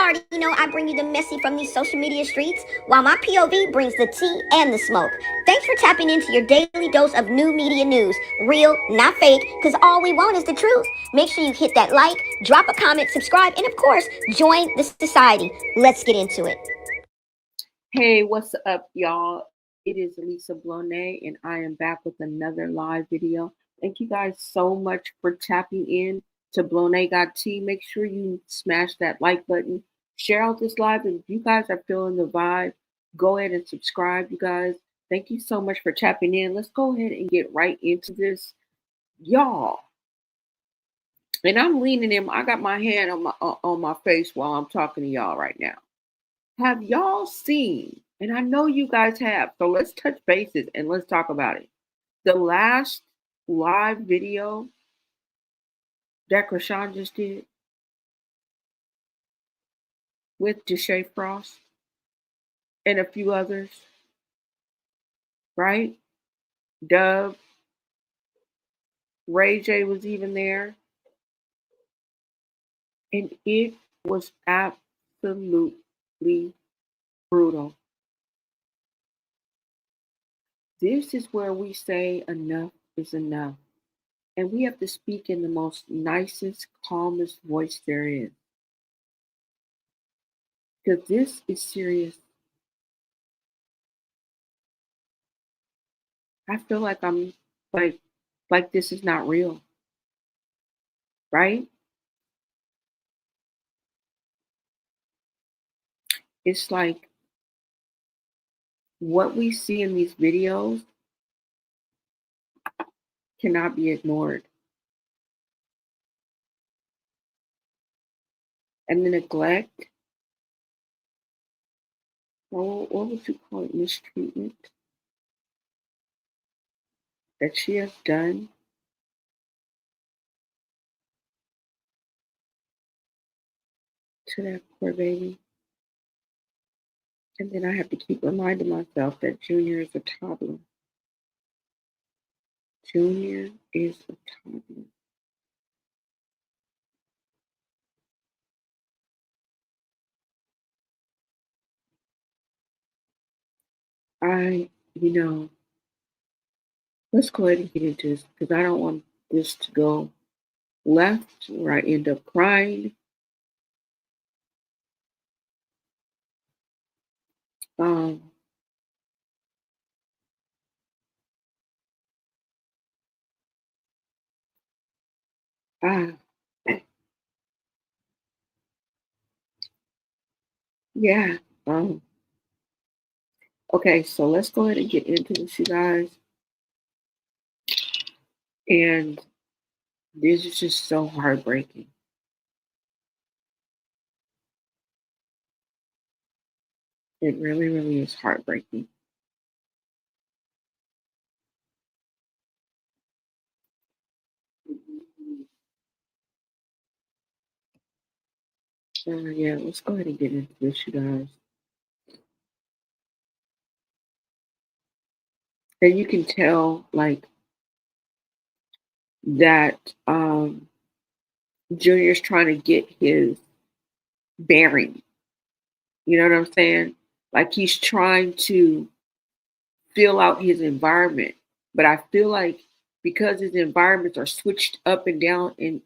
already know I bring you the messy from these social media streets, while my POV brings the tea and the smoke. Thanks for tapping into your daily dose of new media news. Real, not fake, because all we want is the truth. Make sure you hit that like, drop a comment, subscribe, and of course, join the society. Let's get into it. Hey, what's up, y'all? It is Lisa Blonay, and I am back with another live video. Thank you guys so much for tapping in to Blonay Got Tea. Make sure you smash that like button, share out this live, and if you guys are feeling the vibe, go ahead and subscribe, you guys. Thank you so much for tapping in. Let's go ahead and get right into this, y'all. And I'm leaning in. I got my hand on my face while I'm talking to y'all right now. Have y'all seen, and I know you guys have, so let's touch bases and let's talk about it. The last live video that Chrisean just did with Deshae Frost and a few others, right? Dub, Ray J was even there. And it was absolutely brutal. This is where we say enough is enough. And we have to speak in the most nicest, calmest voice there is. Because this is serious. I feel like I'm like this is not real. Right? It's like what we see in these videos cannot be ignored. And the neglect, what would you call it, mistreatment that she has done to that poor baby. And then I have to keep reminding myself that Junior is a toddler. Junior is a toddler. Let's go ahead and get into this because I don't want this to go left where I end up crying. Um, ah, yeah. Okay, so let's go ahead and get into this, you guys. And this is just so heartbreaking. It really, really is heartbreaking. Yeah, let's go ahead and get into this, you guys. And you can tell, like, that Junior's trying to get his bearing. You know what I'm saying? Like he's trying to fill out his environment. But I feel like because his environments are switched up and down in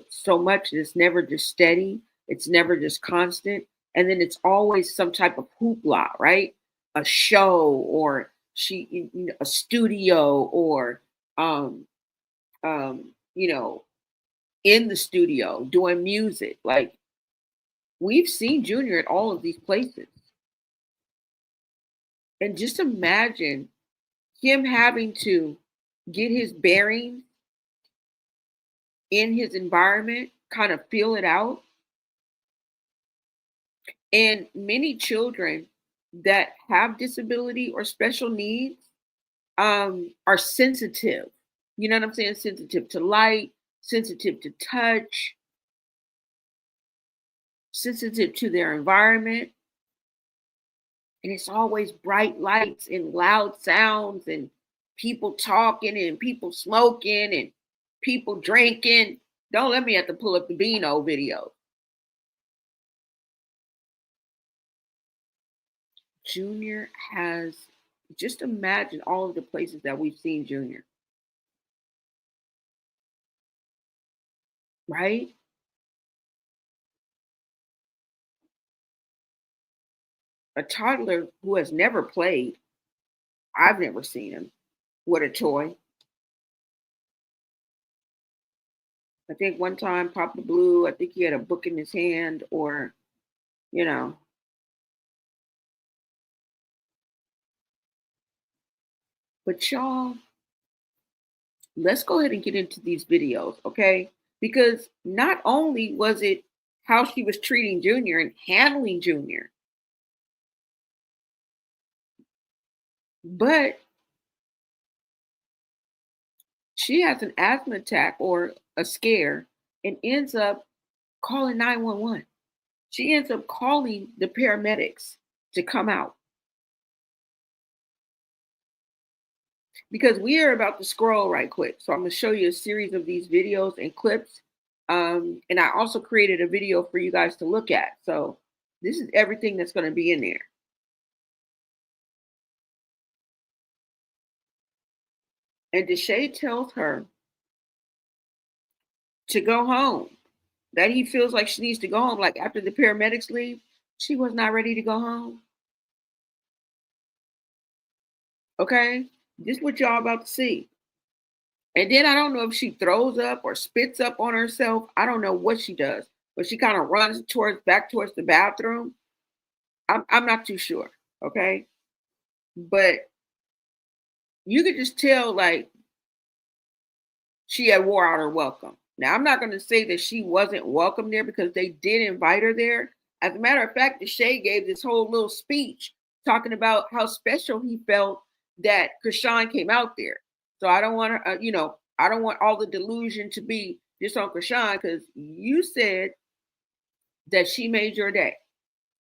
so much, it's never just steady, it's never just constant. And then it's always some type of hoopla, right? A show or a studio or you know, in the studio doing music. Like we've seen Junior at all of these places. And just imagine him having to get his bearings in his environment, kind of feel it out. And many children that have disability or special needs are sensitive. You know what I'm saying? Sensitive to light, sensitive to touch, sensitive to their environment. And it's always bright lights and loud sounds and people talking and people smoking and people drinking. Don't let me have to pull up the Beano video. Junior has, just imagine all of the places that we've seen Junior, right? A toddler who has never played, I've never seen him with a toy. I think one time Papa Blue, I think he had a book in his hand, or, you know, but y'all, let's go ahead and get into these videos, okay? Because not only was it how she was treating Junior and handling Junior, but she has an asthma attack or a scare and ends up calling 911. She ends up calling the paramedics to come out, because we are about to scroll right quick. So I'm going to show you a series of these videos and clips. And I also created a video for you guys to look at. So this is everything that's going to be in there. And Deshae tells her to go home, that he feels like she needs to go home. Like after the paramedics leave, she was not ready to go home. Okay, this is what y'all about to see. And then I don't know if she throws up or spits up on herself. I don't know what she does, but she kind of runs back towards the bathroom. I'm not too sure. Okay, but you could just tell like she had wore out her welcome. Now I'm not going to say that she wasn't welcome there, because they did invite her there. As a matter of fact, Deshae gave this whole little speech talking about how special he felt that Chrisean came out there. So I don't want to, I don't want all the delusion to be just on Chrisean, because you said that she made your day.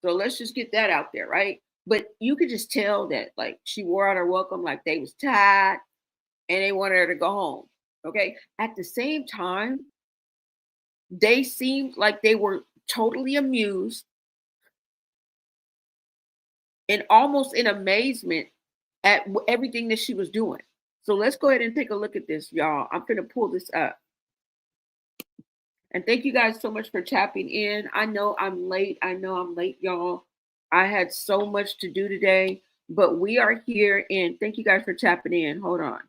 So let's just get that out there, right? But you could just tell that like she wore out her welcome, like they was tired and they wanted her to go home. Okay. At the same time, they seemed like they were totally amused and almost in amazement at everything that she was doing. So let's go ahead and take a look at this, y'all. I'm going to pull this up. And thank you guys so much for tapping in. I know I'm late. Y'all. I had so much to do today, but we are here. And thank you guys for tapping in. Hold on.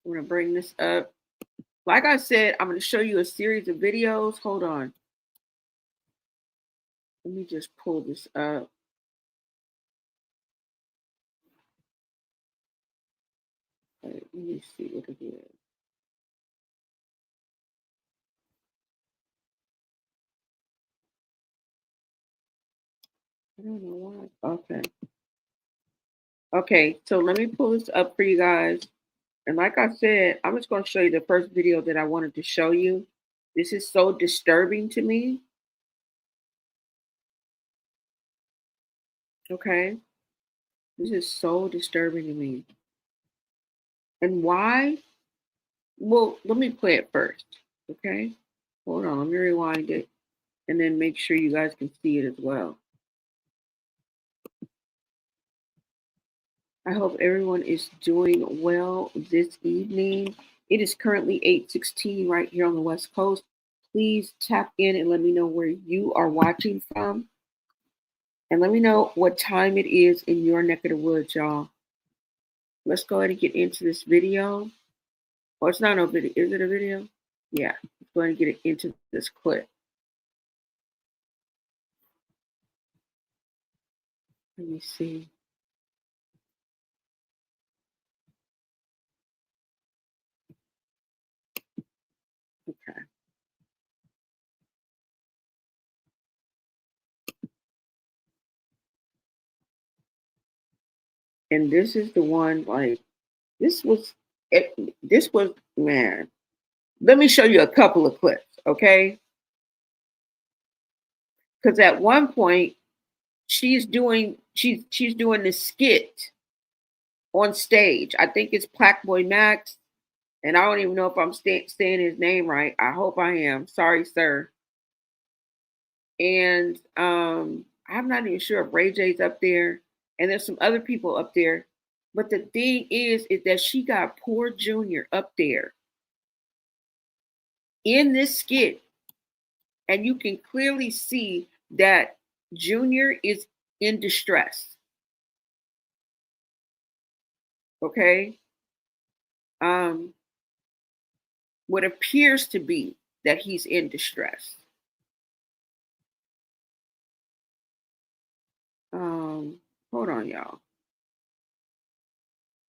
I'm going to bring this up. Like I said, I'm going to show you a series of videos. Hold on. Let me just pull this up. Let me see what it is. I don't know why. Okay. Okay, so let me pull this up for you guys. And like I said, I'm just going to show you the first video that I wanted to show you. This is so disturbing to me. Okay. This is so disturbing to me. And why? Well, let me play it first. Okay. Hold on. Let me rewind it and then make sure you guys can see it as well. I hope everyone is doing well this evening. It is currently 8:16 right here on the West Coast. Please tap in and let me know where you are watching from. And let me know what time it is in your neck of the woods, y'all. Let's go ahead and get into this video. Oh, it's not no video. Is it a video? Yeah. Let's go ahead and get into this clip. Let me see. Okay. And this is the one, like, this was, man. Let me show you a couple of clips, okay? Because at one point, she's doing this skit on stage. I think it's Blackboy Max, and I don't even know if I'm saying his name right. I hope I am. Sorry, sir. And I'm not even sure if Ray J's up there, and there's some other people up there. But the thing is that she got poor Junior up there in this skit, and you can clearly see that Junior is in distress. Okay. What appears to be that he's in distress. Hold on, y'all.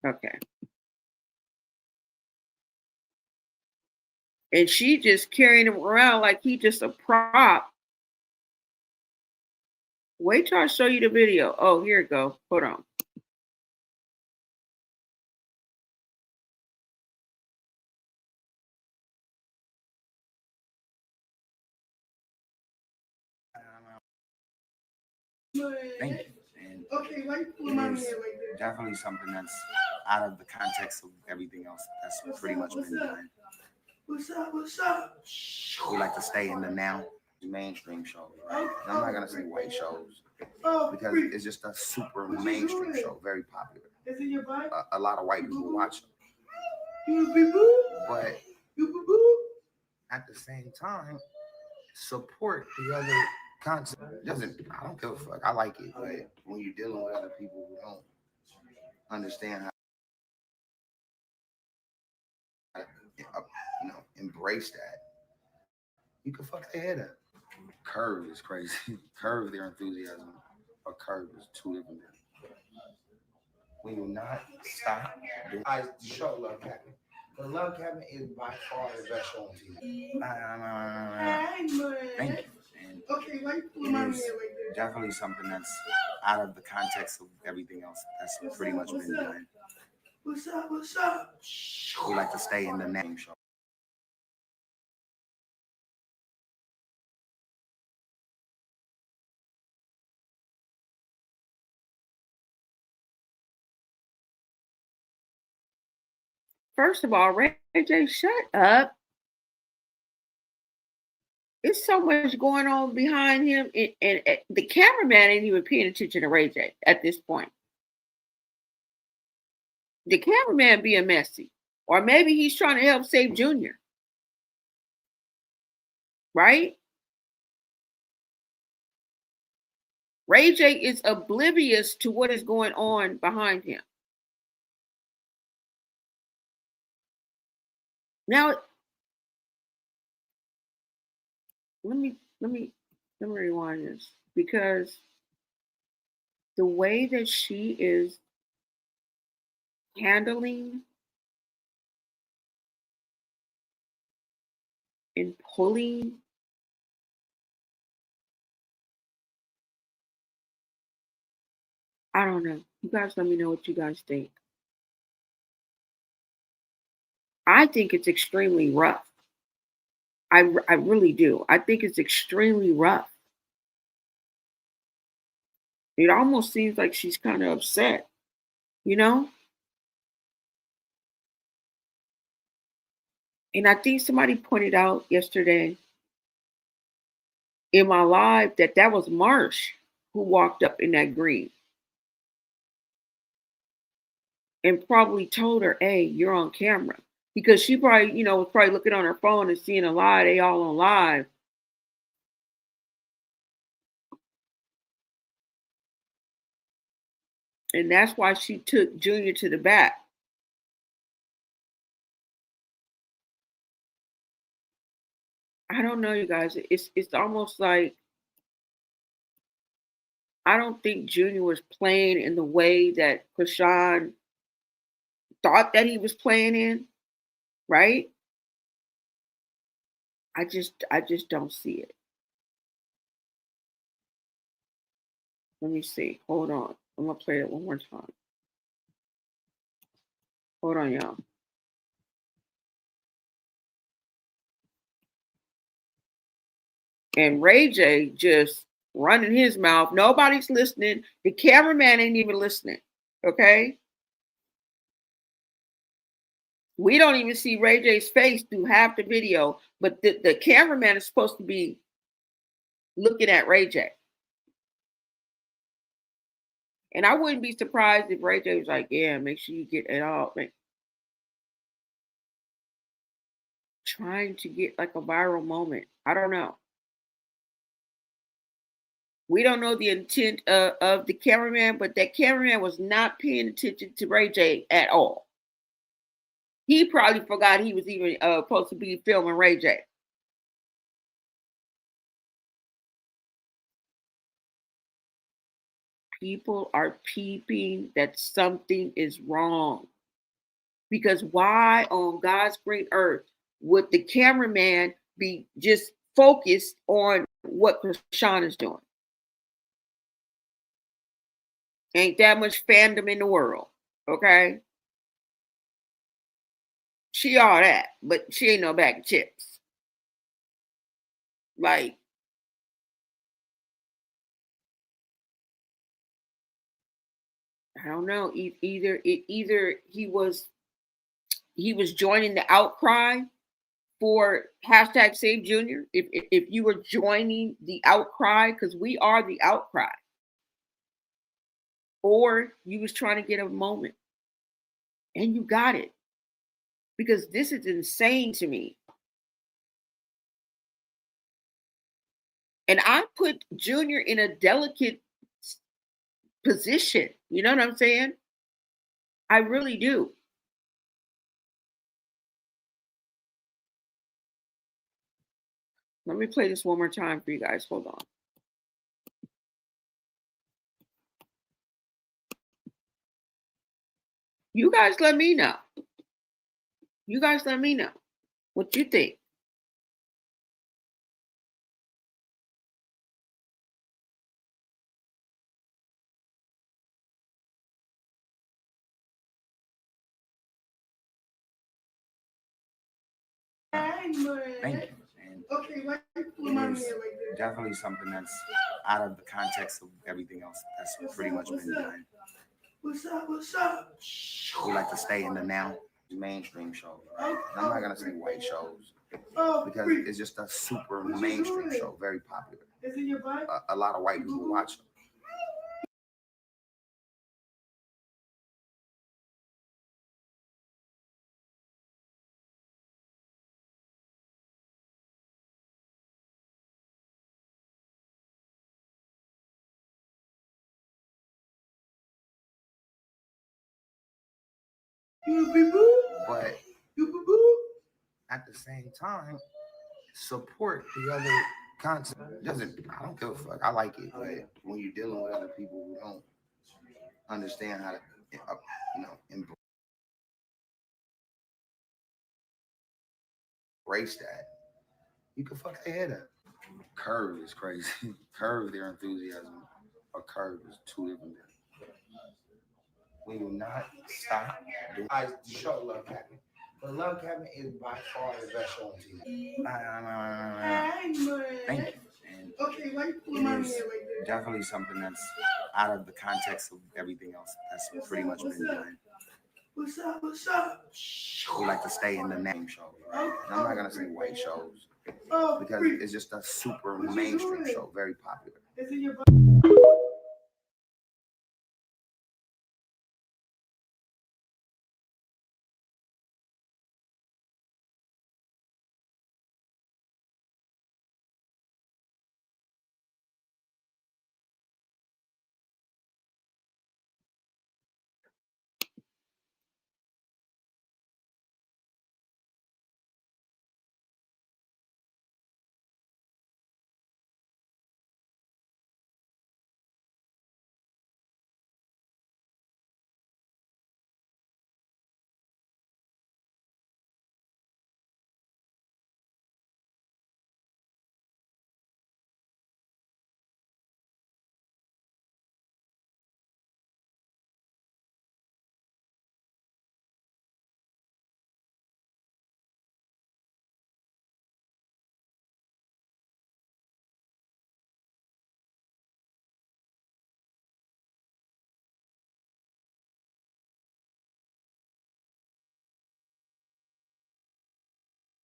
Okay. And she just carrying him around like he just a prop. Wait till I show you the video. Oh, here it go. Hold on. Thank you. And it is definitely something that's out of the context of everything else that's pretty much been done. What's up? What's up? We like to stay in the now. Mainstream shows, right? And I'm not gonna say white shows because it's just a super mainstream show, very popular. A lot of white people watch them, but at the same time, support the other content. I don't give a fuck. I like it, but when you're dealing with other people who don't understand how to, embrace that, you can fuck their head up. Curve is crazy. Curve their enthusiasm, or curve is two different things. We will not stop doing the show Love Cabin. The Love Cabin is by far the best show on TV. Thank you. And it is definitely something that's out of the context of everything else that's pretty much been done. What's up? What's up? We like to stay in the name show. First of all, Ray J, shut up. There's so much going on behind him, and the cameraman ain't even paying attention to Ray J at this point. The cameraman being messy, or maybe he's trying to help save Junior, right? Ray J is oblivious to what is going on behind him. Now, let me rewind this, because the way that she is handling and pulling I don't know. You guys let me know what you guys think. I think it's extremely rough. I really do. I think it's extremely rough. It almost seems like she's kind of upset, you know? And I think somebody pointed out yesterday in my live that was Marsh who walked up in that green and probably told her, "Hey, you're on camera." Because she probably, was probably looking on her phone and seeing a live, they all on live. And that's why she took Junior to the back. I don't know, you guys. It's almost like I don't think Junior was playing in the way that Chrisean thought that he was playing in, right? I just don't see it. Let me see. Hold on. I'm gonna play it one more time. Hold on, y'all. And Ray J just running his mouth. Nobody's listening. The cameraman ain't even listening. Okay? We don't even see Ray J's face through half the video, but the cameraman is supposed to be looking at Ray J. And I wouldn't be surprised if Ray J was like, yeah, make sure you get it all. Like, trying to get like a viral moment. I don't know. We don't know the intent of the cameraman, but that cameraman was not paying attention to Ray J at all. He probably forgot he was even supposed to be filming Ray J. People are peeping that something is wrong. Because why on God's green earth would the cameraman be just focused on what Chrisean is doing? Ain't that much fandom in the world, okay? She all that, but she ain't no bag of chips. Like, I don't know. Either he was joining the outcry for hashtag Save Junior. If you were joining the outcry, because we are the outcry, or you was trying to get a moment, and you got it, because this is insane to me. And I put Junior in a delicate position. You know what I'm saying? I really do. Let me play this one more time for you guys. Hold on. You guys let me know. You guys let me know what you think. Thank you. And it is definitely something that's out of the context of everything else that's pretty much been done. What's up? We like to stay in the now. Mainstream shows, right? I'm not gonna say white shows because it's just a super mainstream show, very popular. A lot of white people watch them. But at the same time, support the other content. I don't give a fuck. I like it, but when you're dealing with other people who don't understand how to, embrace that, you can fuck their head up. Curve is crazy. Curve their enthusiasm. Or curve is two different things. We will not stop doing. I show Love Cabinet. But Love Cabinet is by far the best show on TV. Thank you. And it is definitely something that's out of the context of everything else that's pretty much been done. What's up? We like to stay in the name shows, right? I'm not gonna say white shows because it's just a super mainstream show, very popular.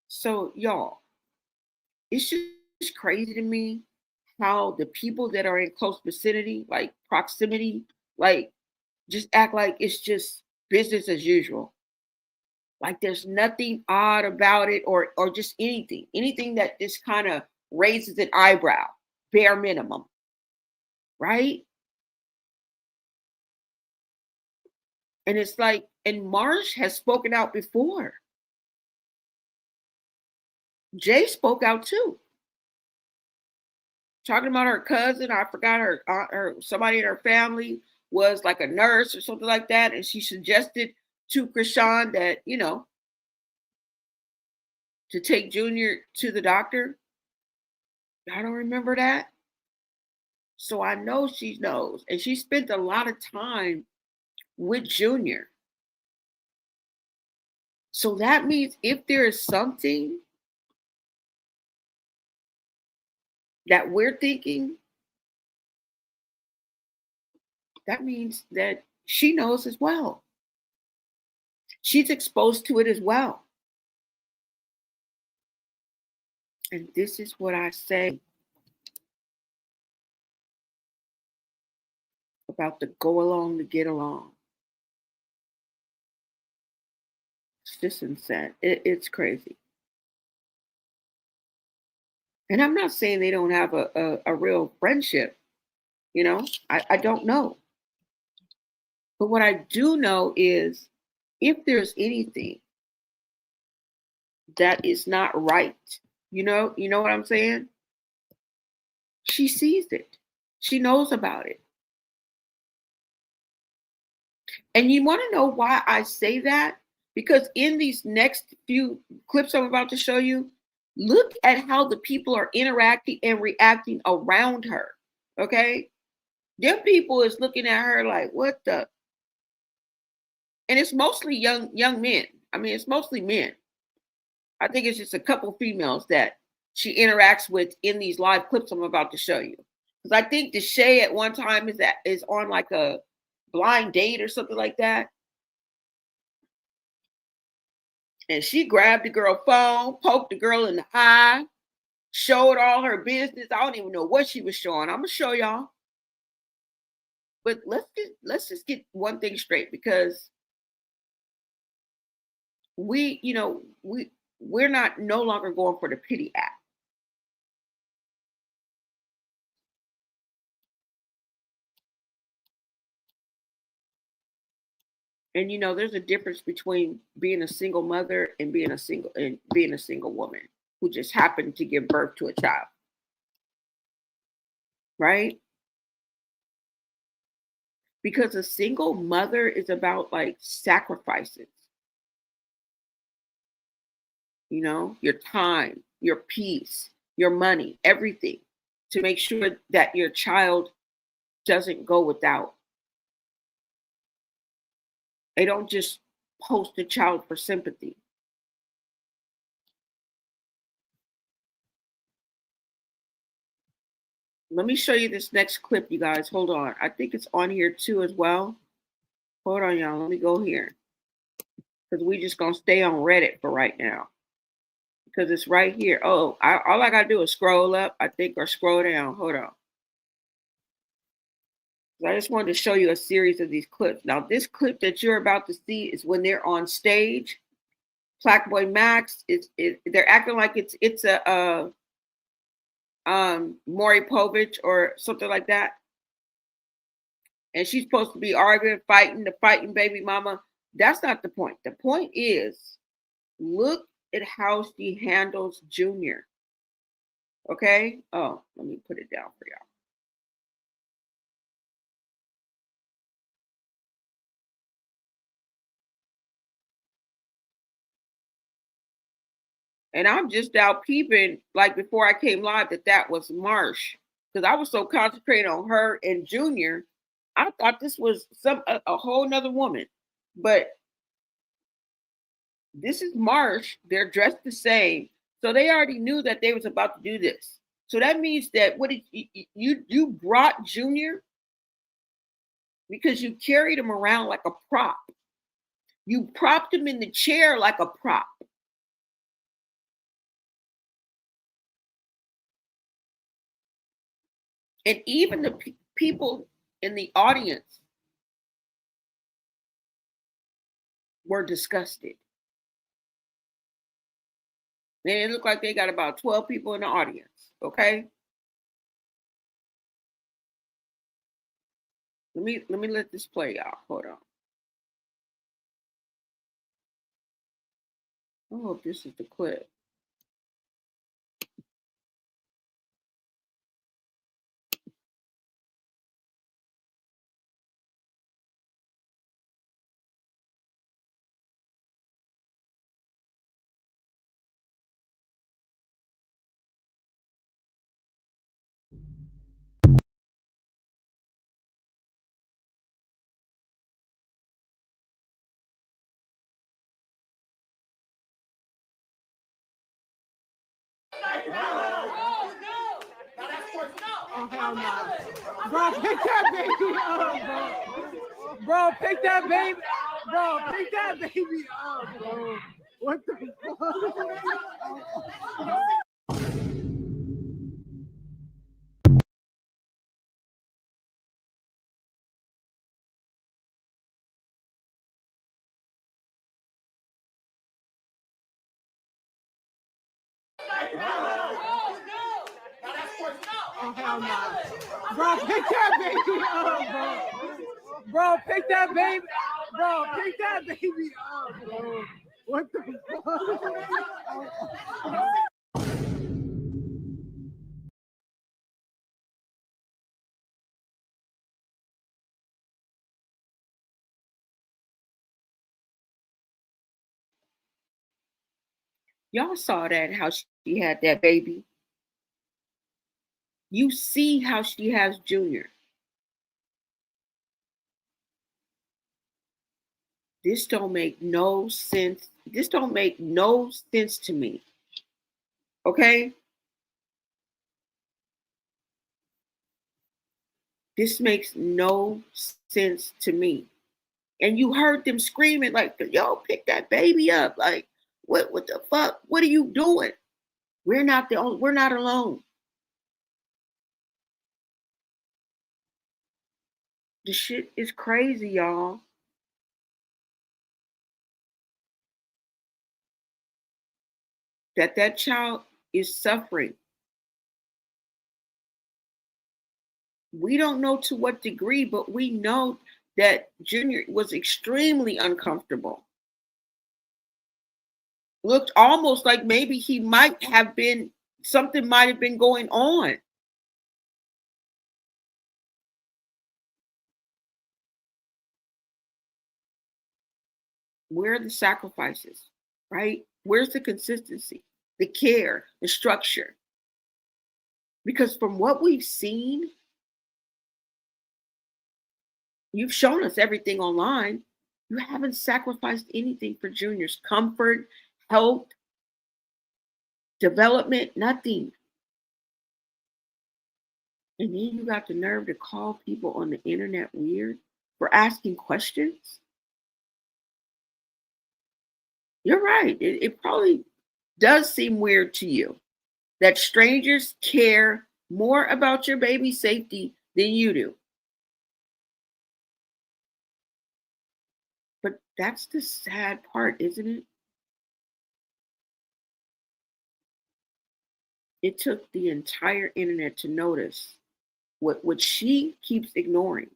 So, y'all, it's just crazy to me how the people that are in close vicinity, like proximity Like, just act like it's just business as usual. Like there's nothing odd about it, or just anything that just kind of raises an eyebrow, bare minimum, right? And it's like, and Marsh has spoken out before. Jay spoke out too, talking about her cousin. I forgot her aunt, or somebody in her family was like a nurse or something like that, and she suggested to Chrisean that, you know, to take Junior to the doctor. I don't remember that. So I know she knows. And she spent a lot of time with Junior. So that means if there is something that we're thinking, that means that she knows as well. She's exposed to it as well. And this is what I say about the go along to get along. It's just insane. It's crazy. And I'm not saying they don't have a real friendship, you know, I don't know. But what I do know is if there's anything that is not right, you know what I'm saying? She sees it. She knows about it. And you want to know why I say that? Because in these next few clips I'm about to show you, look at how the people are interacting and reacting around her. Okay? Them people is looking at her like, what the? And it's mostly young men. I mean, it's mostly men. I think it's just a couple females that she interacts with in these live clips I'm about to show you. Because I think Deshae at one time is on like a blind date or something like that. And she grabbed the girl phone, poked the girl in the eye, showed all her business. I don't even know what she was showing. I'm gonna show y'all. But let's just get one thing straight, because we're not no longer going for the pity act. And there's a difference between being a single mother and being a single woman who just happened to give birth to a child. Right? Because a single mother is about like sacrifices. Your time, your peace, your money, everything, to make sure that your child doesn't go without. They don't just post a child for sympathy. Let me show you this next clip, you guys. Hold on. I think it's on here too as well. Hold on, y'all. Let me go here. Because we just going to stay on Reddit for right now. Because it's right here. Oh, all I got to do is scroll up, I think, or scroll down. Hold on. I just wanted to show you a series of these clips. Now, this clip that you're about to see is when they're on stage. Black Boy Max, they're acting like it's a Maury Povich or something like that. And she's supposed to be arguing, fighting baby mama. That's not the point. The point is, look at how she handles Junior. Okay? Oh, let me put it down for y'all. And I'm just out peeping, like before I came live, that was Marsh. Because I was so concentrated on her and Junior, I thought this was a whole nother woman. But this is Marsh. They're dressed the same. So they already knew that they was about to do this. So that means that you brought Junior because you carried him around like a prop. You propped him in the chair like a prop. And even the people in the audience were disgusted. And it looked like they got about 12 people in the audience. Okay. Let me let this play out. Hold on. I hope this is the clip. Oh, hell no. Bro, pick that baby up, bro. Bro, pick that baby. Bro, pick that baby up, bro. What the fuck? Oh, hell no. Bro, pick that baby up, bro. Bro, pick that baby. Bro, pick that baby up, bro. What the fuck? Y'all saw that, how she had that baby. You see how she has Junior. This don't make no sense. This don't make no sense to me. Okay? This makes no sense to me. And you heard them screaming like, yo, pick that baby up. Like, what the fuck? What are you doing? We're not alone. The shit is crazy, y'all. That child is suffering. We don't know to what degree, but we know that Junior was extremely uncomfortable. Looked almost like maybe something might have been going on. Where are the sacrifices, right? Where's the consistency, the care, the structure? Because from what we've seen, you've shown us everything online. You haven't sacrificed anything for Junior's comfort, health, development, nothing. And then you got the nerve to call people on the internet weird for asking questions. You're right. It probably does seem weird to you that strangers care more about your baby's safety than you do. But that's the sad part, isn't it? It took the entire internet to notice what she keeps ignoring.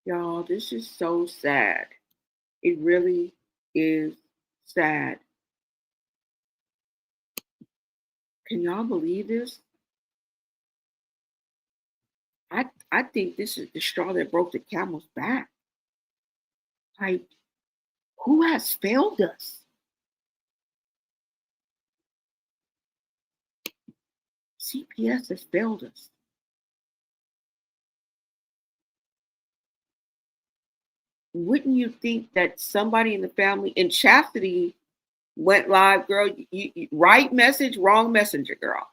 Y'all, this is so sad. It really is sad. Can y'all believe this? I think this is the straw that broke the camel's back. Like, who has failed us? CPS has failed us. Wouldn't you think that somebody in the family, and Chastity went live, girl, you right message, wrong messenger, girl.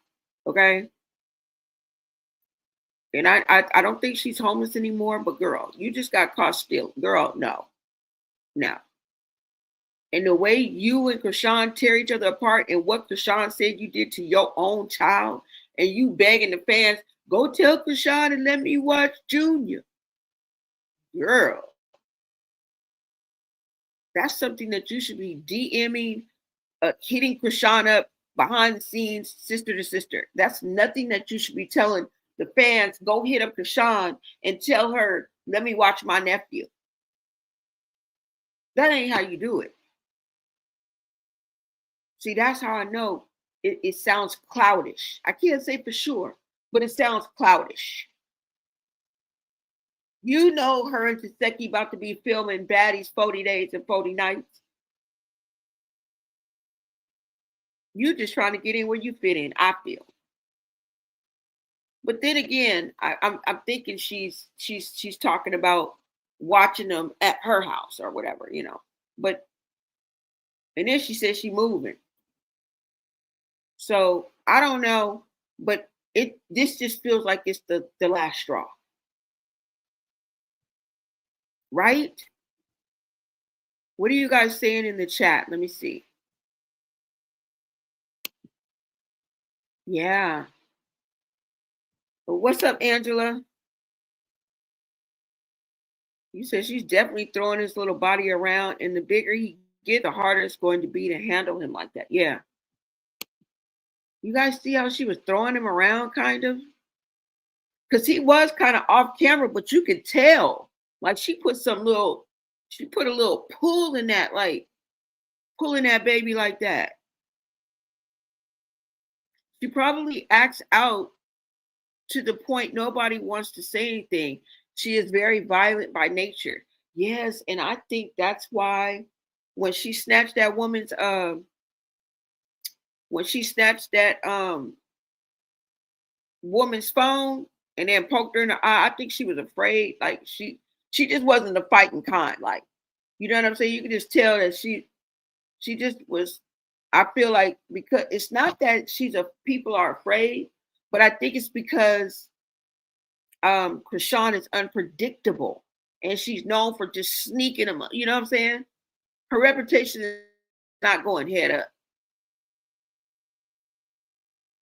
Okay. And I don't think she's homeless anymore, but girl, you just got caught stealing. Girl, no. And the way you and Chrisean tear each other apart and what Chrisean said you did to your own child, and you begging the fans, Go tell Chrisean and let me watch Junior. Girl, that's something that you should be DMing, hitting Chrisean up behind the scenes, sister to sister. That's nothing that you should be telling the fans. Go hit up Chrisean and tell her, let me watch my nephew. That ain't how you do it. See, that's how I know it sounds cloudish. I can't say for sure, but it sounds cloudish. You know her and Taseki about to be filming Baddies 40 Days and 40 Nights. You just trying to get in where you fit in, I feel. But then again, I'm thinking she's talking about watching them at her house or whatever, you know. But and then she says she's moving. So I don't know, but this just feels like it's the last straw. Right? What are you guys saying in the chat? Let me see. Yeah. What's up, Angela? You said she's definitely throwing his little body around, and the bigger he gets, the harder it's going to be to handle him like that. Yeah. You guys see how she was throwing him around, kind of? Because he was kind of off camera, but you could tell. Like she put a little pull in that, like pulling that baby like that. She probably acts out to the point nobody wants to say anything. She is very violent by nature. Yes, and I think that's why when she snatched that woman's woman's phone and then poked her in the eye, I think she was afraid. Like she just wasn't a fighting kind. Like, you know what I'm saying? You can just tell that she just was. I feel like because it's not that people are afraid, but I think it's because Chrisean is unpredictable and she's known for just sneaking them. You know what I'm saying? Her reputation is not going head up.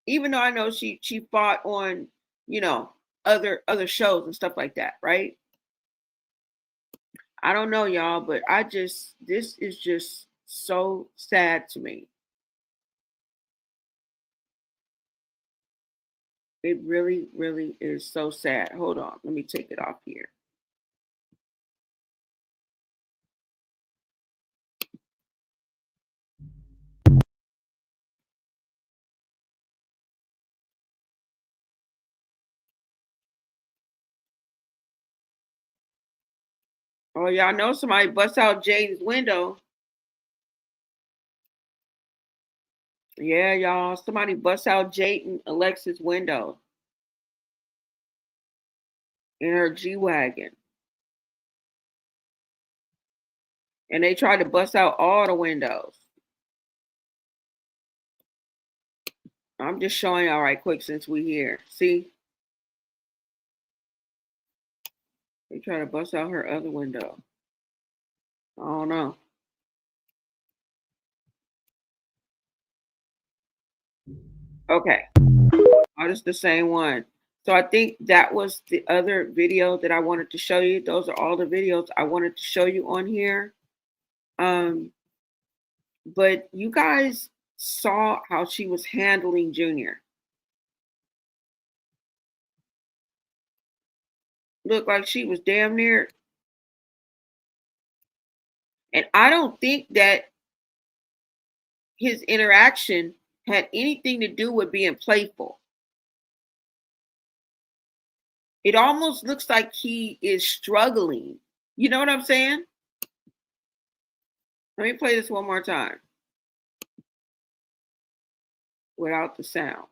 Even though I know she fought on, you know, other shows and stuff like that, right? I don't know, y'all, but this is just so sad to me. It really, really is so sad. Hold on, let me take it off here. Oh, y'all know somebody bust out Jaden's window. Yeah, y'all. Somebody bust out Jaden Alexis' window in her G-Wagon. And they tried to bust out all the windows. I'm just showing y'all right quick since we here. See? They try to bust out her other window. I don't know. Okay. Oh, it's the same one. So I think that was the other video that I wanted to show you. Those are all the videos I wanted to show you on here. But you guys saw how she was handling Junior. Looked like she was damn near. And I don't think that his interaction had anything to do with being playful. It almost looks like he is struggling. You know what I'm saying? Let me play this one more time without the sound.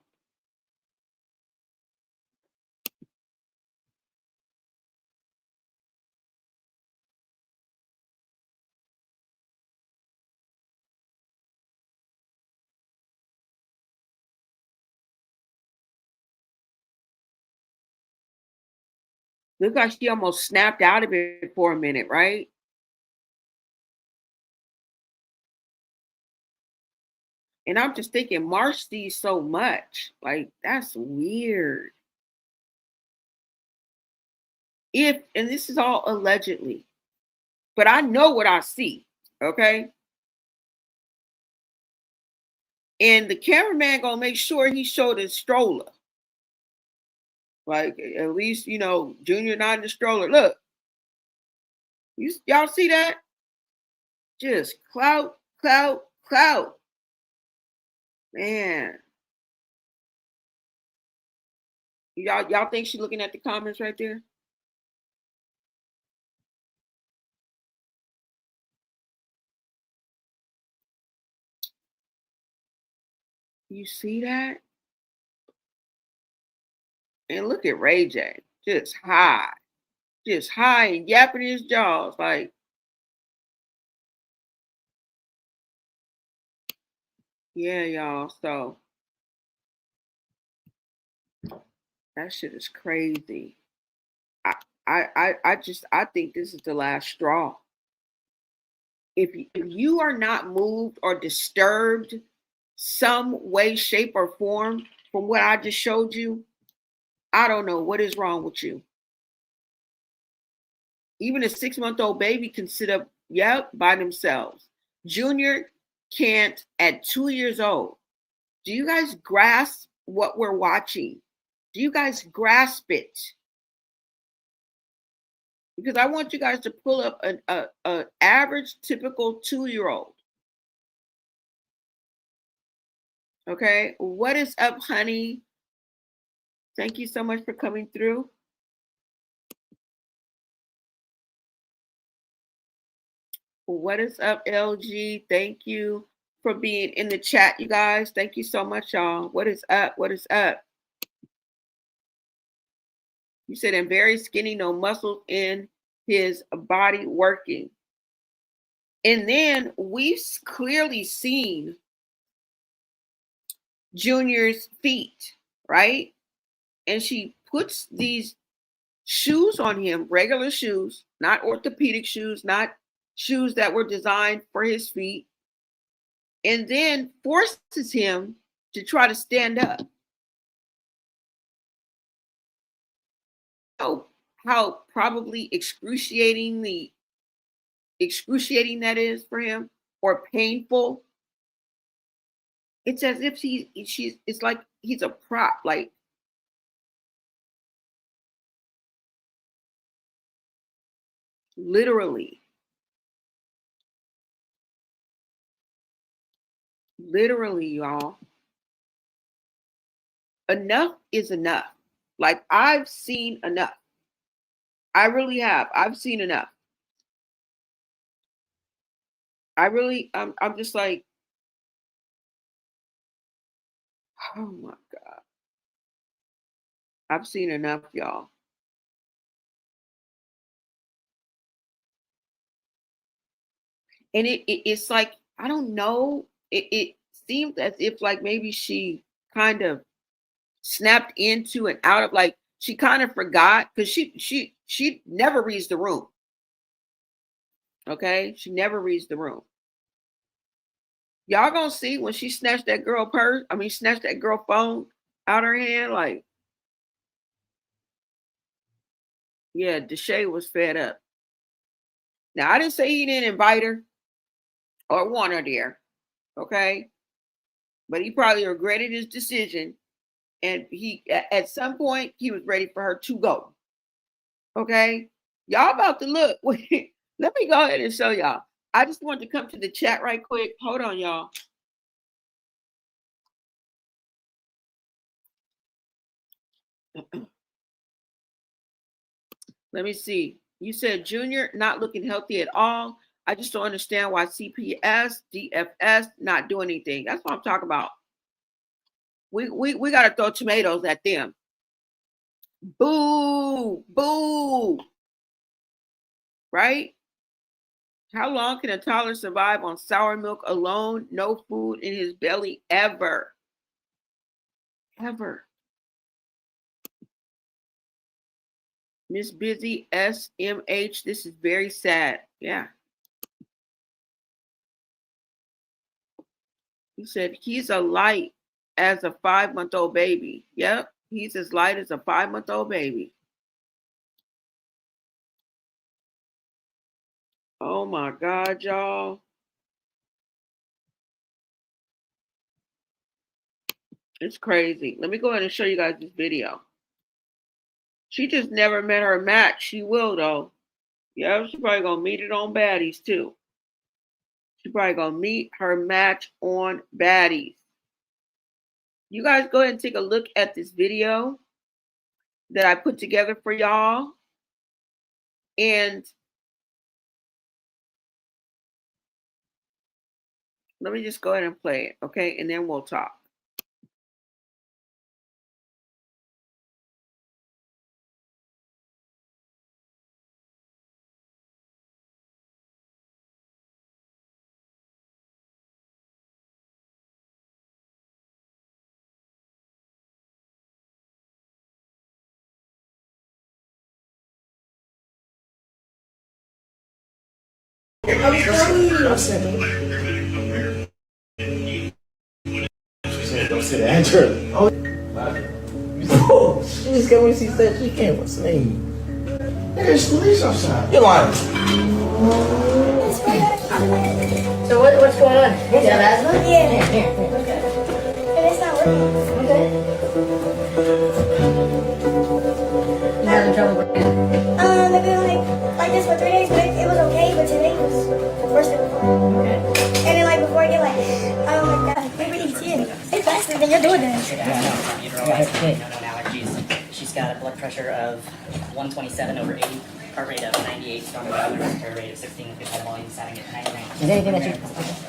Look like she almost snapped out of it for a minute, right? And I'm just thinking, Marsh sees so much. Like, that's weird. and this is all allegedly, but I know what I see, okay? And the cameraman gonna make sure he showed his stroller. Like, at least, Junior not in the stroller. Look, y'all see that? Just clout, clout, clout. Man. Y'all think she's looking at the comments right there? You see that? And look at Ray J. Just high and yapping his jaws. Like, yeah, y'all. So that shit is crazy. I think this is the last straw. If you are not moved or disturbed some way, shape, or form from what I just showed you, I don't know what is wrong with you. Even a 6-month-old baby can sit up, by themselves. Junior can't at 2 years old. Do you guys grasp what we're watching? Do you guys grasp it? Because I want you guys to pull up an average, typical 2-year-old. Okay, what is up, honey? Thank you so much for coming through. What is up, LG? Thank you for being in the chat, you guys. Thank you so much, y'all. What is up? What is up? You said, I'm very skinny, no muscles in his body working. And then we've clearly seen Junior's feet, right? And she puts these shoes on him, regular shoes, not orthopedic shoes, not shoes that were designed for his feet, and then forces him to try to stand up. How probably excruciating that is for him, or painful. It's as if it's like he's a prop, like literally, y'all. Enough is enough. Like, I've seen enough. I really have. I've seen enough. I'm just like, oh my God. I've seen enough, y'all. And it's like, I don't know. It seems as if like maybe she kind of snapped into and out of, like, she kind of forgot, because she never reads the room. Okay, she never reads the room. Y'all gonna see when she snatched that girl snatched that girl phone out her hand. Like, yeah, Deshae was fed up. Now, I didn't say he didn't invite her or want her there, okay? But he probably regretted his decision, and he, at some point, he was ready for her to go. Okay, y'all about to look. Let me go ahead and show y'all. I just wanted to come to the chat right quick. Hold on, y'all. Let me see. You said Junior not looking healthy at all. I just don't understand why CPS, DFS not doing anything. That's what I'm talking about. We got to throw tomatoes at them. Boo, boo. Right? How long can a toddler survive on sour milk alone? No food in his belly ever. Ever. Miss Busy SMH, this is very sad. Yeah. He said he's a light as a 5-month-old baby. Yep. He's as light as a 5-month-old baby. my God, y'all. It's crazy. Let me go ahead and show you guys this video. She just never met her match. She will, though. Yeah, she probably gonna meet it on baddies, too. She probably gonna meet her match on baddies. You guys go ahead and take a look at this video that I put together for y'all. And let me just go ahead and play it, okay? And then we'll talk. Don't say that, Andrew. Oh, she just came when she said she can't. What's the name? There's police outside. You're lying. So what's going on? You have asthma? Yeah. Okay. And it's not working. Okay. You having trouble breathing? They've been like this for 3 days, but it was okay. But today was the first day before. Okay. And then like before I get like, oh my god, we really did. It's faster than you're doing this. Yeah, I know. No allergies. She's got a blood pressure of 127 over 80, heart rate of 98, strong respiratory rate of 16, good heart volume, setting at 99. Is there anything that you...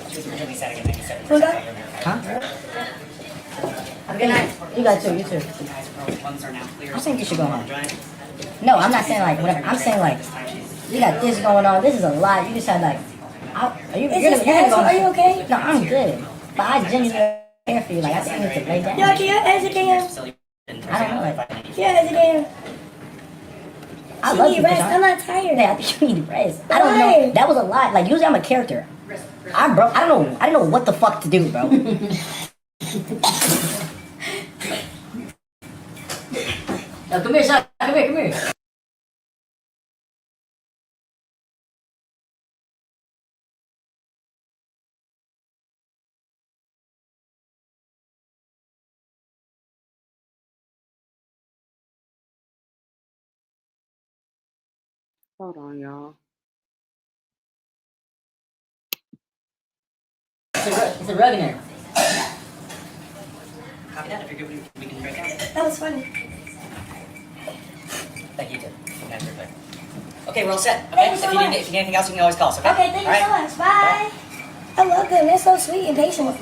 She was originally setting at 97. Who's that? Huh? Have a good night. You got two, you too. Lungs are now clear. I think you should go home. Drive. No, I'm not saying like whatever. I'm saying like, you got this going on. This is a lot. You just had like, are you okay? No, I'm good. But I genuinely care for you. Like, I think you need to lay down. Yeah, can you I don't know. Like, yeah, I love you. rest. I'm not tired. Yeah, I think you need rest. I don't know. That was a lot. Like, usually I'm a character. I didn't know what the fuck to do, bro. Yo, come here, son. Come here. Hold on, y'all. It's a rug in there. Copy that. If you're good, we can break out. That was funny. Thank you, too. Okay, we're all set. Okay, Thank you so so if you need anything else, you can always call us, okay? Okay, thank you so much. Bye. I love them. They're so sweet and patient.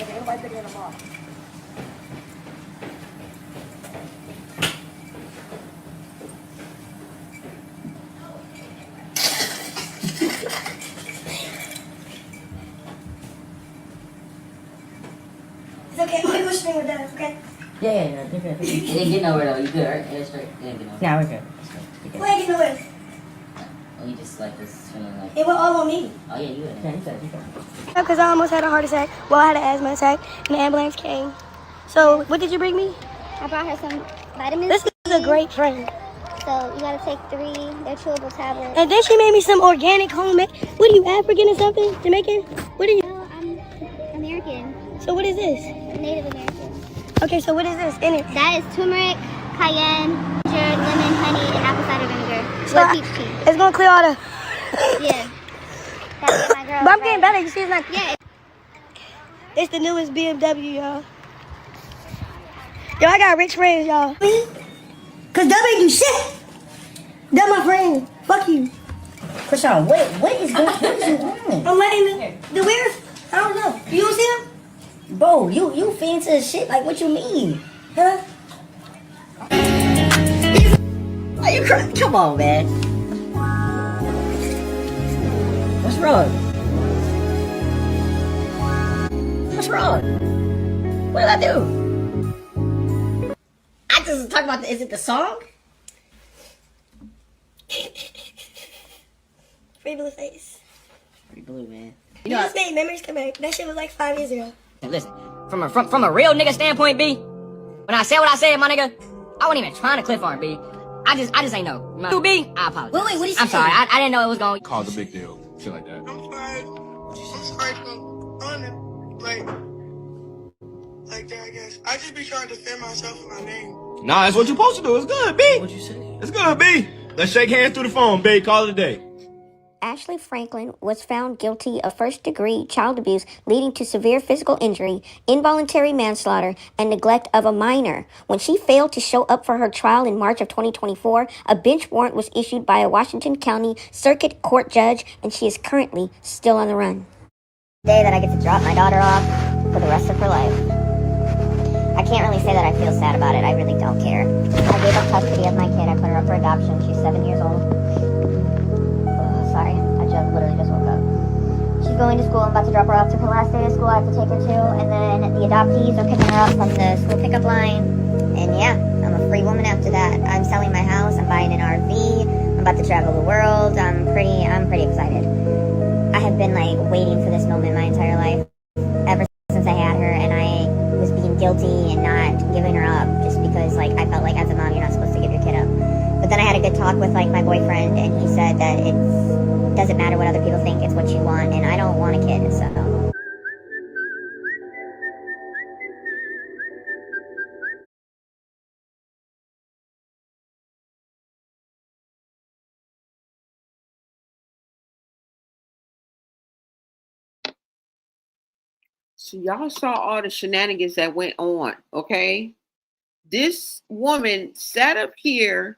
It's okay. I'm gonna go stream with them, okay? Yeah, you're good. You didn't get nowhere though. You good, right? Yeah, straight. You didn't get nowhere. Nah, we're good. You Why ain't you nowhere? Oh, you just like this feeling like. It went all on me. Oh yeah, you good. Yeah, you good. Because I almost had a heart attack. Well, I had an asthma attack, and the ambulance came. So, what did you bring me? I brought her some vitamins. This is a great friend. So you gotta take 3. They're chewable tablets. And then she made me some organic homemade. What are you, African or something? Jamaican? What are you? No, I'm American. So what is this? Native American. Okay, so what is this in it? That is turmeric, cayenne, ginger, lemon, honey, and apple cider vinegar. So With peach tea. it's gonna clear all the. Yeah. That's my girl. But I'm getting better. You see, it's not. Yeah. It's the newest BMW, y'all. Yo, I got rich friends, y'all. Me? Cause that ain't do shit. That my friend. Fuck you. Chrisean, what is going on? I'm letting the weird. I don't know. You don't see him? Bro, you fancy as shit. Like, what you mean? Huh? Are you crying? Come on, man. What's wrong? What's wrong? What did I do? I just talking about. Is it the song? Free blue face. Pretty blue, man. You just made memories come back. That shit was like 5 years ago. Listen, from a real nigga standpoint, B. When I said what I said, my nigga, I wasn't even trying to cliff on, B. I just ain't know. You B, I apologize. Wait, what did you say? I'm sorry. I didn't know it was going. Called the big deal. Shit like that. I'm sorry. I'm sorry for like that, I guess. I just be trying to defend myself and my name. Nah, that's what you're supposed to do. It's good, B. What'd you say? It's good, B. Let's shake hands through the phone, B. Call it a day. Ashley Franklin was found guilty of first-degree child abuse leading to severe physical injury, involuntary manslaughter, and neglect of a minor. When she failed to show up for her trial in March of 2024, a bench warrant was issued by a Washington County Circuit Court judge, and she is currently still on the run. Day that I get to drop my daughter off for the rest of her life. I can't really say that I feel sad about it. I really don't care. I gave up custody of my kid. I put her up for adoption. She's 7 years old. Sorry, I literally just woke up. She's going to school. I'm about to drop her off to her last day of school. I have to take her to, and then the adoptees are picking her up from the school pickup line. And yeah, I'm a free woman after that. I'm selling my house. I'm buying an RV. I'm about to travel the world. I'm pretty excited. I have been like waiting for this moment my entire life, ever since I had her, and I was being guilty and not giving her up just because like I felt like as a mom you're not supposed to give your kid up. But then I had a good talk with like my boyfriend, and he said that it doesn't matter what other people think, it's what you want, and I don't want a kid, so. So y'all saw all the shenanigans that went on, okay? This woman sat up here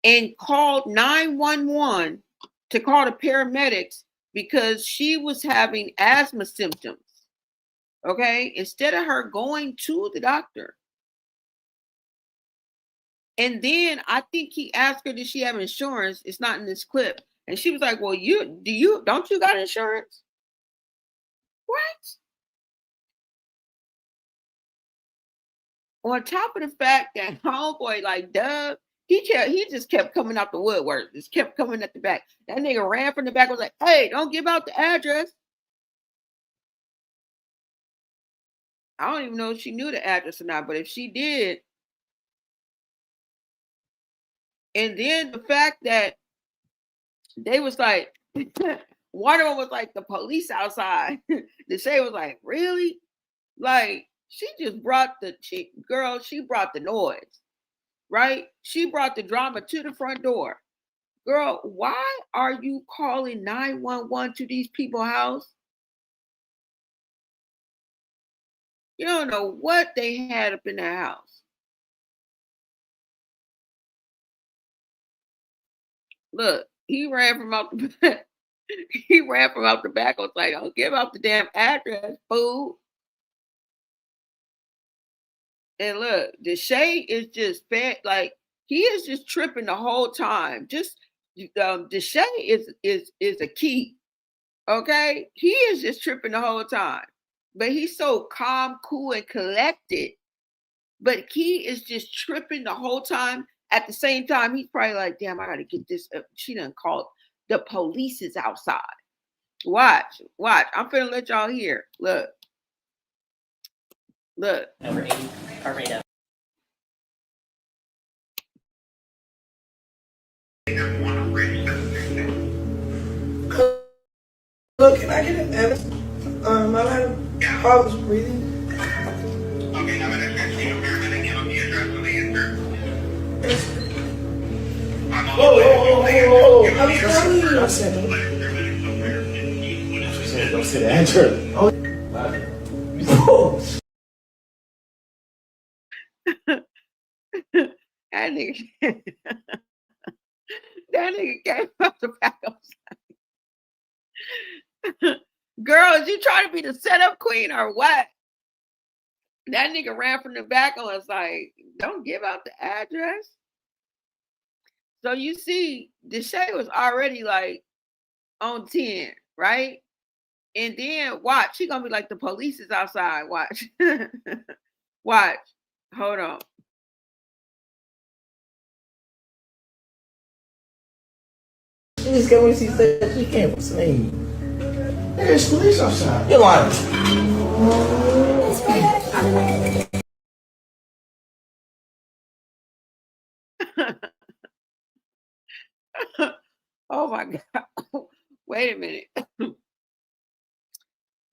and called 911 to call the paramedics because she was having asthma symptoms, okay? Instead of her going to the doctor. And then I think he asked her, did she have insurance? It's not in this clip. And she was like, well, don't you got insurance? What? On top of the fact that homeboy, like Doug, he just kept coming out the woodwork, just kept coming at the back. That nigga ran from the back, was like, hey, don't give out the address. I don't even know if she knew the address or not, but if she did, and then the fact that they was like, one of them was like the police outside. The Shay was like, really? Like, she brought the noise, right? She brought the drama to the front door. Girl, why are you calling 911 to these people's house? You don't know what they had up in their house. Look, he ran from out the back. He ran from out the back. I was like, don't give out the damn address, fool. And look, the Shay is just fat, like he is just tripping the whole time. Just the Shay is a key. Okay, he is just tripping the whole time, but he's so calm, cool, and collected. But he is just tripping the whole time. At the same time, he's probably like, "Damn, I gotta get this." She done called the police is outside. Watch. I'm finna let y'all hear. Look. Over 80 heart rate up. Look, can I get an evidence? I'm having problems breathing. Okay, now I'm going to text you a paramedic and the address of the answer. Whoa. I was telling you. I said, Don't say the address. oh. That nigga came up the back outside. Girl, is you trying to be the setup queen or what? That nigga ran from the back and was like, don't give out the address. So you see, Deshae was already like on 10, right? And then watch, she gonna be like, the police is outside. Watch. Watch. Hold on. She just got when she said she can't sneeze. There's police outside. You're lying. Oh my God. Wait a minute.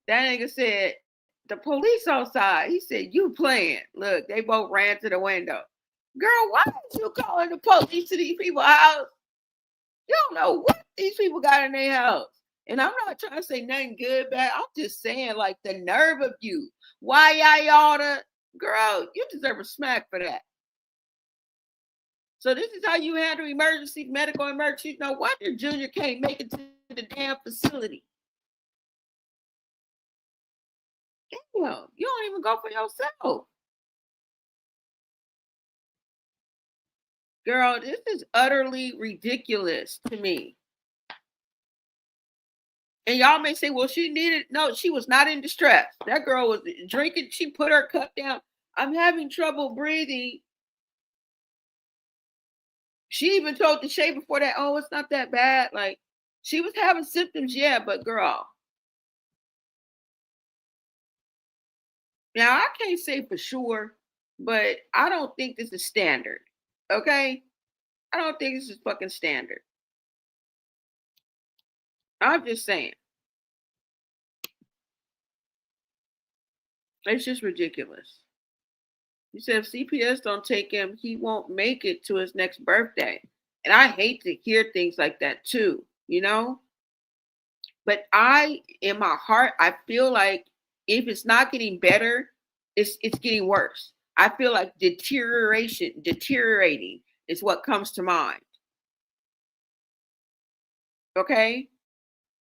That nigga said, the police outside. He said, you playing. Look, they both ran to the window. Girl, why aren't you calling the police to these people's house? You don't know what these people got in their house. And I'm not trying to say nothing good, bad. I'm just saying, like, the nerve of you. Why y'all the girl? You deserve a smack for that. So this is how you handle emergencies, medical emergencies. No wonder Junior can't make it to the damn facility. Damn, you don't even go for yourself. Girl, this is utterly ridiculous to me. And y'all may say, well, she needed, no, she was not in distress. That girl was drinking. She put her cup down. I'm having trouble breathing. She even told the Shay before that, oh, it's not that bad. Like, she was having symptoms, yeah, but girl. Now, I can't say for sure, but I don't think this is standard. Okay? I don't think this is fucking standard. I'm just saying. It's just ridiculous. He said if CPS don't take him, he won't make it to his next birthday. And I hate to hear things like that too, you know? But in my heart, I feel like if it's not getting better, it's getting worse. I feel like deteriorating is what comes to mind. Okay?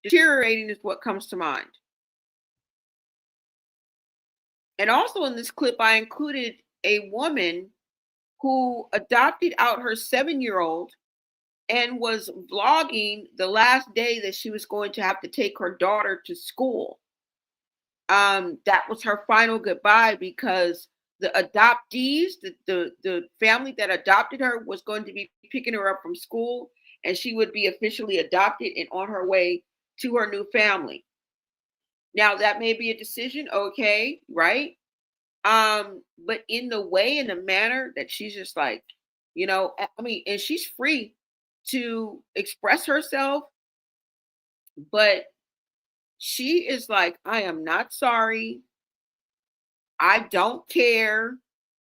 Deteriorating is what comes to mind. And also in this clip, I included a woman who adopted out her 7-year-old and was vlogging the last day that she was going to have to take her daughter to school. That was her final goodbye because the adoptees, the family that adopted her was going to be picking her up from school, and she would be officially adopted and on her way to her new family. Now that may be a decision, okay, right? But in the way, in the manner that she's just like, you know, I mean, and she's free to express herself, but she is like, I am not sorry. I don't care.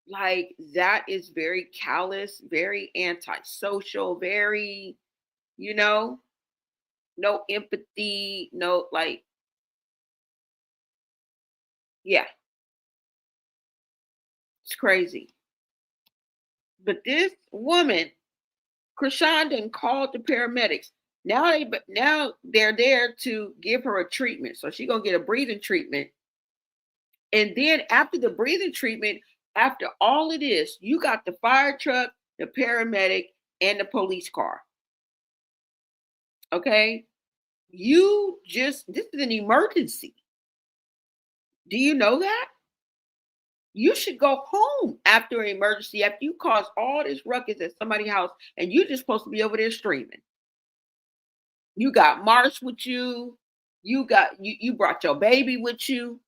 Like, that is very callous, very antisocial, very, you know, no empathy, no, like, yeah. It's crazy. But this woman, Chrisean, done called the paramedics. Now they're there to give her a treatment. So she's gonna get a breathing treatment. And then after the breathing treatment, after all of this, you got the fire truck, the paramedic, and the police car. Okay? This is an emergency. Do you know that? You should go home after an emergency, after you cause all this ruckus at somebody's house, and you're just supposed to be over there streaming. You got Marsh with you. You brought your baby with you.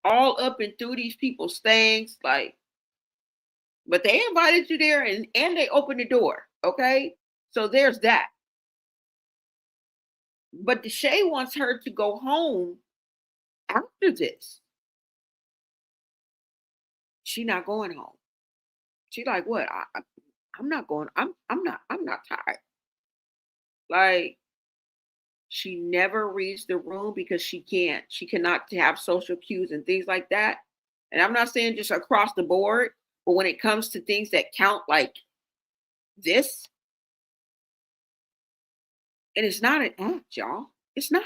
All up and through these people's things, like, but they invited you there and they opened the door. Okay. So there's that. But the Shay wants her to go home after this. She not going home. She like, what? I'm not going. I'm not tired. Like, she never reads the room because she cannot have social cues and things like that. And I'm not saying just across the board, but when it comes to things that count like this, and it's not an act, y'all. It's not.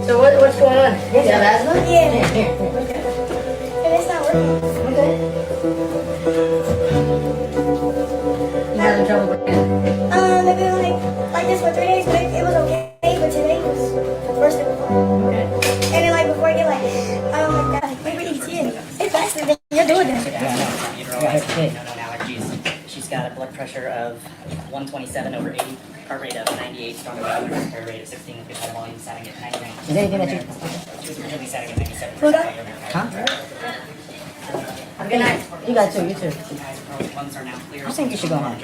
So what's going on? You have asthma? Yeah. Here. And it's not working. Okay. You having trouble breathing? They've been like this for 3 days, but it was okay. But today was worse than before. Okay. And then like before I get like, oh my god, my breathing's in. It's faster than you're doing it. Allergies. She's got a blood pressure of 127 over 80, heart rate of 98, stronger value, heart rate of 16, good heart volume, setting at 99. Is there anything that you... She was originally setting at 97. Huh? Good night. You got two. You too. I think you should go home.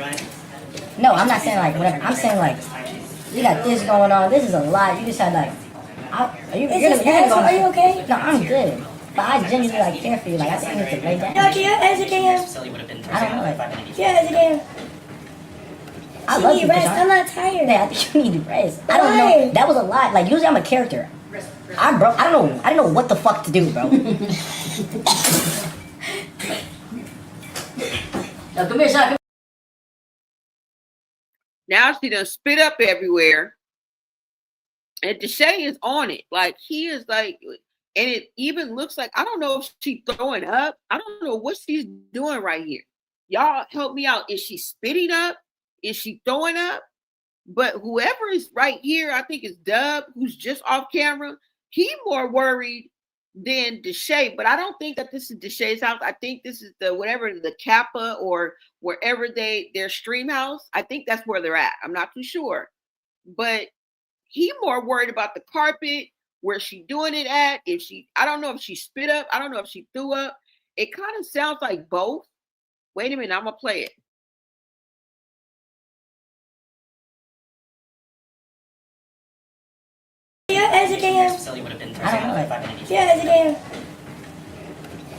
No, I'm not saying like whatever. I'm saying like you got this going on. This is a lot. You just had like, you're gonna go. Are you okay? No, I'm good. But I genuinely like care for you. Like I think you need to lay down. Yo, can you answer Cam? I don't know. Like, Yeah, answer Cam. I love you, rest. Chrisean. I'm not tired. Yeah, I think you need to rest. I don't know. That was a lot. Like usually I'm a character. I don't know. I didn't know what the fuck to do, bro. Yo, come here, Sean. Now she done spit up everywhere. And Deshae is on it. Like he is like, and it even looks like, I don't know if she's throwing up. I don't know what she's doing right here. Y'all help me out. Is she spitting up? Is she throwing up? But whoever is right here, I think it's Dub, who's just off camera. He more worried than Deshae, but I don't think that this is Deshae's house. I think this is the Kappa or wherever their stream house. I think that's where they're at. I'm not too sure, but he more worried about the carpet, where she doing it at. I don't know if she spit up. I don't know if she threw up. It kind of sounds like both. Wait a minute, I'm gonna play it. Yeah, as a game. I don't know. Like, Yeah, as a game.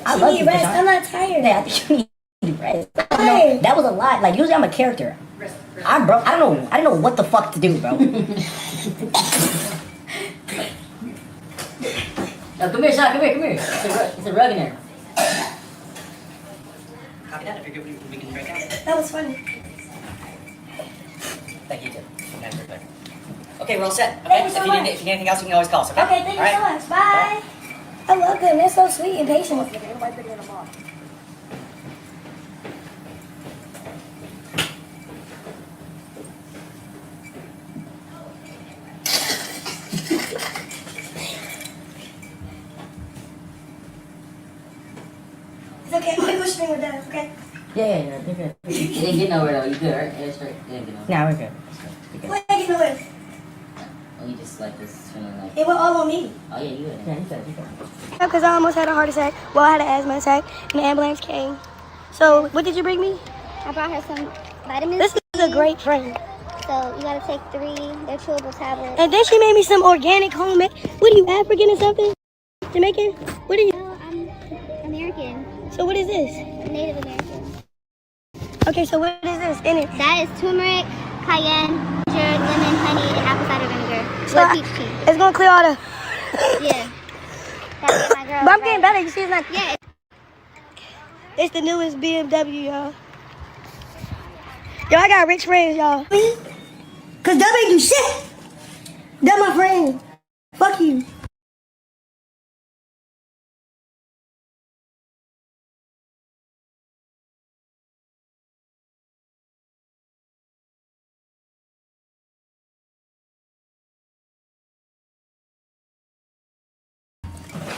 I love you, rest. Chrisean. I'm not tired. Yeah, I think you need to rest. I don't know. That was a lot. Like usually I'm a character. I don't know. I didn't know what the fuck to do, bro. Yo, come here, Sean. Come here. It's a rug in there. Copy that. If you're good, we can break out. That was funny. Thank you, too. Okay, we're all set. Okay, Thank you so if you much. need anything else, you can always call us. Okay. Okay, thank you All so right? much. Bye. I love them. They're so sweet and patient. It's okay. I'm whispering with them. Okay. Yeah. You're good. You didn't get nowhere though. You good, right? Yeah, straight. You didn't get nowhere. Nah, we're good. We're good. Why did I get nowhere? You just like this feeling like. It went all on me. Oh yeah, you good. Yeah, you good. Because I almost had a heart attack. Well, I had an asthma attack, and the ambulance came. So, what did you bring me? I brought her some vitamins. This is a great friend. So you gotta take 3. They're chewable tablets. And then she made me some organic homemade. What are you, African or something? Jamaican? What are you? No, I'm American. So what is this? Native American. Okay, so what is this in it? That is turmeric, cayenne, ginger, lemon, honey, and apple cider vinegar. So With peach tea. It's gonna clear all the. Yeah. That's my girl. But I'm getting better. You see, it's not. Yeah. It's the newest BMW, y'all. Yo, I got rich friends, y'all. Me? Cause that ain't do shit. That my friend. Fuck you.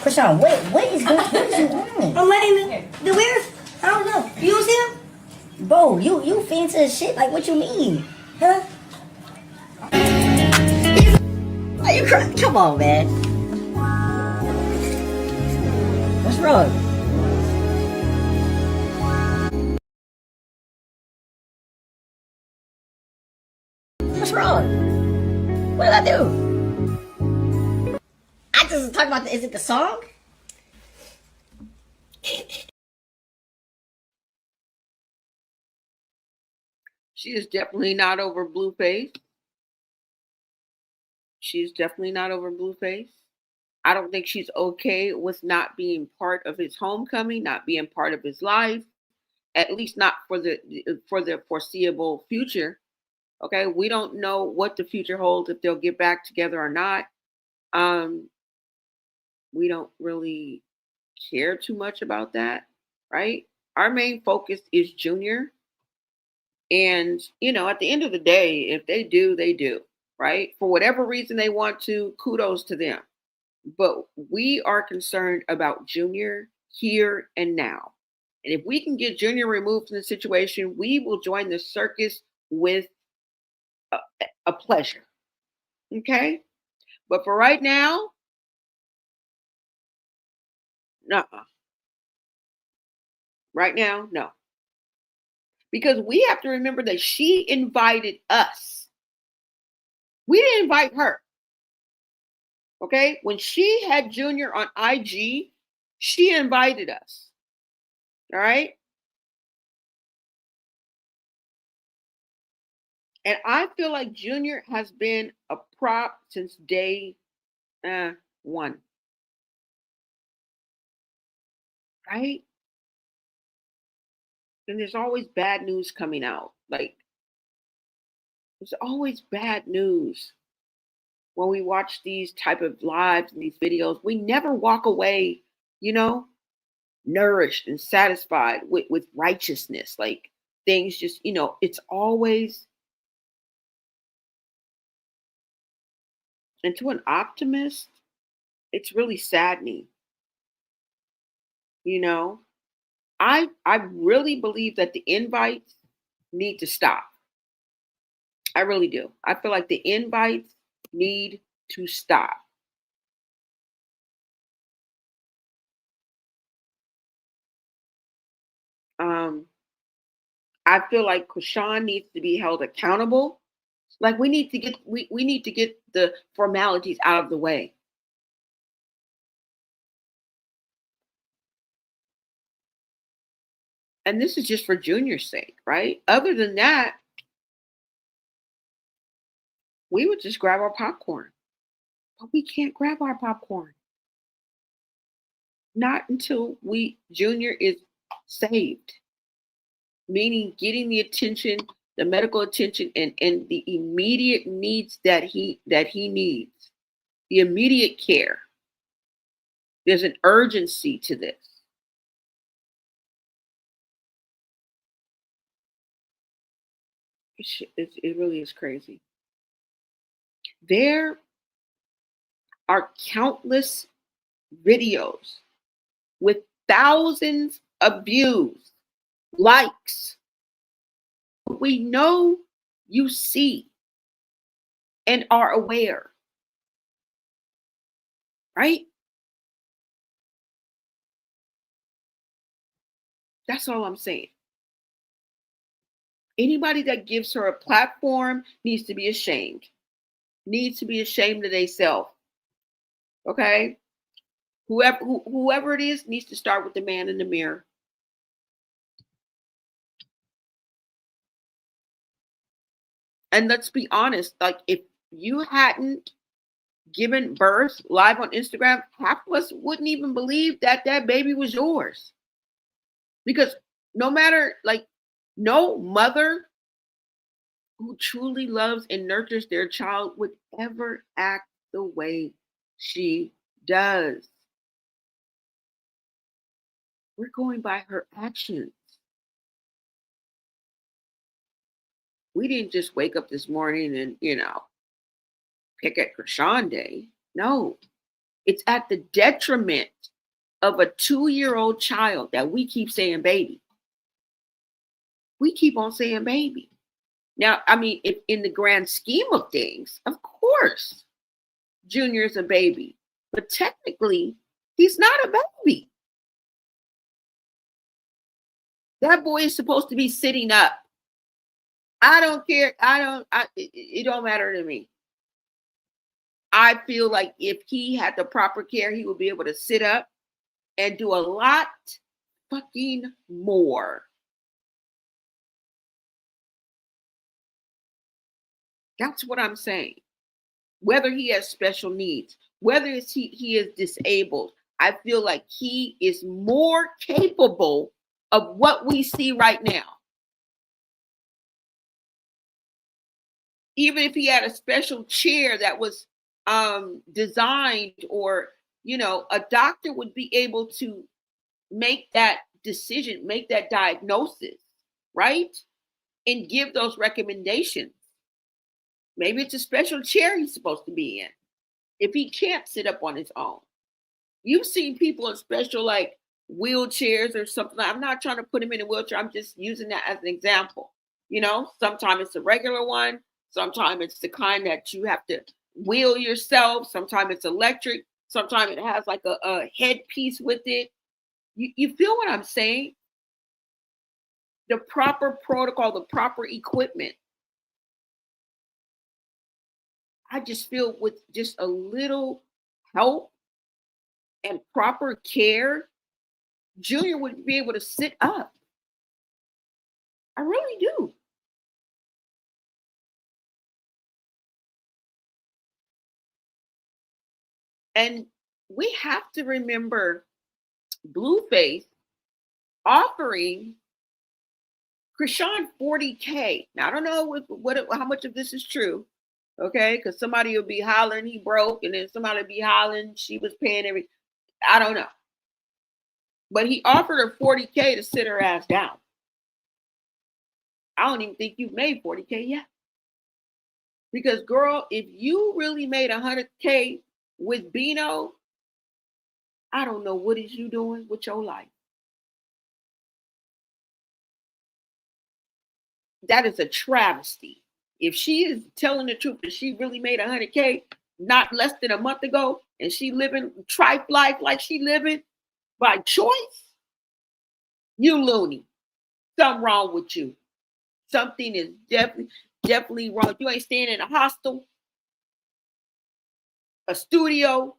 Chrisean, what is going on? I'm letting the weird. I don't know. You don't see him? Bro, you fancy as shit. Like, what you mean? Huh? Are you crying? Come on, man. What's wrong? What's wrong? What did I do? I just talk about is it the song? She is definitely not over Blueface. She's definitely not over Blueface. I don't think she's okay with not being part of his homecoming, not being part of his life, at least not for the foreseeable future. Okay, we don't know what the future holds, if they'll get back together or not. We don't really care too much about that, right? Our main focus is Junior. And, at the end of the day, if they do, they do, right? For whatever reason they want to, kudos to them. But we are concerned about Junior here and now. And if we can get Junior removed from the situation, we will join the circus with a pleasure. Okay? But for right now, nuh-uh. Right now, no. Because we have to remember that she invited us. We didn't invite her. Okay? When she had Junior on IG, she invited us. All right? And I feel like Junior has been a prop since day one. Right? And there's always bad news coming out. Like, there's always bad news when we watch these type of lives and these videos. We never walk away, nourished and satisfied with righteousness. Like, things just, it's always, and to an optimist, it's really saddening. I really believe that the invites need to stop. I really do. I feel like the invites need to stop. I feel like Chrisean needs to be held accountable. Like, we need to get the formalities out of the way. And this is just for Junior's sake, right? Other than that, we would just grab our popcorn. But we can't grab our popcorn. Not until Junior is saved. Meaning getting the attention, the medical attention, and the immediate needs that he needs. The immediate care. There's an urgency to this. It really is crazy. There are countless videos with thousands of views, likes. We know you see and are aware, right? That's all I'm saying. Anybody that gives her a platform needs to be ashamed. Needs to be ashamed of themselves. Okay? Whoever it is needs to start with the man in the mirror. And let's be honest, like, if you hadn't given birth live on Instagram, half of us wouldn't even believe that baby was yours. Because no matter, like, no mother who truly loves and nurtures their child would ever act the way she does. We're going by her actions. We didn't just wake up this morning and, pick at Chrisean Day. No, it's at the detriment of a 2-year-old child that we keep saying baby. We keep on saying baby. Now, I mean, if in the grand scheme of things, of course, Junior is a baby, but technically, he's not a baby. That boy is supposed to be sitting up. I don't care. It don't matter to me. I feel like if he had the proper care, he would be able to sit up and do a lot fucking more. That's what I'm saying. Whether he has special needs, whether he is disabled, I feel like he is more capable of what we see right now. Even if he had a special chair that was designed, or, a doctor would be able to make that decision, make that diagnosis, right? And give those recommendations. Maybe it's a special chair he's supposed to be in if he can't sit up on his own. You've seen people in special, like, wheelchairs or something. I'm not trying to put him in a wheelchair. I'm just using that as an example. Sometimes it's a regular one. Sometimes it's the kind that you have to wheel yourself. Sometimes it's electric. Sometimes it has like a headpiece with it. You feel what I'm saying? the proper protocol, the proper equipment. I just feel with just a little help and proper care, Junior would be able to sit up. I really do. And we have to remember Blueface offering Chrisean $40K. Now I don't know how much of this is true, okay? Because somebody will be hollering he broke, and then somebody will be hollering she was paying every. I don't know, but he offered her $40K to sit her ass down. I don't even think you've made $40K yet, because girl, if you really made $100K with Bino, I don't know what is you doing with your life. That is a travesty. If she is telling the truth that she really made $100K not less than a month ago, and she living trife life like she living by choice, you loony. Something wrong with you. Something is definitely wrong. You ain't staying in a hostel, a studio.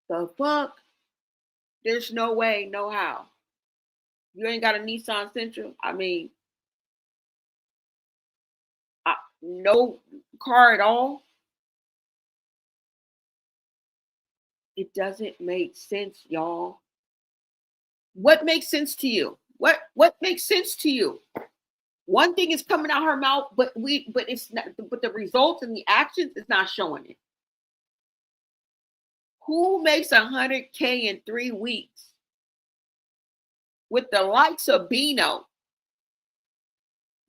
The fuck? There's no way, no how. You ain't got a Nissan Sentra. I mean, no car at all. It doesn't make sense, y'all. What makes sense to you? What makes sense to you? One thing is coming out her mouth, but it's not, but the results and the actions is not showing it. Who makes $100K in 3 weeks with the likes of Bino?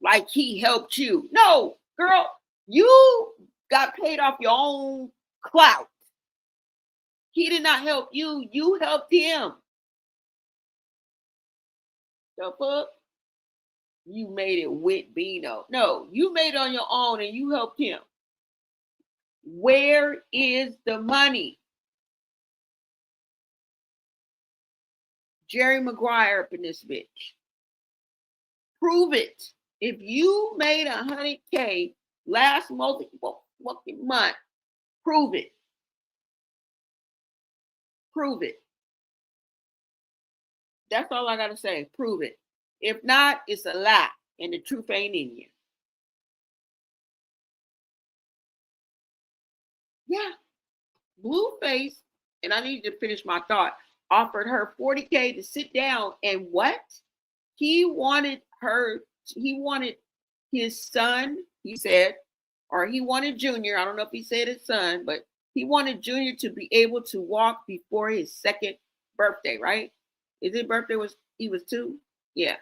Like he helped you? No, girl, you got paid off your own clout. He did not help you. You helped him. The fuck? You made it with Bino. No, you made it on your own and you helped him. Where is the money? Jerry Maguire up in this bitch. Prove it. If you made $100K last fucking month, prove it. Prove it. That's all I gotta say. Prove it. If not, it's a lie and the truth ain't in you. Yeah. Blueface, and I need to finish my thought, offered her $40K to sit down, and what? He wanted his son, he said, or he wanted Junior, I don't know if he said his son, but he wanted Junior to be able to walk before his 2nd birthday, right? Is his birthday he was 2? Yeah.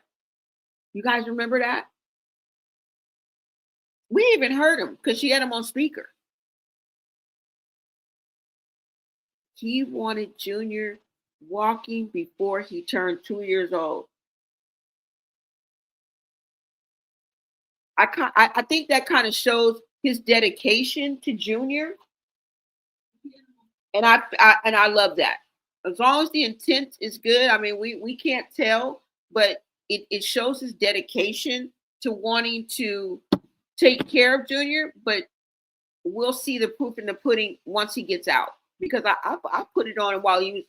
You guys remember that? We even heard him because she had him on speaker. He wanted Junior walking before he turned 2 years old. I think that kind of shows his dedication to Junior, and I love that. As long as the intent is good, I mean, we can't tell, but it shows his dedication to wanting to take care of Junior. But we'll see the proof in the pudding once he gets out, because I put it on while he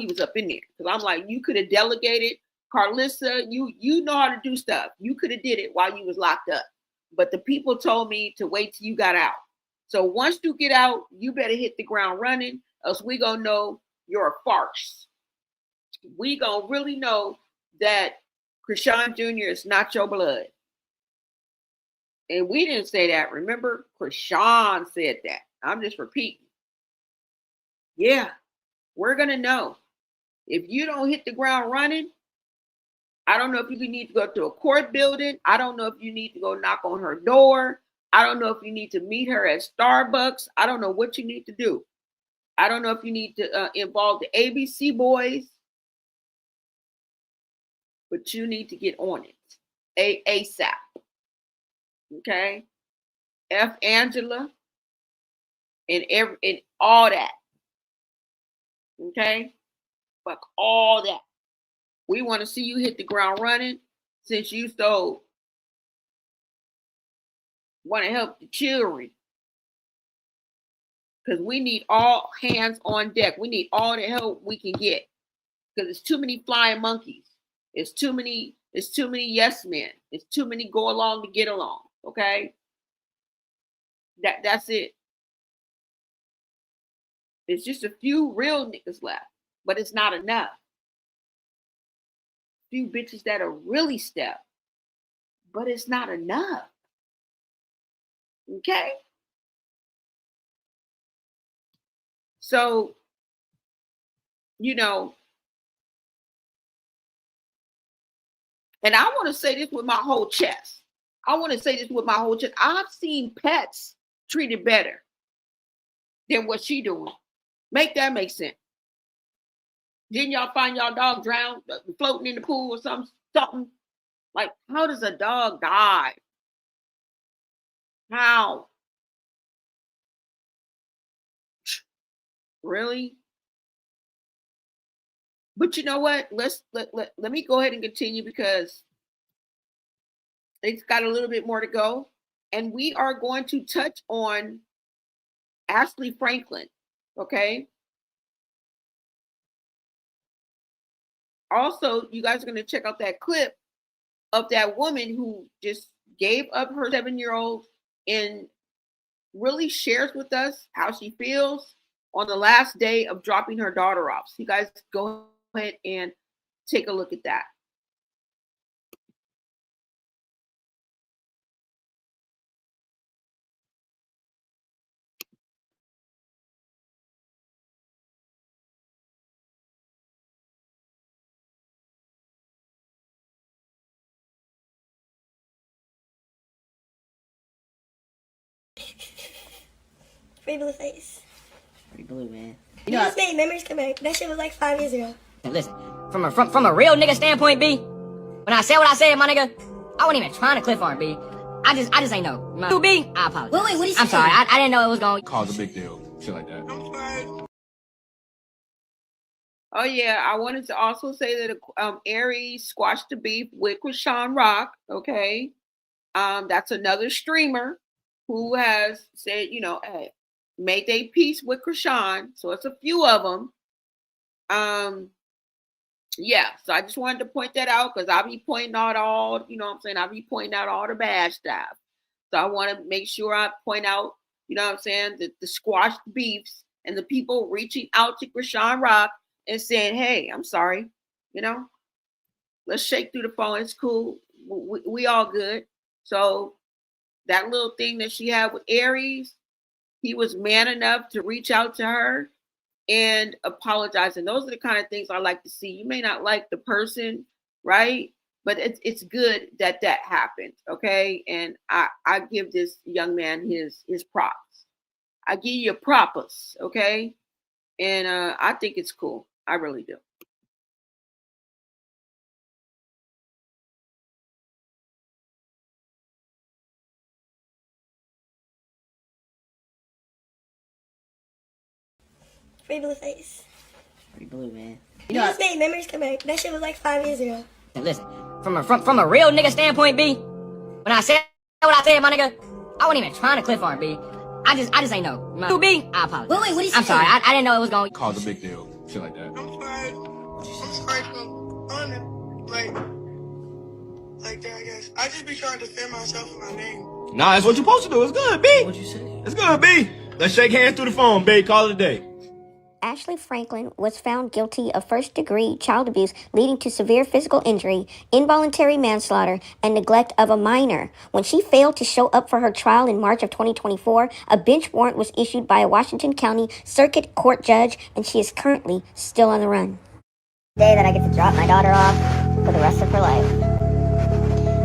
was up in there, because I'm like, you could have delegated. Carlissa, you know how to do stuff. You could have did it while you was locked up. But the people told me to wait till you got out. So once you get out, you better hit the ground running, else we gonna know you're a farce. We gonna really know that Chrisean Jr. is not your blood. And we didn't say that. Remember, Chrisean said that. I'm just repeating. Yeah, we're gonna know. If you don't hit the ground running, I don't know if you need to go to a court building. I don't know if you need to go knock on her door. I don't know if you need to meet her at Starbucks. I don't know what you need to do. I don't know if you need to involve the ABC boys. But you need to get on it. ASAP. Okay? F Angela and all that. Okay? Fuck all that. We want to see you hit the ground running since you so want to help the children. Because we need all hands on deck. We need all the help we can get. Because it's too many flying monkeys. It's too many yes men. It's too many go along to get along. Okay? That's it. It's just a few real niggas left. But it's not enough. Few bitches that are really step. But it's not enough. Okay? So, you know, and I want to say this with my whole chest. I've seen pets treated better than what she doing. Make that make sense. Didn't y'all find y'all dog drowned, floating in the pool or something? Like, how does a dog die? How? Really? But you know what? Let me go ahead and continue because it's got a little bit more to go. And we are going to touch on Ashley Franklin. Okay. Also, you guys are going to check out that clip of that woman who just gave up her 7-year-old and really shares with us how she feels on the last day of dropping her daughter off. So you guys go ahead and take a look at that. Free blue face. Pretty blue, man. You just made memories come back. That shit was like 5 years ago. Listen, from a real nigga standpoint, B, when I said what I said, my nigga, I wasn't even trying to clip on B. I just ain't know. B, I apologize. Wait, what did you say? I'm sorry, I didn't know it was going. Cause a big deal, shit like that. Oh yeah, I wanted to also say that Aries squashed the beef with Chrisean Rock. Okay, that's another streamer who has said, you know, hey, made they peace with Chrisean. So it's a few of them. Yeah, so I just wanted to point that out because I'll be pointing out all, you know what I'm saying? I'll be pointing out all the bad stuff. So I want to make sure I point out, you know what I'm saying, the squashed beefs and the people reaching out to Chrisean Rock and saying, hey, I'm sorry, you know, let's shake through the phone. It's cool. We all good. So that little thing that she had with Aries, he was man enough to reach out to her and apologize. And those are the kind of things I like to see. You may not like the person, right? But it's good that happened, okay? And I give this young man his props. I give you props, okay? And I think it's cool. I really do. Free blue face. Pretty blue, man. You just made memories come back. That shit was like 5 years ago. Listen, from a real nigga standpoint, B, when I said what I said, my nigga, I wasn't even trying to clip on B. I just ain't know. B, I apologize. Wait, what did you say? I'm sorry, I didn't know it was going. Cause a big deal, shit like that. I'm sorry for like that, I guess. I just be trying to defend myself and my name. Nah, that's what you're supposed to do. It's good, B. What'd you say? It's good, B. Let's shake hands through the phone, B. Call it a day. Ashley Franklin was found guilty of first-degree child abuse leading to severe physical injury, involuntary manslaughter, and neglect of a minor. When she failed to show up for her trial in March of 2024, a bench warrant was issued by a Washington County Circuit Court judge, and she is currently still on the run. Day that I get to drop my daughter off for the rest of her life.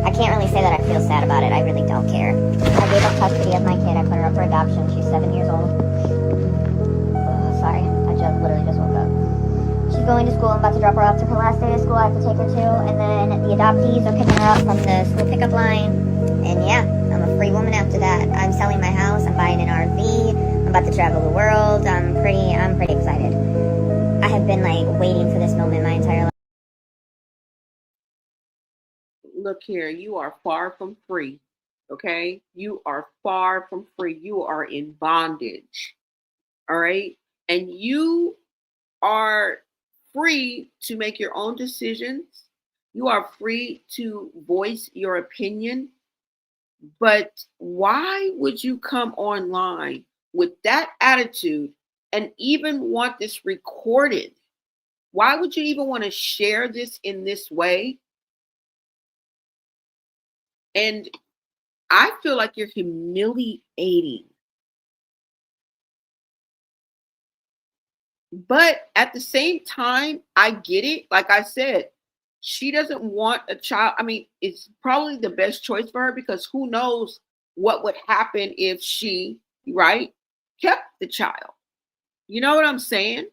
I can't really say that I feel sad about it. I really don't care. I gave up custody of my kid. I put her up for adoption. She's 7 years old. Sorry, I literally just woke up. She's going to school. I'm about to drop her off to her last day of school. I have to take her to, and then the adoptees are picking her up from the school pickup line. And yeah, I'm a free woman after that. I'm selling my house. I'm buying an RV. I'm about to travel the world. I'm pretty excited. I have been like waiting for this moment my entire life. Look here, you are far from free. Okay? You are far from free. You are in bondage. All right? And you are free to make your own decisions. You are free to voice your opinion. But why would you come online with that attitude and even want this recorded? Why would you even want to share this in this way? And I feel like you're humiliating. But at the same time, I get it. Like I said, she doesn't want a child. I mean, it's probably the best choice for her because who knows what would happen if she, right, kept the child. You know what I'm saying?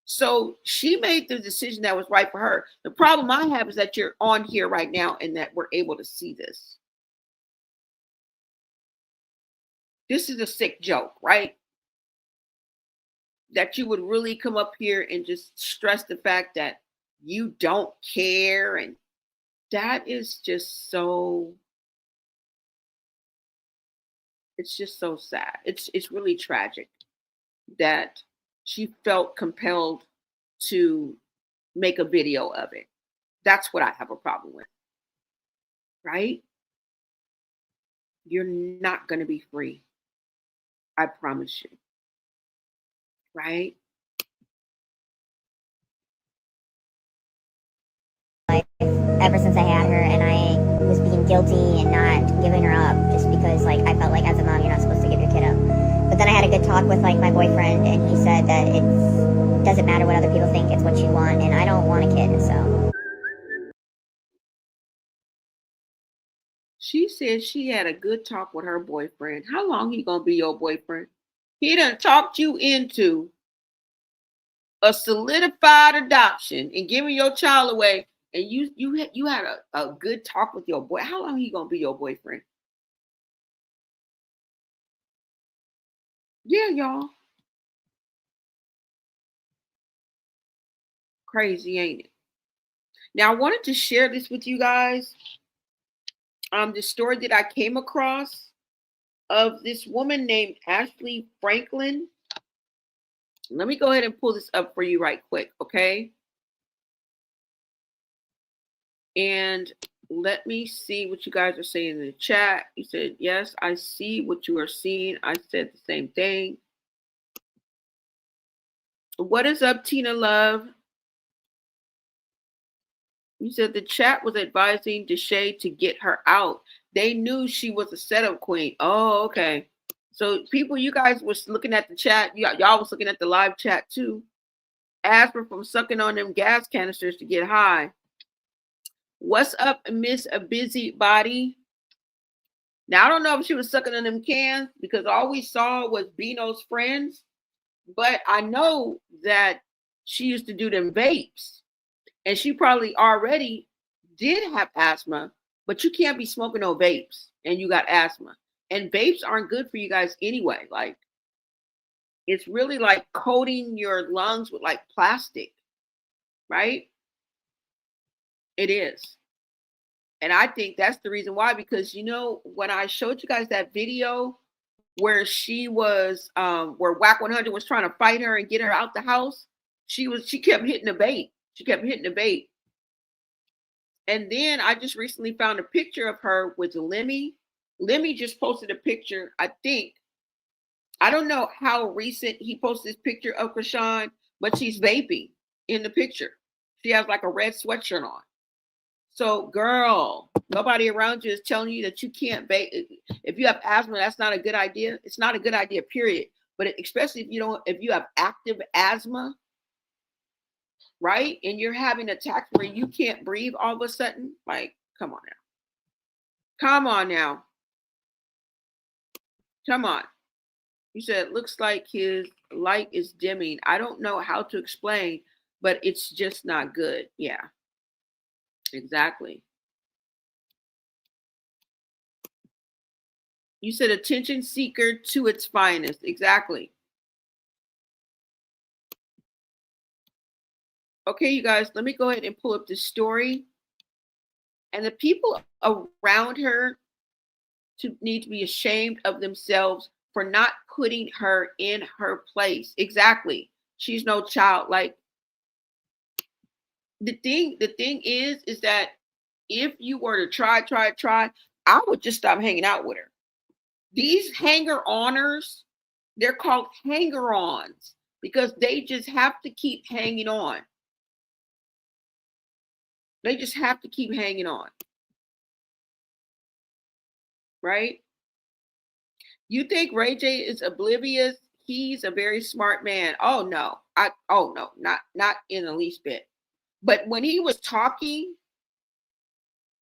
So she made the decision that was right for her. The problem I have is that you're on here right now and that we're able to see this. This is a sick joke, right? That you would really come up here and just stress the fact that you don't care. And that is just so, it's just so sad. It's really tragic that she felt compelled to make a video of it. That's what I have a problem with, right? You're not going to be free. I promise you, right? Like, ever since I had her, and I was being guilty and not giving her up just because, like, I felt like as a mom, you're not supposed to give your kid up. But then I had a good talk with, like, my boyfriend, and he said that it doesn't matter what other people think, it's what you want, and I don't want a kid, so. She said she had a good talk with her boyfriend. How long he gonna be your boyfriend? He done talked you into a solidified adoption and giving your child away, and you had a good talk with your boy. How long he gonna be your boyfriend? Yeah, y'all. Crazy, ain't it? Now I wanted to share this with you guys. The story that I came across of this woman named Ashley Franklin. Let me go ahead and pull this up for you right quick, okay? And let me see what you guys are saying in the chat. You said, yes, I see what you are seeing. I said the same thing. What is up, Tina Love? You said the chat was advising Deshae to get her out. They knew she was a setup queen. Oh, okay. So people, you guys was looking at the chat. Y'all was looking at the live chat too. Asper from sucking on them gas canisters to get high. What's up, Miss a Busybody? Now, I don't know if she was sucking on them cans because all we saw was Bino's friends. But I know that she used to do them vapes. And she probably already did have asthma, but you can't be smoking no vapes and you got asthma. And vapes aren't good for you guys anyway. Like, it's really like coating your lungs with like plastic, right? It is. And I think that's the reason why, because, you know, when I showed you guys that video where she was, where Whack 100 was trying to fight her and get her out the house, she kept hitting the bait. She kept hitting the bait. And then I just recently found a picture of her with Lemmy. Lemmy just posted a picture, I think. I don't know how recent he posted this picture of Chrisean, but she's vaping in the picture. She has like a red sweatshirt on. So, girl, nobody around you is telling you that you can't vape. If you have asthma, that's not a good idea. It's not a good idea, period. But especially if you have active asthma, right? And you're having attacks where you can't breathe all of a sudden. Like, come on now. Come on now. Come on. You said, it looks like his light is dimming. I don't know how to explain, but it's just not good. Yeah, exactly. You said attention seeker to its finest. Exactly. Okay, you guys, let me go ahead and pull up this story. And the people around her need to be ashamed of themselves for not putting her in her place. Exactly. She's no child. Like, the thing is that if you were to try, I would just stop hanging out with her. These hanger-oners, they're called hanger-ons because they just have to keep hanging on. They just have to keep hanging on. Right? You think Ray J is oblivious? He's a very smart man. Oh no. Not in the least bit. But when he was talking,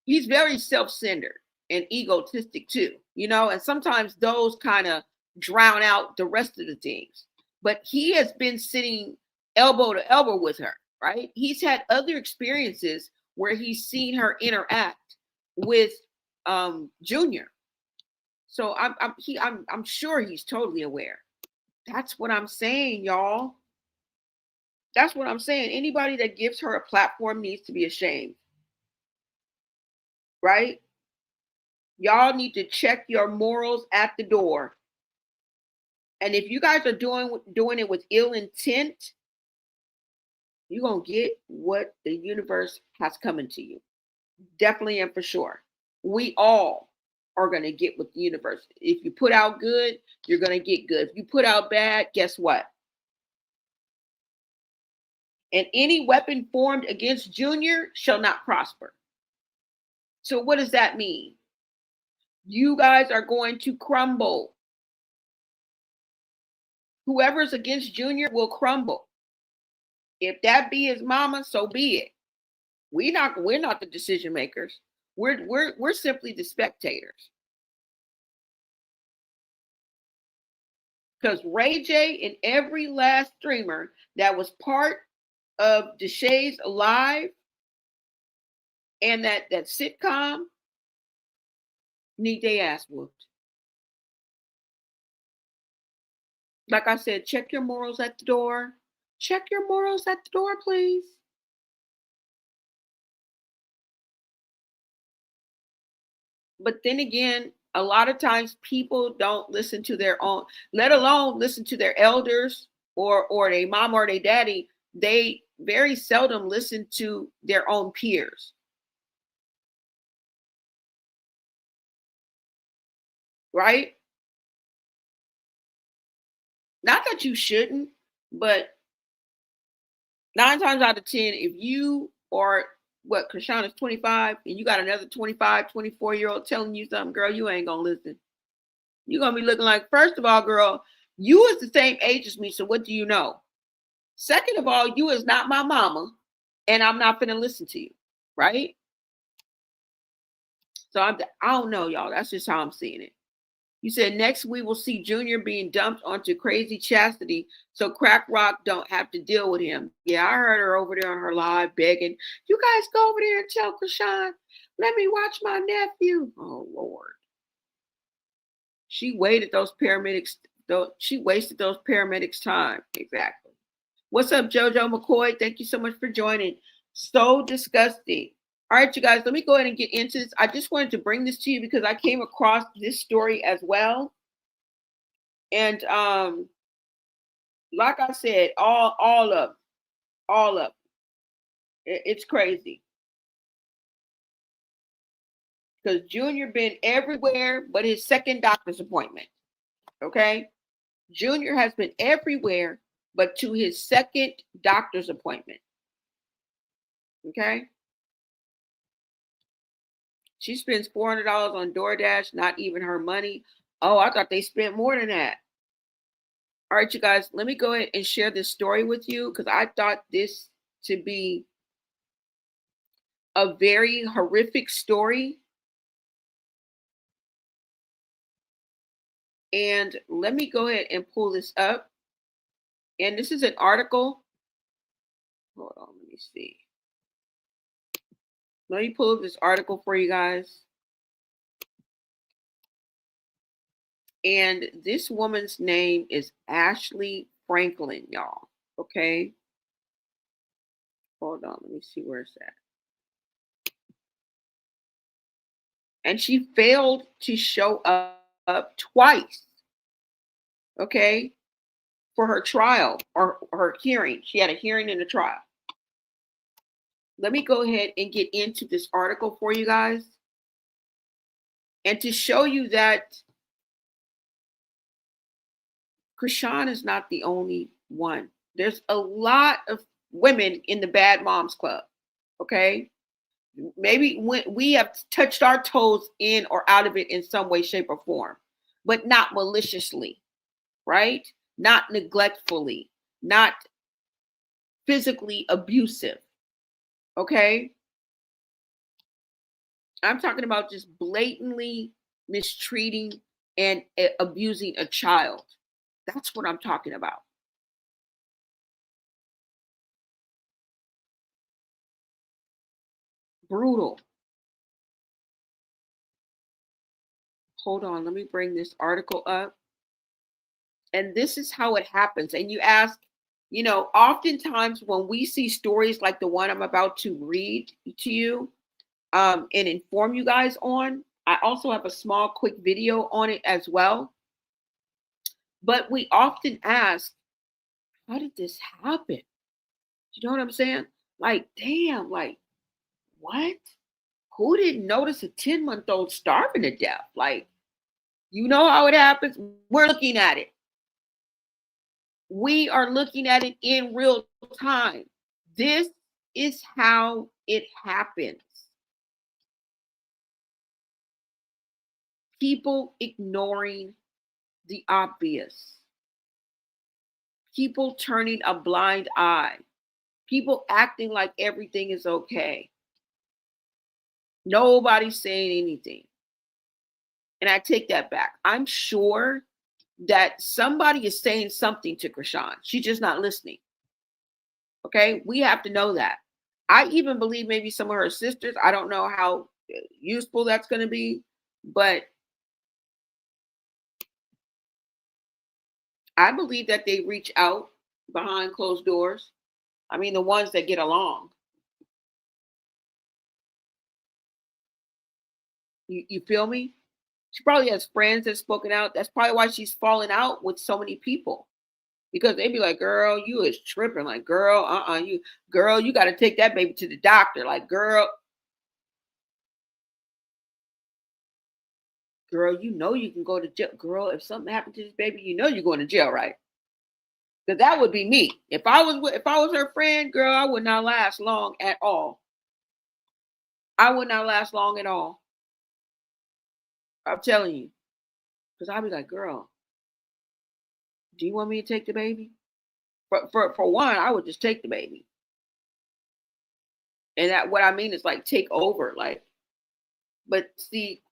he's very self-centered and egotistic too, you know, and sometimes those kind of drown out the rest of the things. But he has been sitting elbow to elbow with her, right? He's had other experiences where he's seen her interact with Junior. So I'm sure he's totally aware. That's what I'm saying, y'all. That's what I'm saying. Anybody that gives her a platform needs to be ashamed. Right? Y'all need to check your morals at the door. And if you guys are doing it with ill intent, you're going to get what the universe has coming to you. Definitely and for sure. We all are going to get what the universe. If you put out good, you're going to get good. If you put out bad, guess what? And any weapon formed against Junior shall not prosper. So what does that mean? You guys are going to crumble. Whoever's against Junior will crumble. If that be his mama, so be it. We're not the decision makers. We're simply the spectators. Because Ray J and every last streamer that was part of Deshay's Alive and that sitcom need their ass whooped. Like I said, check your morals at the door. Check your morals at the door, please. But then again, a lot of times people don't listen to their own, let alone listen to their elders or their mom or their daddy. They very seldom listen to their own peers. Right? Not that you shouldn't, but 9 times out of 10, if you are Chrisean is 25 and you got another 25, 24-year-old telling you something, girl, you ain't gonna listen. You're gonna be looking like, first of all, girl, you is the same age as me, so what do you know? Second of all, you is not my mama, and I'm not gonna listen to you, right? So I don't know, y'all. That's just how I'm seeing it. You said next we will see Junior being dumped onto Crazy Chastity so Crack Rock don't have to deal with him. Yeah, I heard her over there on her live begging, you guys go over there and tell Chrisean, let me watch my nephew. Oh, Lord. She wasted those paramedics time. Exactly. What's up, JoJo McCoy? Thank you so much for joining. So disgusting. All right, you guys, let me go ahead and get into this. I just wanted to bring this to you because I came across this story as well. And like I said, all of it's crazy. Because Junior been everywhere but his second doctor's appointment. Okay? Junior has been everywhere but to his second doctor's appointment. Okay? She spends $400 on DoorDash, not even her money. Oh, I thought they spent more than that. All right, you guys, let me go ahead and share this story with you because I thought this to be a very horrific story. And let me go ahead and pull this up. And this is an article. Hold on, let me see. Let me pull up this article for you guys. And this woman's name is Ashley Franklin, y'all. Okay. Hold on, let me see where it's at. and she failed to show up twice, okay, for her trial or her hearing. She had a hearing and a trial. Let me go ahead and get into this article for you guys, and to show you that Chrisean is not the only one. There's a lot of women in the Bad Moms Club, okay? Maybe we have touched our toes in or out of it in some way, shape, or form, but not maliciously, right? Not neglectfully, not physically abusive, okay? I'm talking about just blatantly mistreating and abusing a child. That's what I'm talking about. Brutal. Hold on, let me bring this article up. And this is how it happens. And you ask, you know, oftentimes when we see stories like the one I'm about to read to you and inform you guys on, I also have a small, quick video on it as well. But we often ask, how did this happen? You know what I'm saying? Like, damn, like, what? Who didn't notice a 10-month-old starving to death? Like, you know how it happens? We're looking at it. We are looking at it in real time. This is how it happens. People ignoring the obvious. People turning a blind eye. People acting like everything is okay. Nobody's saying anything. And I take that back. I'm sure that somebody is saying something to Chrisean. She's just not listening. Okay, we have to know that. I even believe maybe some of her sisters. I don't know how useful that's going to be, but I believe that they reach out behind closed doors. I mean, the ones that get along. You feel me? She probably has friends that's spoken out. That's probably why she's falling out with so many people. Because they be like, girl, you is tripping. Like, girl, you got to take that baby to the doctor. Like, girl, you know you can go to jail. Girl, if something happened to this baby, you know you're going to jail, right? Because that would be me. If I was her friend, girl, I would not last long at all. I would not last long at all. I'm telling you. Because I'd be like, girl, do you want me to take the baby? For one, I would just take the baby. And that what I mean is like take over. Like, but see,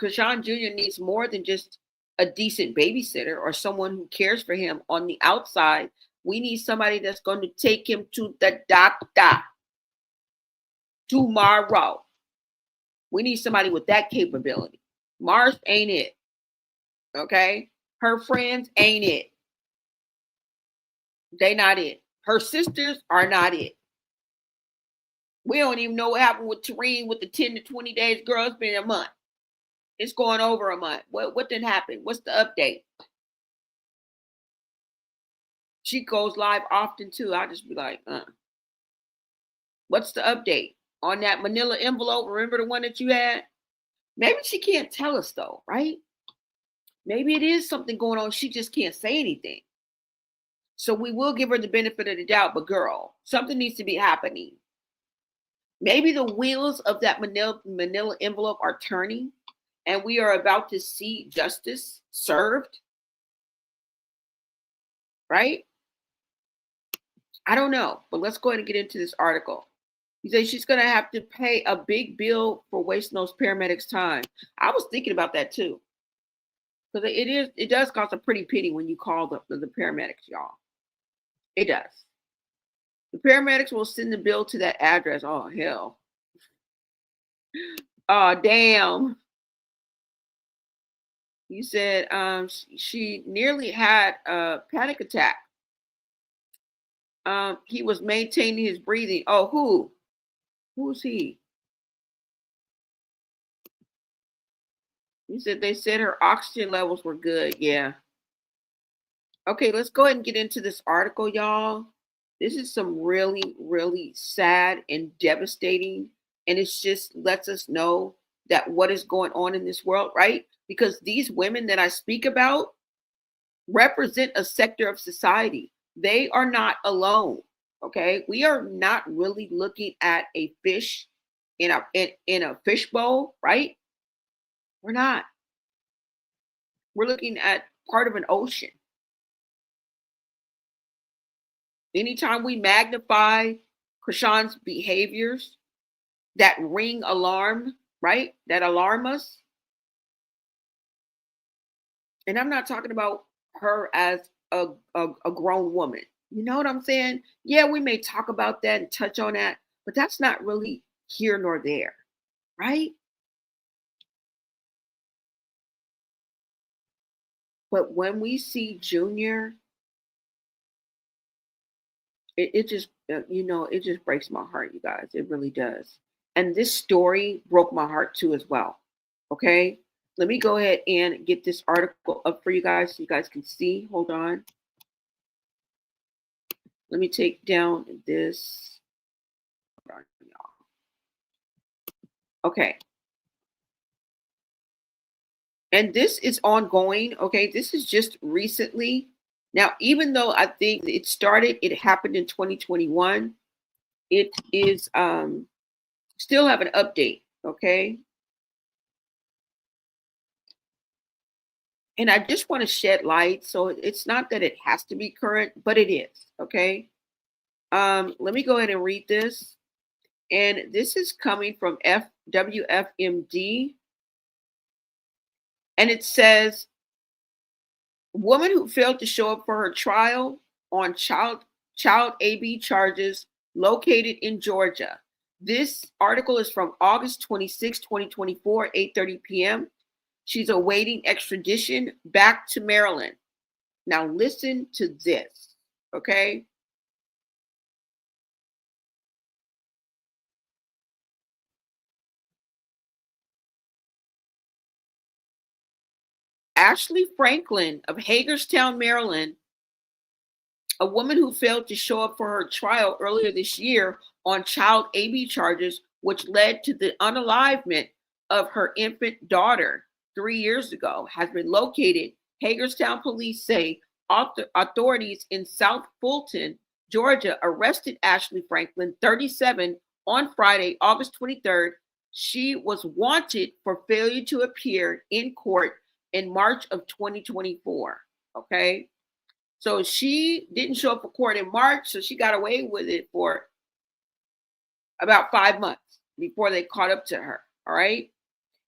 Chrisean Jr. needs more than just a decent babysitter or someone who cares for him on the outside. We need somebody that's going to take him to the doctor tomorrow. We need somebody with that capability. Mars ain't it. Okay? Her friends ain't it. They not it. Her sisters are not it. We don't even know what happened with Tareen with the 10 to 20 days. Girl, it's been a month. It's going over a month. What did happen? What's the update? She goes live often too. I'll just be like, what's the update on that manila envelope? Remember the one that you had? Maybe she can't tell us though, right? Maybe it is something going on. She just can't say anything. So we will give her the benefit of the doubt, but girl, something needs to be happening. Maybe the wheels of that manila envelope are turning and we are about to see justice served. Right? I don't know, but let's go ahead and get into this article. You say she's going to have to pay a big bill for wasting those paramedics' time. I was thinking about that too. Because it does cost a pretty penny when you call the paramedics, y'all. It does. The paramedics will send the bill to that address. Oh, hell. Oh, damn. You said she nearly had a panic attack. He was maintaining his breathing. Oh, who? Who's he? They said her oxygen levels were good. Yeah. Okay, let's go ahead and get into this article, y'all. This is some really, really sad and devastating. And it just lets us know that what is going on in this world, right? Because these women that I speak about represent a sector of society. They are not alone. Okay. We are not really looking at a fish in a fishbowl, right? We're not. We're looking at part of an ocean. Anytime we magnify Chrisean's behaviors that ring alarm, right? That alarm us. And I'm not talking about her as a grown woman. You know what I'm saying? Yeah, we may talk about that and touch on that, but that's not really here nor there, right? But when we see Junior, it just, it just breaks my heart, you guys. It really does. And this story broke my heart too, as well. Okay. Let me go ahead and get this article up for you guys so you guys can see. Hold on. Let me take down this. Hold on, y'all. Okay. And this is ongoing. Okay. This is just recently. Now, even though I think it happened in 2021, it is still have an update. Okay. And I just want to shed light. So it's not that it has to be current, but it is. Okay. Let me go ahead and read this. And this is coming from WFMD. And it says, woman who failed to show up for her trial on child AB charges located in Georgia. This article is from August 26, 2024, 8:30 p.m. She's awaiting extradition back to Maryland. Now listen to this, okay? Ashley Franklin of Hagerstown, Maryland, a woman who failed to show up for her trial earlier this year on child AB charges, which led to the unalivement of her infant daughter 3 years ago, has been located. Hagerstown police say authorities in South Fulton, Georgia, arrested Ashley Franklin, 37, on Friday, August 23rd. She was wanted for failure to appear in court in March of 2024. Okay. So she didn't show up for court in March, so she got away with it for about 5 months before they caught up to her. All right.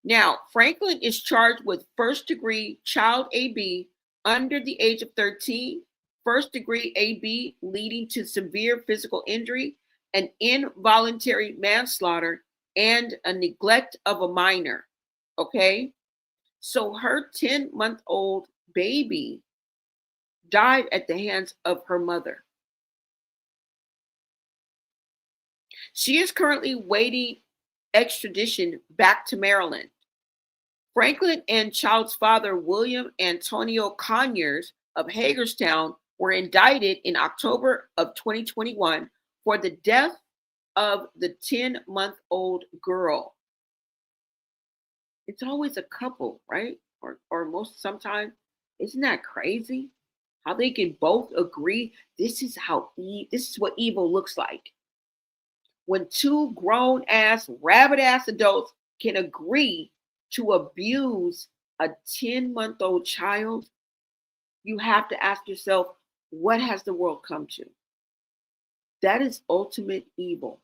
Now, Franklin is charged with first-degree child AB under the age of 13, first-degree AB leading to severe physical injury, an involuntary manslaughter, and a neglect of a minor. Okay. So her 10-month-old baby died at the hands of her mother. She is currently waiting extradition back to Maryland. Franklin and child's father, William Antonio Conyers of Hagerstown, were indicted in October of 2021 for the death of the 10-month-old girl. It's always a couple, right? Or sometimes. Isn't that crazy? How they can both agree this is what evil looks like. When two grown-ass, rabid-ass adults can agree to abuse a 10-month-old child, you have to ask yourself, what has the world come to? That is ultimate evil.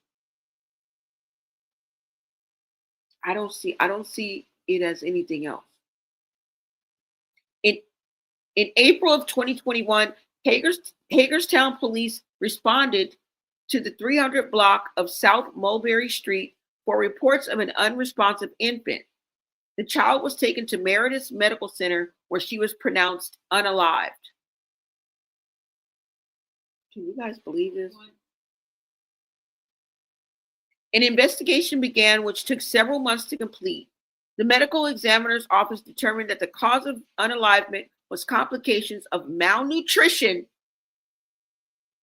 I don't see it as anything else. In April of 2021, Hagerstown police responded to the 300 block of South Mulberry Street for reports of an unresponsive infant. The child was taken to Meredith Medical Center where she was pronounced unalived. Can you guys believe this? An investigation began, which took several months to complete. The medical examiner's office determined that the cause of unalivement was complications of malnutrition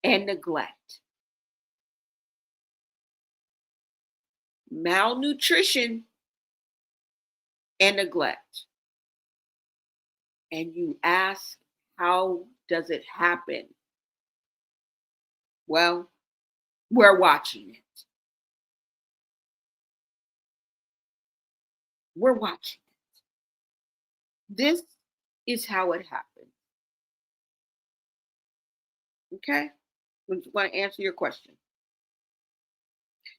and neglect. Malnutrition and neglect. And you ask, how does it happen? Well, we're watching it. We're watching it. This is how it happened. Okay? I just want to answer your question.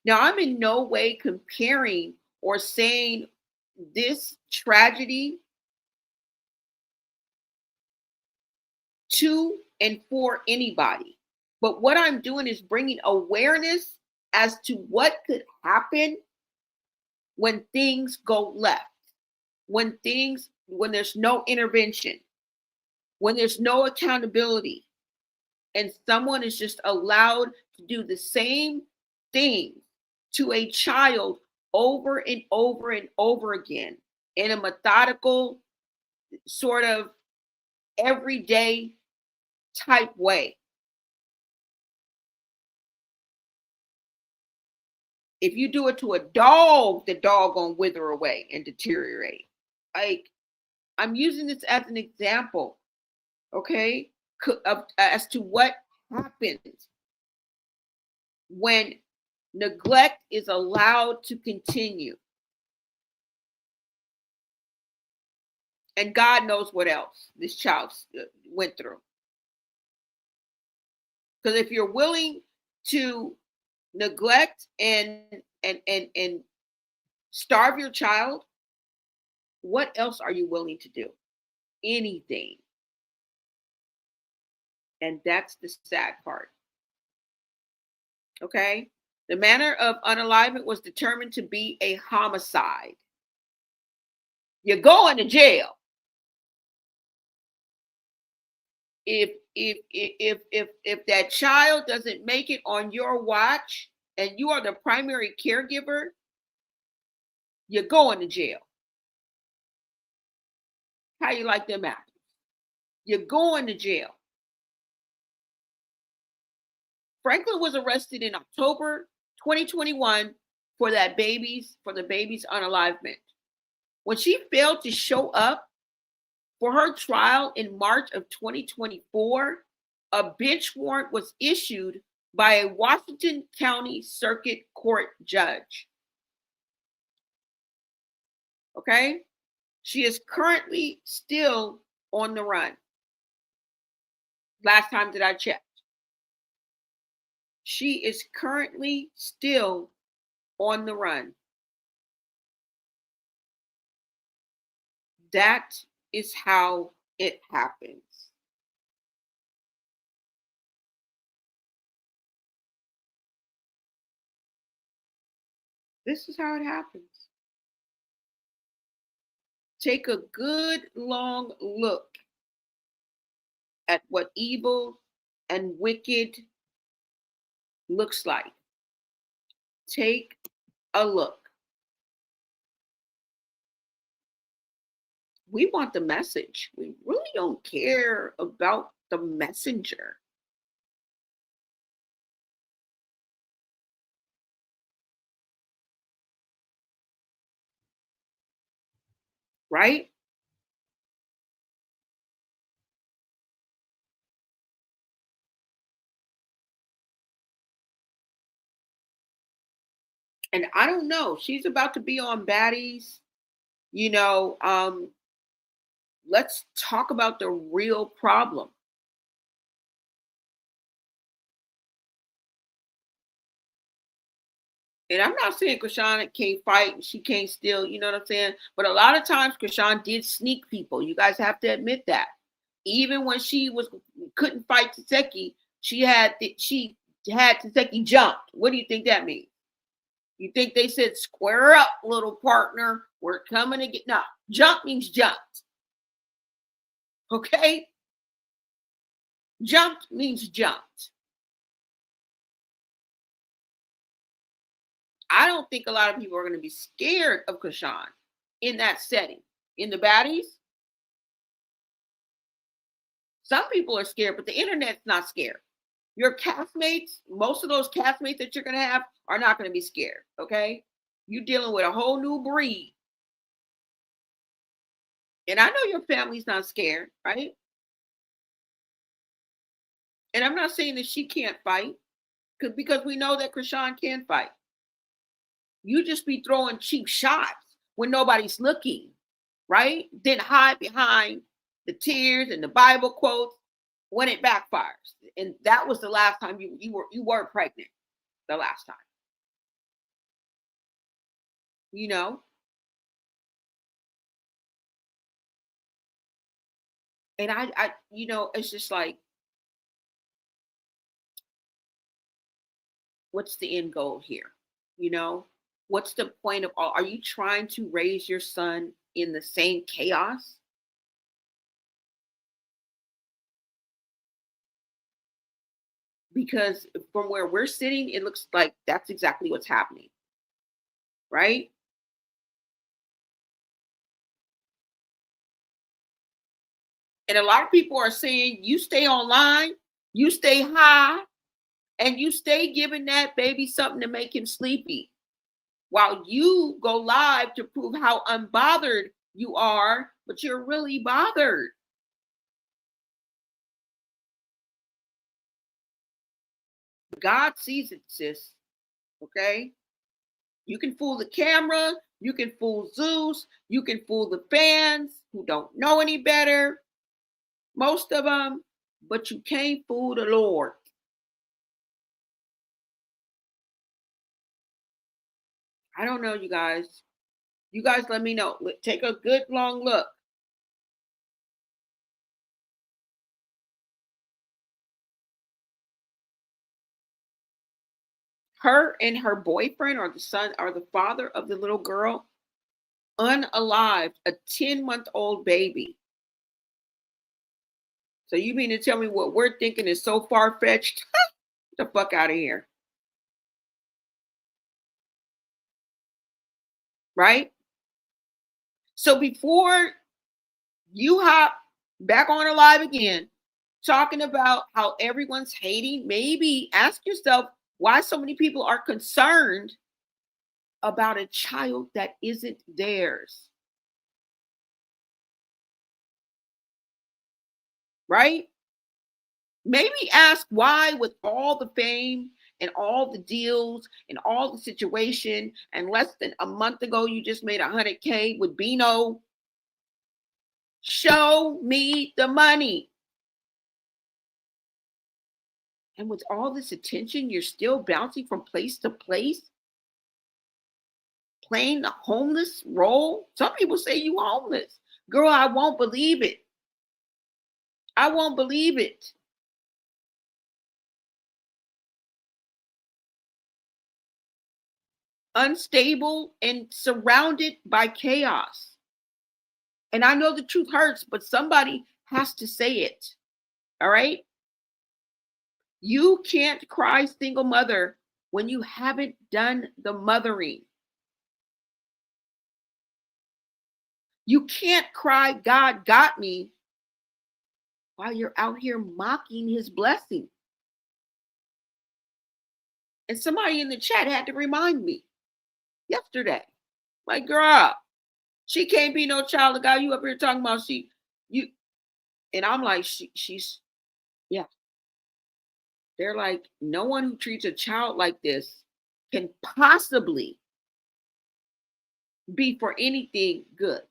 Now, I'm in no way comparing or saying this tragedy to and for anybody. But what I'm doing is bringing awareness as to what could happen when things go left, when there's no intervention, when there's no accountability, and someone is just allowed to do the same thing to a child over and over and over again in a methodical, sort of everyday type way. If you do it to a dog, the dog gonna wither away and deteriorate. Like, I'm using this as an example, okay, as to what happens when neglect is allowed to continue. And God knows what else this child went through. Because if you're willing to neglect and starve your child, what else are you willing to do? Anything. And that's the sad part. Okay? The manner of unalivement was determined to be a homicide. You're going to jail. If that child doesn't make it on your watch and you are the primary caregiver, you're going to jail. How you like them apples? You're going to jail. Franklin was arrested in October 2021 for the baby's unalivement. When she failed to show up for her trial in March of 2024, a bench warrant was issued by a Washington County Circuit Court judge. Okay? She is currently still on the run. Last time that I checked. She is currently still on the run. That is how it happens. This is how it happens. Take a good long look at what evil and wicked looks like. Take a look. We want the message. We really don't care about the messenger. Right? And I don't know. She's about to be on Baddies. You know, let's talk about the real problem. And I'm not saying Chrisean can't fight and she can't steal, you know what I'm saying? But a lot of times Chrisean did sneak people. You guys have to admit that. Even when she couldn't fight Taseki, she had Taseki jumped. What do you think that means? You think they said, square up, little partner. We're coming to get, no, jump means jumped. Okay? Jumped means jumped. I don't think a lot of people are going to be scared of Chrisean. in that setting. In the baddies, some people are scared, but the internet's not scared. Your castmates, most of those castmates that you're going to have are not going to be scared, okay? You're dealing with a whole new breed. And I know your family's not scared, right? And I'm not saying that she can't fight, because we know that Chrisean can fight. You just be throwing cheap shots when nobody's looking, right? Then hide behind the tears and the Bible quotes when it backfires. And that was the last time you were pregnant. The last time. You know? And I it's just like, what's the end goal here? You know? What's the point of all? Are you trying to raise your son in the same chaos? Because from where we're sitting, it looks like that's exactly what's happening. Right? And a lot of people are saying, you stay online, you stay high, and you stay giving that baby something to make him sleepy, while you go live to prove how unbothered you are, but you're really bothered. God sees it, sis. Okay? You can fool the camera, you can fool Zeus, you can fool the fans who don't know any better, most of them, but you can't fool the Lord. I don't know, you guys. You guys let me know. Take a good long look. Her and her boyfriend, or the son, or the father of the little girl, unalived a 10-month-old baby. So you mean to tell me what we're thinking is so far-fetched? Get the fuck out of here. Right? So before you hop back on Alive again, talking about how everyone's hating, maybe ask yourself why so many people are concerned about a child that isn't theirs. Right? Maybe ask why, with all the fame and all the deals and all the situation, and less than a month ago you just made 100K with Bino. Show me the money. And with all this attention, you're still bouncing from place to place, playing the homeless role. Some people say you homeless. Girl, I won't believe it. I won't believe it. Unstable and surrounded by chaos. And I know the truth hurts, but somebody has to say it. All right? You can't cry single mother when you haven't done the mothering. You can't cry, God got me, while you're out here mocking his blessing. And somebody in the chat had to remind me yesterday. Like, girl, she can't be no child of God. You up here talking about you. And I'm like, she's, yeah. They're like, no one who treats a child like this can possibly be for anything good.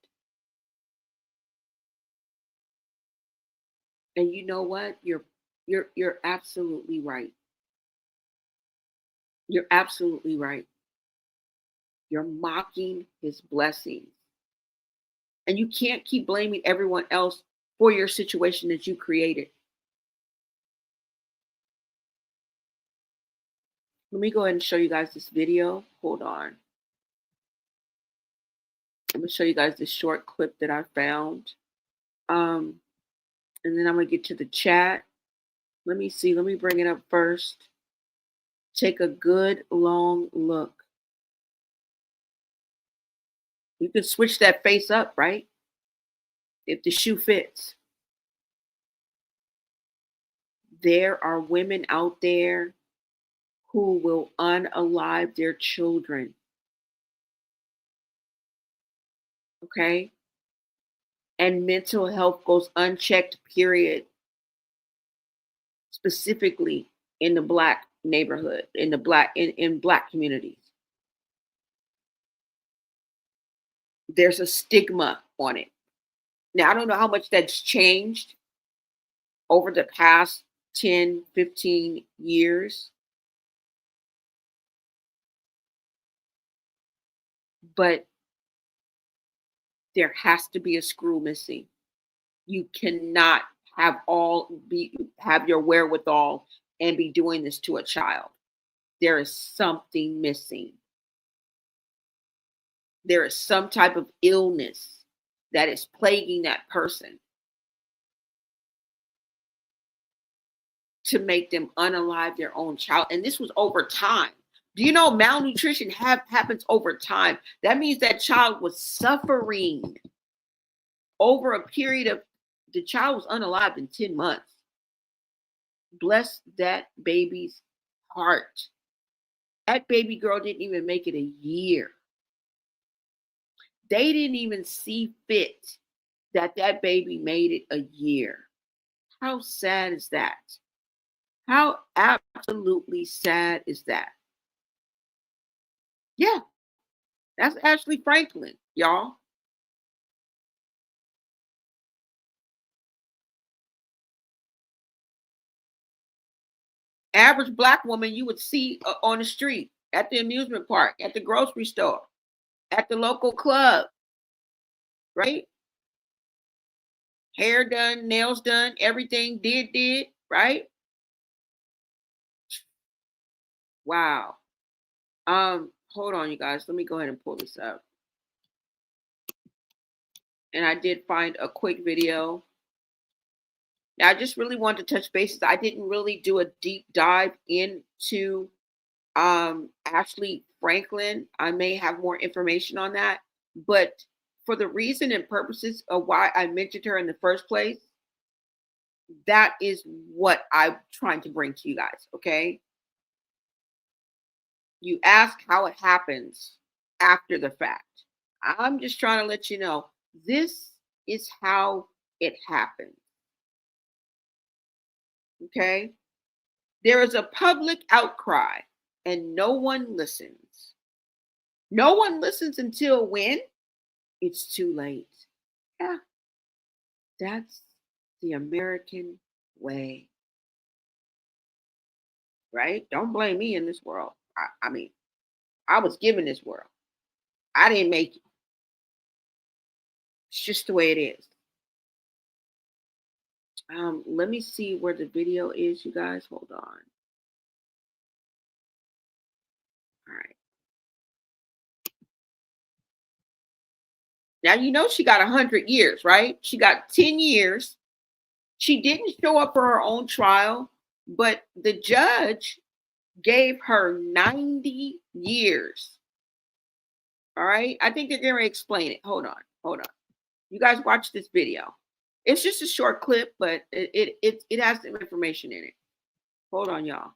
And you know what? You're absolutely right. You're absolutely right. You're mocking his blessings. And you can't keep blaming everyone else for your situation that you created. Let me go ahead and show you guys this video. Hold on. I'm going to show you guys this short clip that I found. And then I'm going to get to the chat. Let me see. Let me bring it up first. Take a good long look. You can switch that face up, right? If the shoe fits. There are women out there who will unalive their children. Okay? And mental health goes unchecked, period. Specifically in the Black neighborhood, in Black communities. There's a stigma on it. Now, I don't know how much that's changed over the past 10, 15 years. But there has to be a screw missing. You cannot have your wherewithal and be doing this to a child. There is something missing. There is some type of illness that is plaguing that person to make them unalive their own child. And this was over time. Do you know malnutrition happens over time? That means that child was suffering over a period of, the child was unalived in 10 months. Bless that baby's heart. That baby girl didn't even make it a year. They didn't even see fit that baby made it a year. How sad is that? How absolutely sad is that? Yeah, that's Ashley Franklin, y'all. Average Black woman you would see on the street, at the amusement park, at the grocery store, at the local club, right? Hair done, nails done, everything did, right? Wow. Hold on, you guys. Let me go ahead and pull this up. And I did find a quick video. Now, I just really wanted to touch bases. I didn't really do a deep dive into Ashley Franklin. I may have more information on that. But for the reason and purposes of why I mentioned her in the first place, that is what I'm trying to bring to you guys, okay? You ask how it happens after the fact. I'm just trying to let you know, this is how it happens. Okay? There is a public outcry and no one listens. No one listens until when? It's too late. Yeah. That's the American way. Right? Don't blame me in this world. I mean, I was given this world. I didn't make it. It's just the way it is. Let me see where the video is, you guys. Hold on. All right. Now, you know she got 100 years, right? She got 10 years. She didn't show up for her own trial, but the judge gave her 90 years. All right. I think they're going to explain it. Hold on. You guys watch this video. It's just a short clip, but it has some information in it. Hold on, y'all.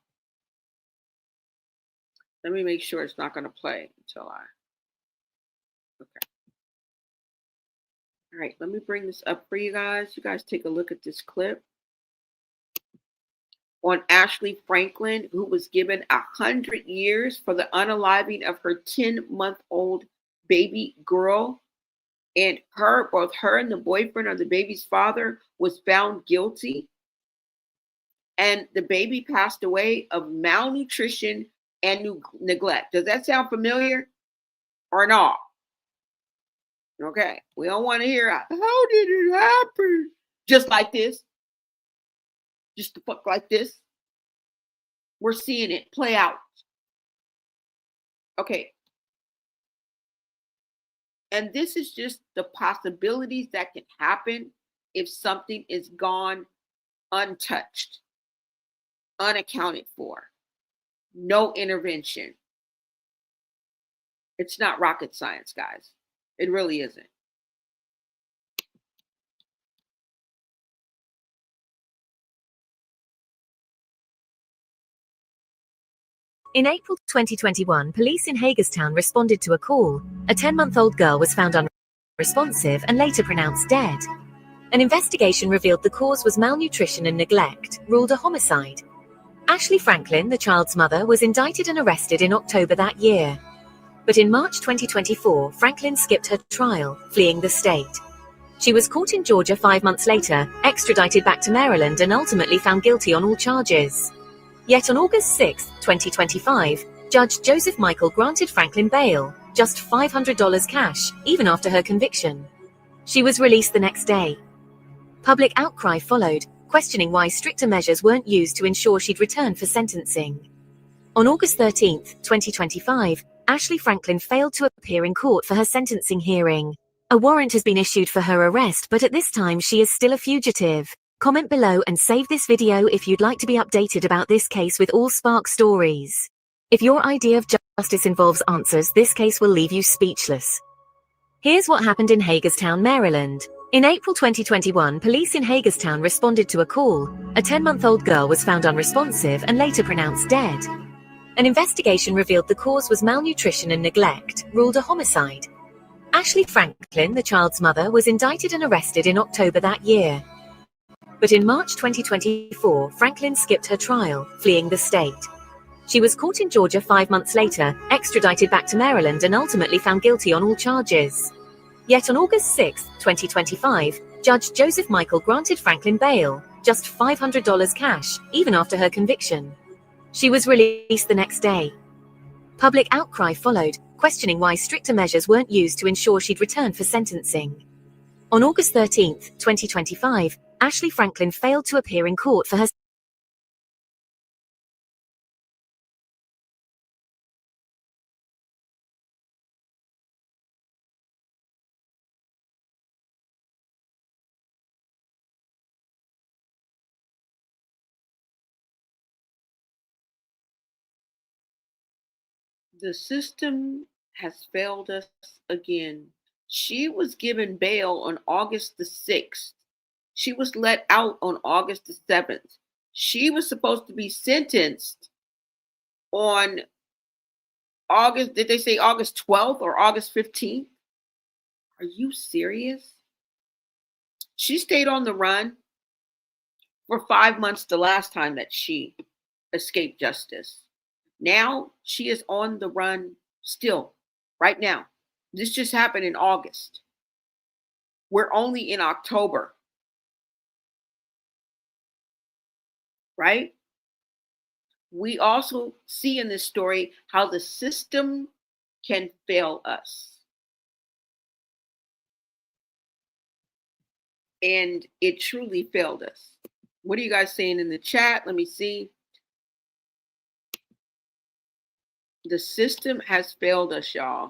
Let me make sure it's not going to play until okay. All right, let me bring this up for you guys. You guys take a look at this clip on Ashley Franklin, who was given 100 years for the unaliving of her 10-month-old baby girl. And both her and the boyfriend or the baby's father was found guilty. And the baby passed away of malnutrition and neglect. Does that sound familiar or not? Okay, we don't want to hear how did it happen? Just like this. Just the fuck like this. We're seeing it play out. Okay. And this is just the possibilities that can happen if something is gone untouched, unaccounted for, no intervention. It's not rocket science, guys. It really isn't. In April 2021, police in Hagerstown responded to a call. A 10-month-old girl was found unresponsive and later pronounced dead. An investigation revealed the cause was malnutrition and neglect, ruled a homicide. Ashley Franklin, the child's mother, was indicted and arrested in October that year. But in March 2024, Franklin skipped her trial, fleeing the state. She was caught in Georgia 5 months later, extradited back to Maryland, and ultimately found guilty on all charges. Yet on August 6, 2025, Judge Joseph Michael granted Franklin bail, just $500 cash, even after her conviction. She was released the next day. Public outcry followed, questioning why stricter measures weren't used to ensure she'd return for sentencing. On August 13, 2025, Ashley Franklin failed to appear in court for her sentencing hearing. A warrant has been issued for her arrest, but at this time she is still a fugitive. Comment below and save this video if you'd like to be updated about this case with all Spark stories. If your idea of justice involves answers, this case will leave you speechless. Here's what happened in Hagerstown, Maryland. In April 2021, police in Hagerstown responded to a call. A 10-month-old girl was found unresponsive and later pronounced dead. An investigation revealed the cause was malnutrition and neglect, ruled a homicide. Ashley Franklin, the child's mother, was indicted and arrested in October that year. But in March 2024, Franklin skipped her trial, fleeing the state. She was caught in Georgia 5 months later, extradited back to Maryland, and ultimately found guilty on all charges. Yet on August 6, 2025, Judge Joseph Michael granted Franklin bail, just $500 cash, even after her conviction. She was released the next day. Public outcry followed, questioning why stricter measures weren't used to ensure she'd return for sentencing. On August 13, 2025, Ashley Franklin failed to appear in court for her The system has failed us again. She was given bail on August the 6th. She was let out on August the 7th. She was supposed to be sentenced on August, did they say August 12th or August 15th? Are you serious? She stayed on the run for 5 months the last time that she escaped justice. Now she is on the run still, right now. This just happened in August. We're only in October. Right? We also see in this story how the system can fail us. And it truly failed us. What are you guys saying in the chat? Let me see. The system has failed us, y'all.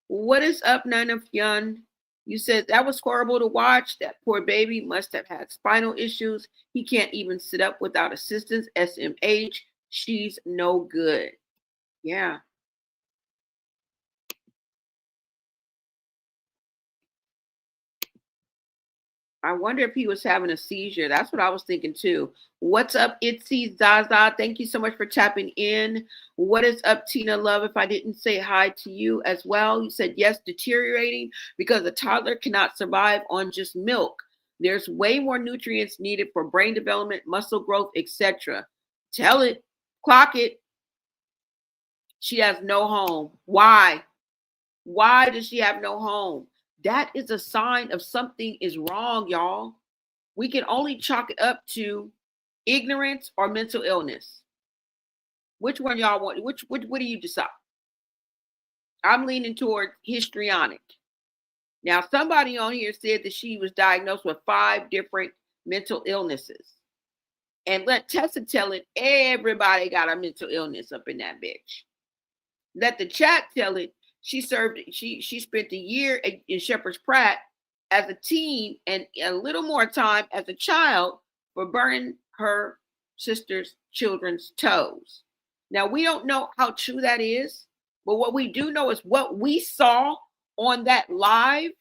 What is up, Nana Yun? You said that was horrible to watch. That poor baby must have had spinal issues. He can't even sit up without assistance. SMH. She's no good. Yeah. I wonder if he was having a seizure. That's what I was thinking too. What's up, Itzy Zaza? Thank you so much for tapping in. What is up, Tina Love? If I didn't say hi to you as well, you said yes, deteriorating because a toddler cannot survive on just milk. There's way more nutrients needed for brain development, muscle growth, etc. Tell it, clock it. She has no home. Why? Why does she have no home? That is a sign of something is wrong, y'all. We can only chalk it up to ignorance or mental illness. Which one y'all want? What do you decide? I'm leaning toward histrionic. Now, somebody on here said that she was diagnosed with 5 different mental illnesses. And let Tessa tell it, everybody got a mental illness up in that bitch. Let the chat tell it, she spent a year in Shepherd's Pratt as a teen and a little more time as a child for burning her sister's children's toes. Now, we don't know how true that is. But what we do know is what we saw on that live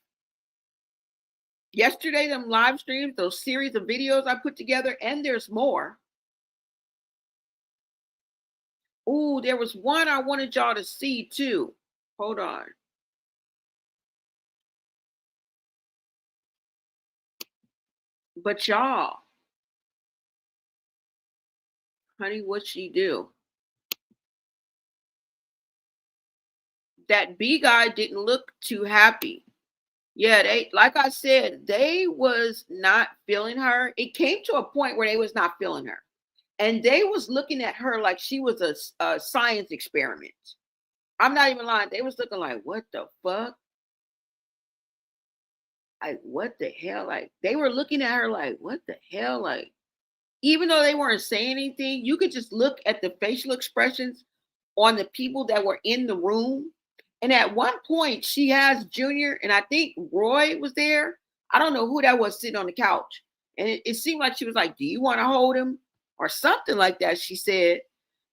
yesterday, them live streams, those series of videos I put together, and there's more. Ooh, there was one I wanted y'all to see too. Hold on. But y'all, honey, what'd she do? That B guy didn't look too happy. Yeah, they, like I said, they was not feeling her. It came to a point where they was not feeling her. And they was looking at her like she was a science experiment. I'm not even lying. They was looking like, what the fuck? Like, what the hell? Like, they were looking at her like, what the hell? Like, even though they weren't saying anything, you could just look at the facial expressions on the people that were in the room. And at one point, she has Junior, and I think Roy was there. I don't know who that was sitting on the couch. And it seemed like she was like, do you want to hold him? Or something like that, she said,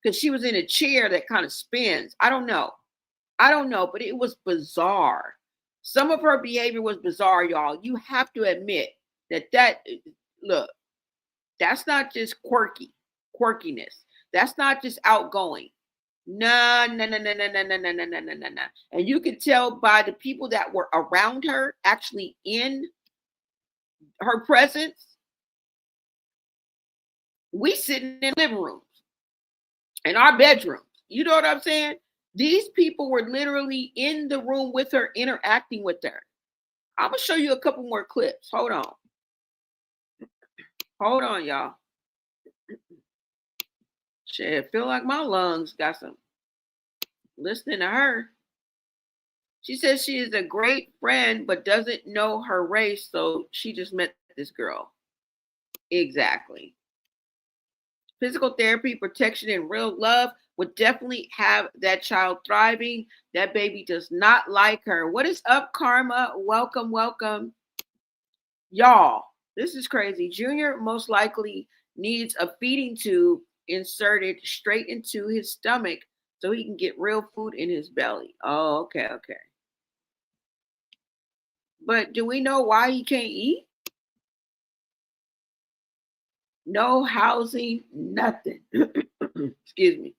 because she was in a chair that kind of spins. I don't know, but it was bizarre. Some of her behavior was bizarre, y'all. You have to admit that look, that's not just quirkiness. That's not just outgoing. No. And you can tell by the people that were around her, actually in her presence. We sitting in living rooms, in our bedrooms. You know what I'm saying? These people were literally in the room with her, interacting with her. I'm going to show you a couple more clips. Hold on. Hold on, y'all. Shit, I feel like my lungs got some listening to her. She says she is a great friend, but doesn't know her race, so she just met this girl. Exactly. Physical therapy, protection, and real love would definitely have that child thriving. That baby does not like her. What is up, Karma? Welcome, welcome. Y'all, this is crazy. Junior most likely needs a feeding tube inserted straight into his stomach so he can get real food in his belly. Oh, okay. But do we know why he can't eat? No housing, nothing. Excuse me.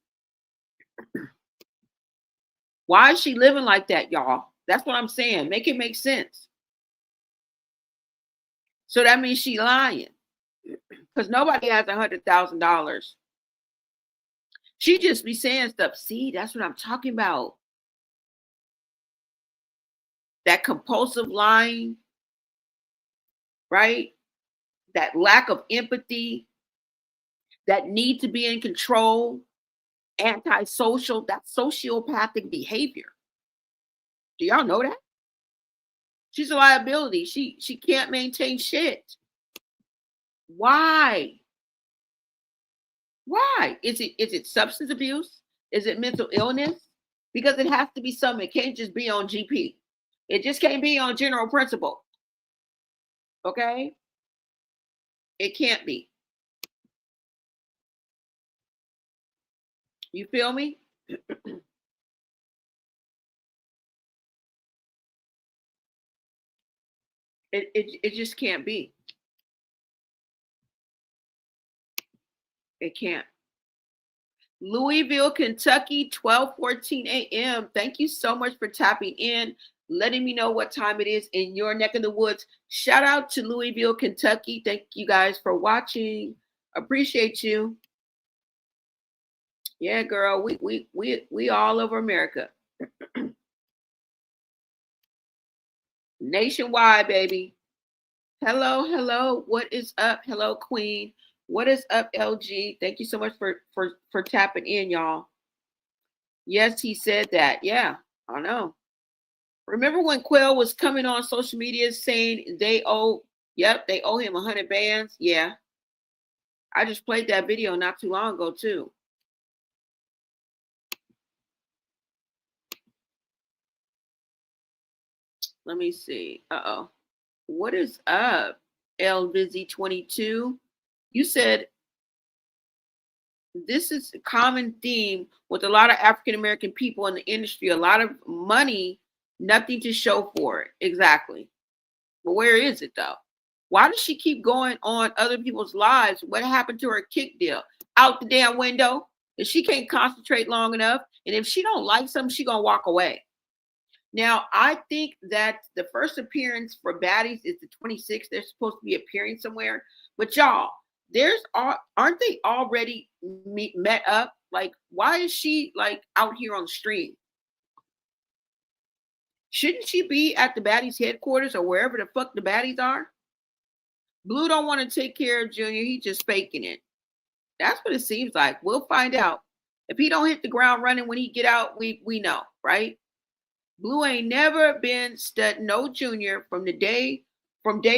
Why is she living like that, y'all? That's what I'm saying. Make it make sense. So that means she lying. Because nobody has $100,000. She just be saying stuff. See, that's what I'm talking about. That compulsive lying, right? That lack of empathy, that need to be in control, antisocial, that's sociopathic behavior. Do y'all know that? She's a liability. She can't maintain shit. Why? Why? Is it substance abuse? Is it mental illness? Because it has to be something. It can't just be on GP. It just can't be on general principle. Okay? It can't be. You feel me? It just can't be. It can't. Louisville, Kentucky, 12:14 a.m. Thank you so much for tapping in, letting me know what time it is in your neck of the woods. Shout out to Louisville, Kentucky. Thank you guys for watching. Appreciate you. Yeah, girl, we all over America. Nationwide, baby. Hello. What is up? Hello, Queen. What is up, LG? Thank you so much for tapping in, y'all. Yes, he said that. Yeah, I know. Remember when Quail was coming on social media saying they owe him 100 bands? Yeah. I just played that video not too long ago, too. Let me see. Uh-oh. What is up, L Busy 22? You said this is a common theme with a lot of African American people in the industry. A lot of money, nothing to show for it. Exactly. But where is it though? Why does she keep going on other people's lives? What happened to her kick deal? Out the damn window. If she can't concentrate long enough, and if she don't like something, she gonna walk away. Now, I think that the first appearance for Baddies is the 26th. They're supposed to be appearing somewhere. But y'all, aren't they already met up? Like, why is she like out here on the street? Shouldn't she be at the Baddies headquarters or wherever the fuck the Baddies are? Blue don't want to take care of Junior. He's just faking it. That's what it seems like. We'll find out. If he don't hit the ground running when he get out, we know, right? Blue ain't never been studying no Junior from day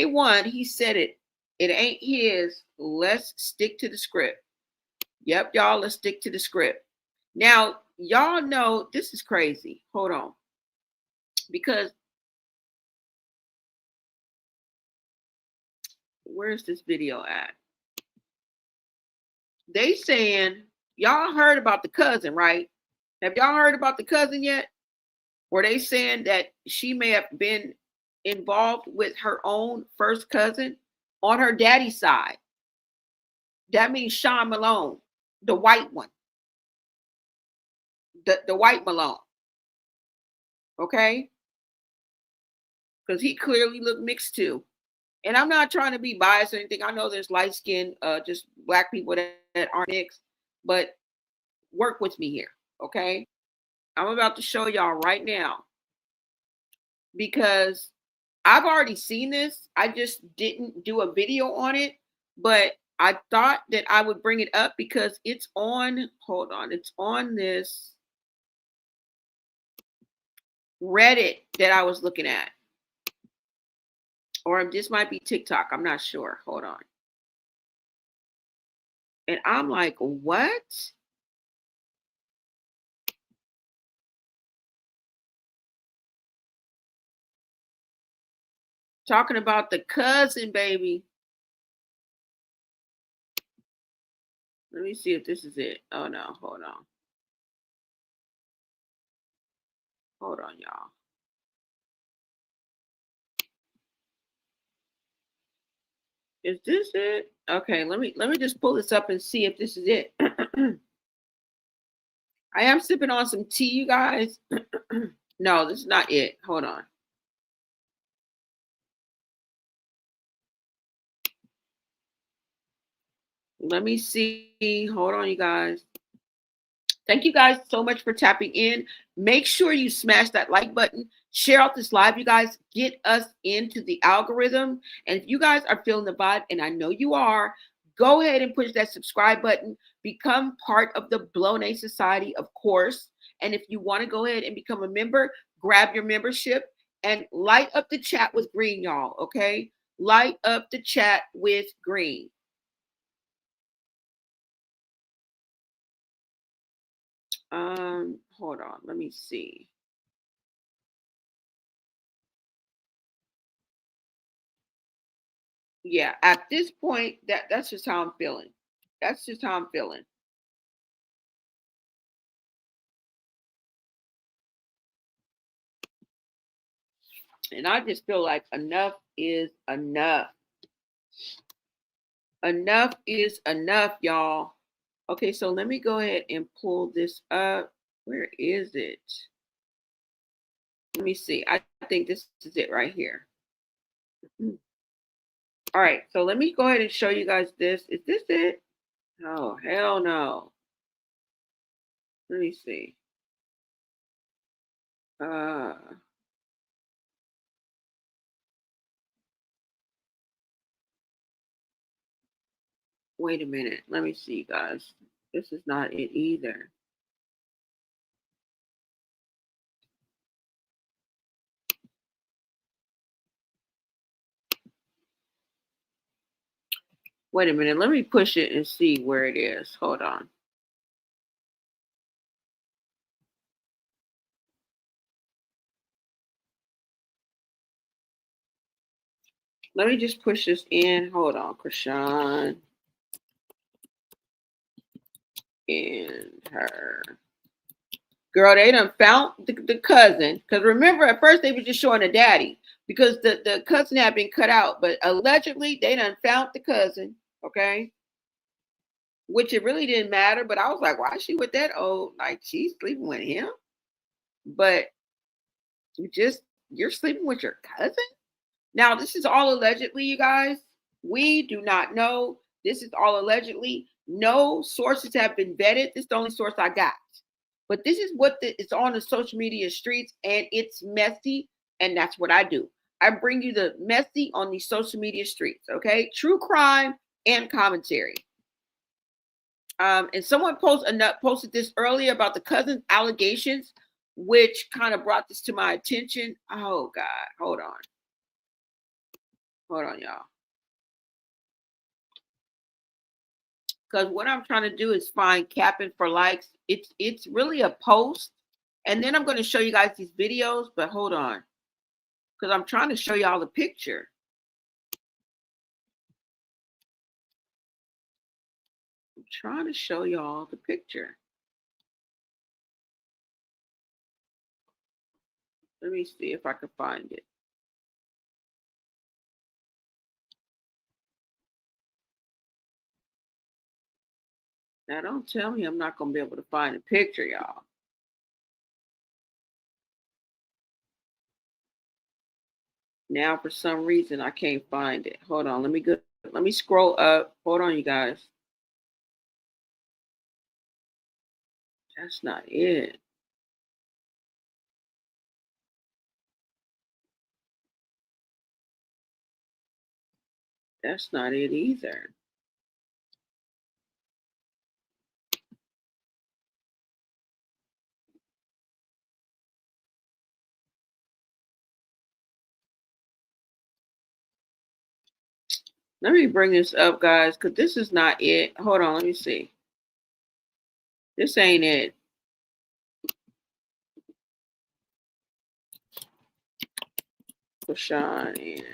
one. He said it. It ain't his. Let's stick to the script. Yep, y'all, let's stick to the script. Now, y'all know this is crazy. Hold on. Because where's this video at? They saying, y'all heard about the cousin, right? Have y'all heard about the cousin yet? Were they saying that she may have been involved with her own first cousin on her daddy's side? That means Sean Malone, the white one. The white Malone. Okay? Because he clearly looked mixed too. And I'm not trying to be biased or anything. I know there's light-skinned, just black people that aren't mixed. But work with me here, okay? I'm about to show y'all right now. Because I've already seen this. I just didn't do a video on it. But I thought that I would bring it up because it's on, hold on, it's on this Reddit that I was looking at. Or this might be TikTok. I'm not sure. Hold on. And I'm like, what? Talking about the cousin, baby. Let me see if this is it. Oh, no. Hold on. Hold on, y'all. Is this it? Okay, let me just pull this up and see if this is it. I am sipping on some tea, you guys. No, this is not it. Hold on. Let me see. Hold on, you guys. Thank you guys so much for tapping in. Make sure you smash that like button. Share out this live, you guys. Get us into the algorithm. And if you guys are feeling the vibe, and I know you are, go ahead and push that subscribe button. Become part of the Blonay Society, of course. And if you want to go ahead and become a member, grab your membership and light up the chat with green, y'all, okay? Light up the chat with green. Hold on, let me see. Yeah, at this point, that's just how I'm feeling. That's just how I'm feeling. And I just feel like enough is enough. Enough is enough, y'all. Okay, so let me go ahead and pull this up. Where is it? Let me see. I think this is it right here. All right, so let me go ahead and show you guys this. Is this it? Oh, hell no. Let me see. Wait a minute. Let me see, guys. This is not it either. Wait a minute. Let me push it and see where it is. Hold on. Let me just push this in. Hold on, Chrisean. in her. Girl, they done found the cousin. Because remember, at first they were just showing the daddy. Because the cousin had been cut out. But allegedly, they done found the cousin. Okay? Which it really didn't matter. But I was like, why is she with that old? Like, she's sleeping with him? But you're sleeping with your cousin? Now, this is all allegedly, you guys. We do not know. This is all allegedly. No sources have been vetted. This is the only source I got. But this is what it's on the social media streets, and it's messy, and that's what I do. I bring you the messy on these social media streets, okay? True crime and commentary. And someone posted this earlier about the cousin's allegations, which kind of brought this to my attention. Oh, God. Hold on. Hold on, y'all. Because what I'm trying to do is find capping for likes. It's really a post. And then I'm going to show you guys these videos. But hold on. Because I'm trying to show y'all the picture. I'm trying to show y'all the picture. Let me see if I can find it. Now, don't tell me I'm not going to be able to find a picture, y'all. Now, for some reason, I can't find it. Hold on. Let me scroll up. Hold on, you guys. That's not it. That's not it either. Let me bring this up, guys, because this is not it. Hold on, let me see. This ain't it. Chrisean and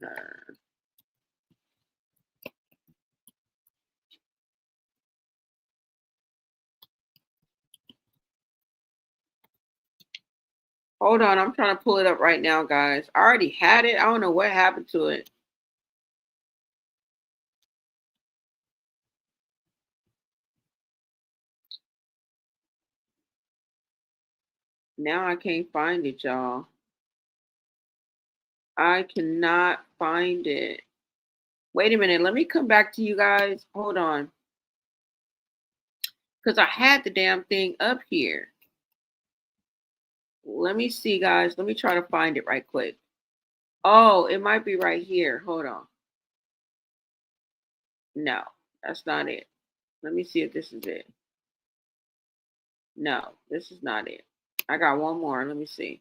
her. Hold on, I'm trying to pull it up right now, guys. I already had it. I don't know what happened to it. Now I can't find it, y'all. I cannot find it. Wait a minute. Let me come back to you guys. Hold on. Because I had the damn thing up here. Let me see, guys. Let me try to find it right quick. Oh, it might be right here. Hold on. No, that's not it. Let me see if this is it. No, this is not it. I got one more. Let me see.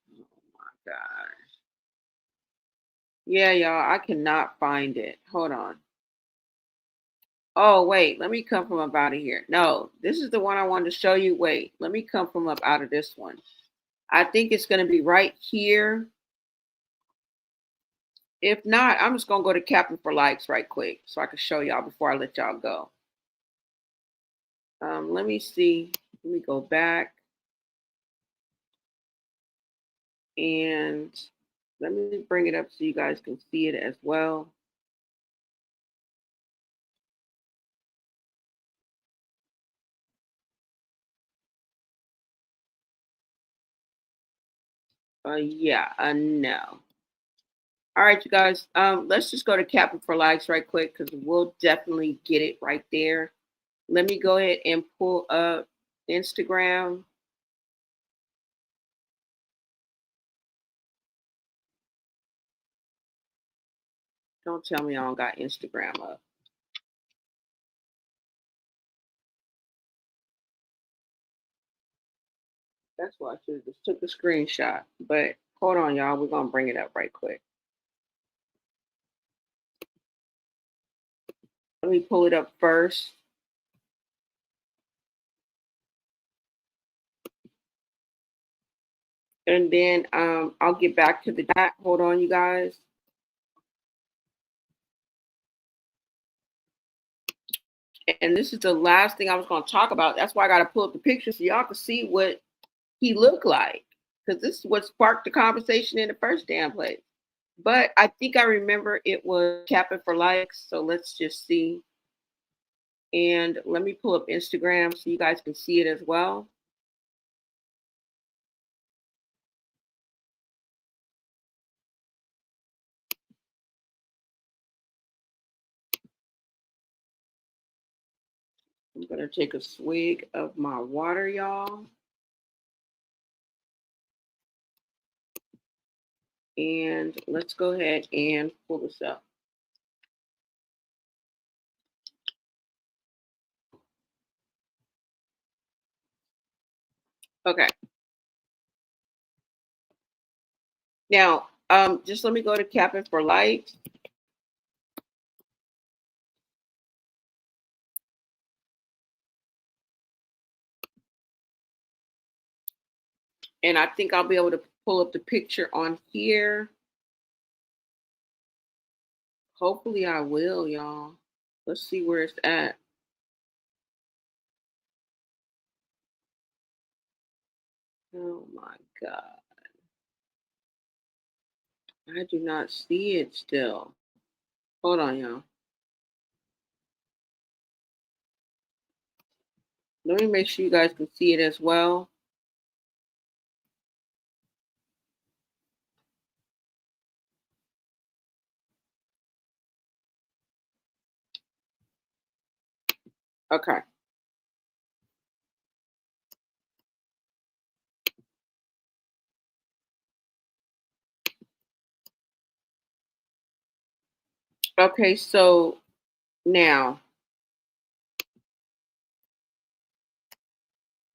Oh my gosh. Yeah, y'all, I cannot find it. Hold on. Oh, wait, let me come from up out of here. No, this is the one I wanted to show you. Wait, let me come from up out of this one. I think it's going to be right here. If not, I'm just going to go to Captain for Likes right quick so I can show y'all before I let y'all go. Let me see. Let me go back. And let me bring it up so you guys can see it as well. No. All right, you guys. Let's just go to Captain for Likes right quick because we'll definitely get it right there. Let me go ahead and pull up Instagram. Don't tell me I don't got Instagram up. That's why I should have just took a screenshot. But hold on, y'all. We're going to bring it up right quick. Let me pull it up first. And then I'll get back to the chat. Hold on, you guys. And this is the last thing I was going to talk about. That's why I got to pull up the picture so y'all can see what he looked like. Because this is what sparked the conversation in the first damn place. But I think I remember it was capping for likes. So let's just see. And let me pull up Instagram so you guys can see it as well. I'm going to take a swig of my water, y'all. And let's go ahead and pull this up. Okay. Now, just let me go to capping for likes. And I think I'll be able to pull up the picture on here. Hopefully I will, y'all. Let's see where it's at. Oh my God. I do not see it still. Hold on, y'all. Let me make sure you guys can see it as well. Okay. Okay, so now.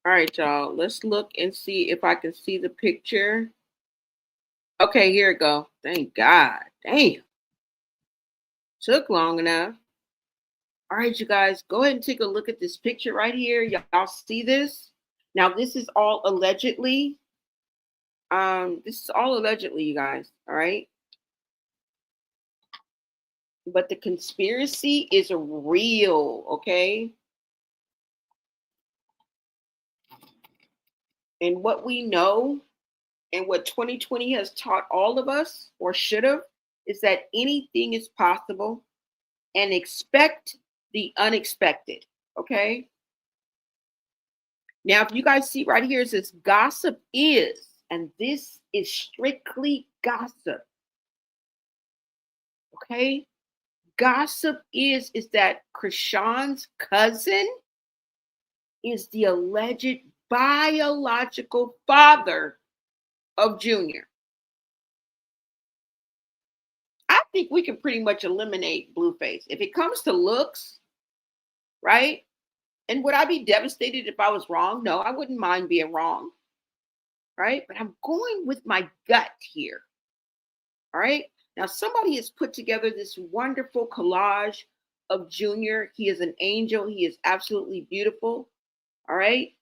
All right, y'all. Let's look and see if I can see the picture. Okay, here it go. Thank God. Damn. Took long enough. All right, you guys, go ahead and take a look at this picture right here. Y'all see this? Now, this is all allegedly. This is all allegedly, you guys. All right. But the conspiracy is real, okay? And what we know and what 2020 has taught all of us, or should have, is that anything is possible, and expect the unexpected, okay? Now, if you guys see right here, it says gossip is, and this is strictly gossip, okay? Gossip is that Chrisean's cousin is the alleged biological father of Junior. I think we can pretty much eliminate Blueface. If it comes to looks, right? And would I be devastated if I was wrong? No, I wouldn't mind being wrong, right? But I'm going with my gut here, all right? Now, somebody has put together this wonderful collage of Junior. He is an angel. He is absolutely beautiful, all right?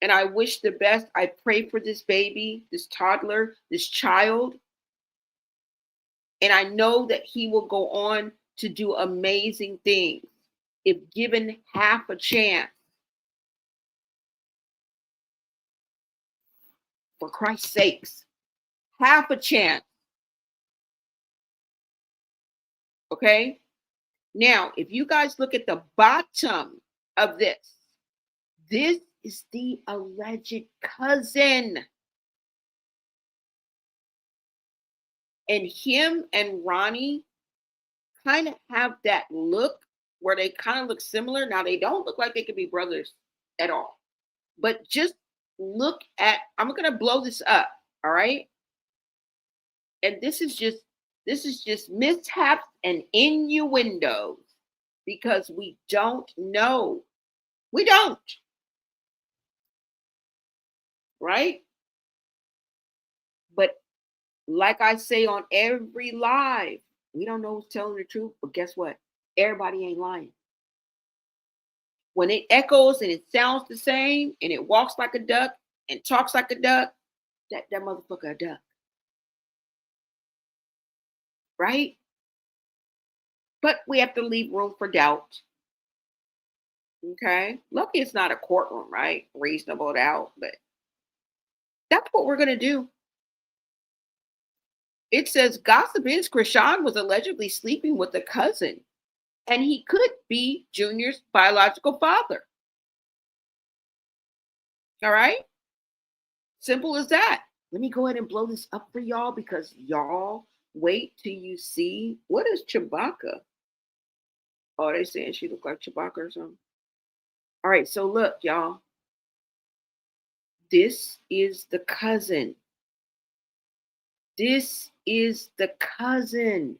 And I wish the best. I pray for this baby, this toddler, this child. And I know that he will go on to do amazing things if given half a chance. For Christ's sakes, half a chance. Okay? Now, if you guys look at the bottom of this is the alleged cousin. And him and Ronnie kind of have that look where they kind of look similar. Now, they don't look like they could be brothers at all. But just look at, I'm going to blow this up, all right? And this is just mishaps and innuendos because we don't know. We don't. Right? But like I say on every live, we don't know who's telling the truth, but guess what? Everybody ain't lying. When it echoes and it sounds the same and it walks like a duck and talks like a duck, that motherfucker a duck. Right? But we have to leave room for doubt. Okay? Lucky it's not a courtroom, right? Reasonable doubt, but that's what we're going to do. It says gossip is Chrisean was allegedly sleeping with a cousin, and he could be Junior's biological father. All right? Simple as that. Let me go ahead and blow this up for y'all because y'all wait till you see what is Chewbacca. Oh, they saying she looked like Chewbacca or something. All right, so look, y'all. This is the cousin. This is the cousin.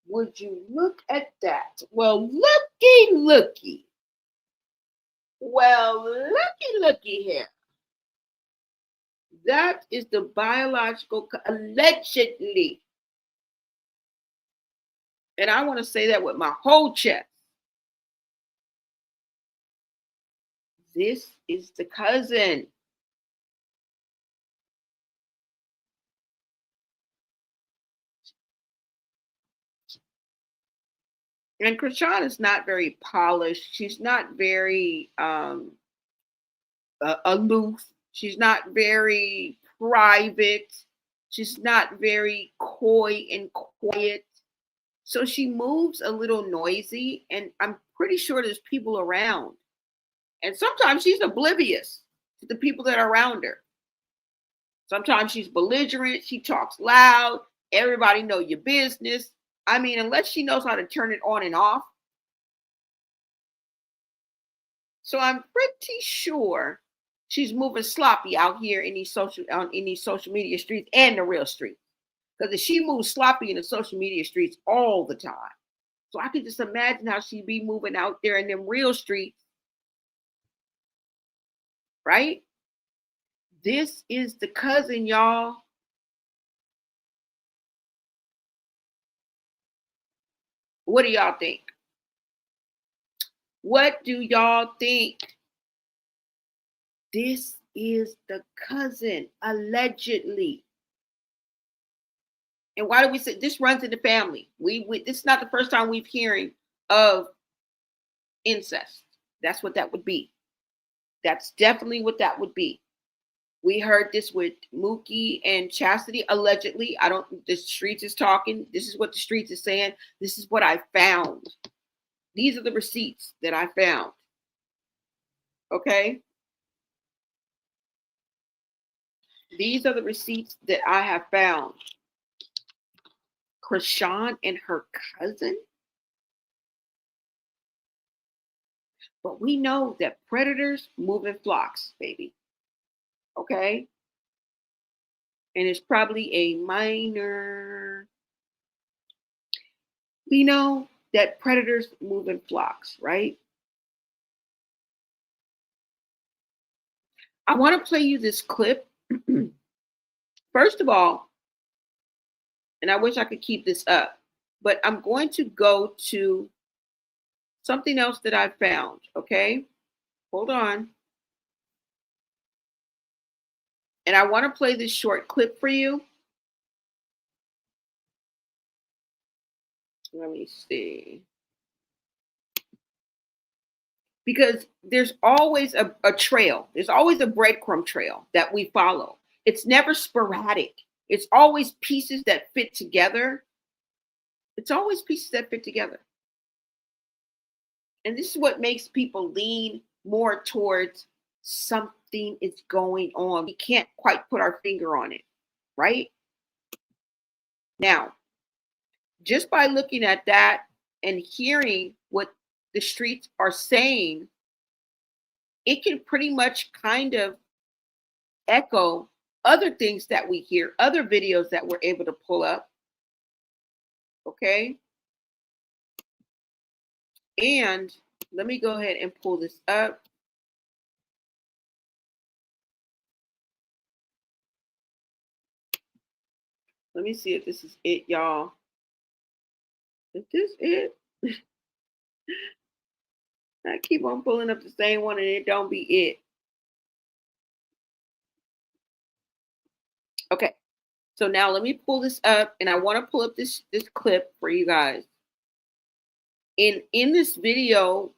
Would you look at that? Well, looky. Well, looky here. That is the biological, allegedly. And I want to say that with my whole chest. This is the cousin. And Chrisean is not very polished. She's not very aloof. She's not very private. She's not very coy and quiet. So she moves a little noisy, and I'm pretty sure there's people around. And sometimes she's oblivious to the people that are around her. Sometimes she's belligerent. She talks loud. Everybody know your business. I mean, unless she knows how to turn it on and off. So I'm pretty sure she's moving sloppy out here in these social media streets and the real streets. Because if she moves sloppy in the social media streets all the time, so I can just imagine how she'd be moving out there in them real streets, right? This is the cousin, y'all. What do y'all think? What do y'all think? This is the cousin, allegedly. And why do we say this runs in the family? This is not the first time we've hearing of incest. That's what that would be. That's definitely what that would be. We heard this with Mookie and Chastity, allegedly. The streets is talking. This is what the streets is saying. This is what I found. These are the receipts that I found. Okay? These are the receipts that I have found. Chrisean and her cousin. But we know that predators move in flocks, baby. Okay? And it's probably a minor. We know that predators move in flocks, right? I want to play you this clip. First of all, and I wish I could keep this up, but I'm going to go to something else that I found, okay? Hold on. And I want to play this short clip for you. Let me see. Because there's always a trail. There's always a breadcrumb trail that we follow. It's never sporadic. It's always pieces that fit together. It's always pieces that fit together. And this is what makes people lean more towards something is going on. We can't quite put our finger on it, right? Now, just by looking at that and hearing what the streets are saying, it can pretty much kind of echo other things that we hear, other videos that we're able to pull up. Okay. And let me go ahead and pull this up. Let me see if this is it, y'all. Is this it? I keep on pulling up the same one and it don't be it. Okay. So now let me pull this up, and I want to pull up this clip for you guys. In this video,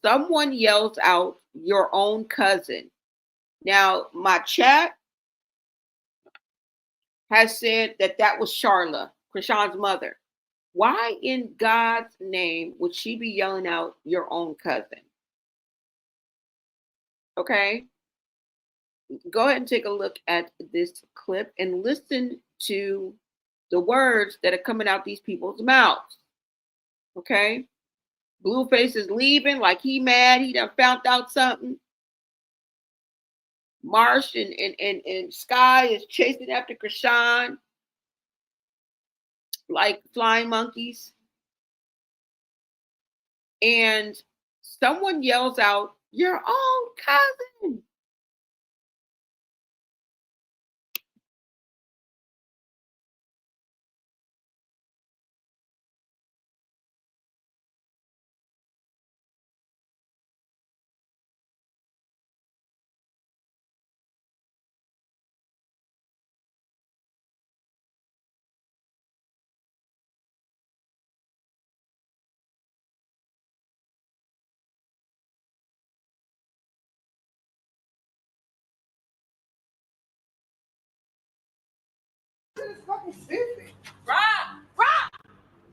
someone yells out, "Your own cousin." Now, my chat has said that was Charla, Chrisean's mother. Why in God's name would she be yelling out your own cousin? Okay. Go ahead and take a look at this clip and listen to the words that are coming out these people's mouths. Okay. Blueface is leaving like he mad. He done found out something. Marsh and Sky is chasing after Chrisean like flying monkeys. And someone yells out, "Your own cousin."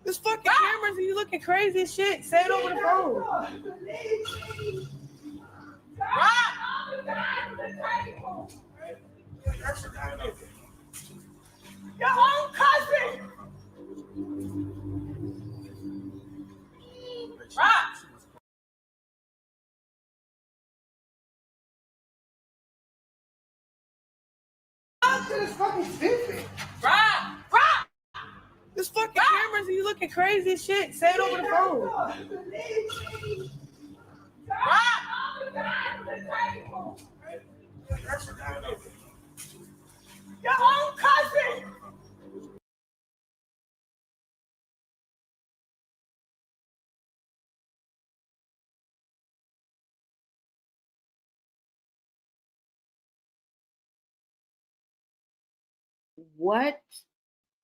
This fucking cameras and you looking crazy as shit. Say it over the phone. Your own cousin. This fucking stupid. This fucking cameras and you looking crazy as shit. Say it over the phone. Your own cousin. What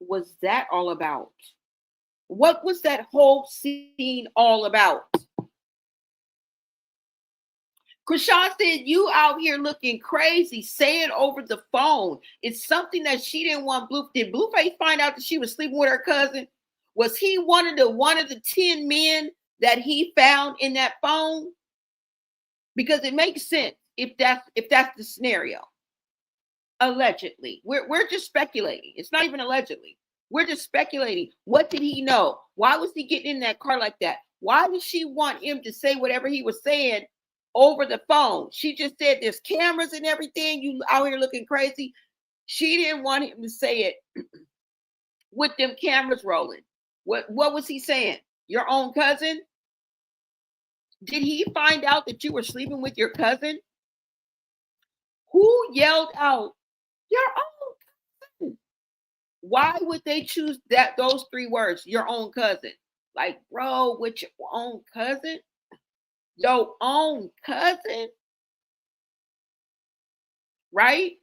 was that all about? What was that whole scene all about? Chrisean said, "You out here looking crazy. Say it over the phone." It's something that she didn't want. Did Blueface find out that she was sleeping with her cousin? Was he one of the 10 men that he found in that phone? Because it makes sense if that's the scenario. Allegedly, we're just speculating. It's not even allegedly. We're just speculating. What did he know? Why was he getting in that car like that? Why did she want him to say whatever he was saying over the phone? She just said there's cameras and everything. You out here looking crazy. She didn't want him to say it with them cameras rolling. What was he saying? Your own cousin? Did he find out that you were sleeping with your cousin? Who yelled out, "Your own cousin"? Why would they choose those 3 words, your own cousin? Like, bro, with your own cousin? Your own cousin? Right?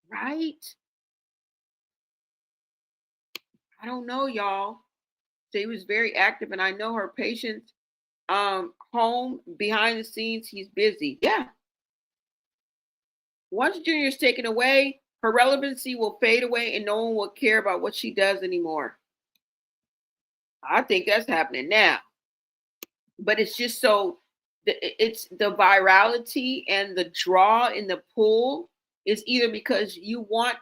Right? I don't know, y'all. She was very active, and I know her patient's home behind the scenes, he's busy. Yeah. Once Junior is taken away, her relevancy will fade away and no one will care about what she does anymore. I think that's happening now. But it's just it's the virality and the draw in the pull is either because you want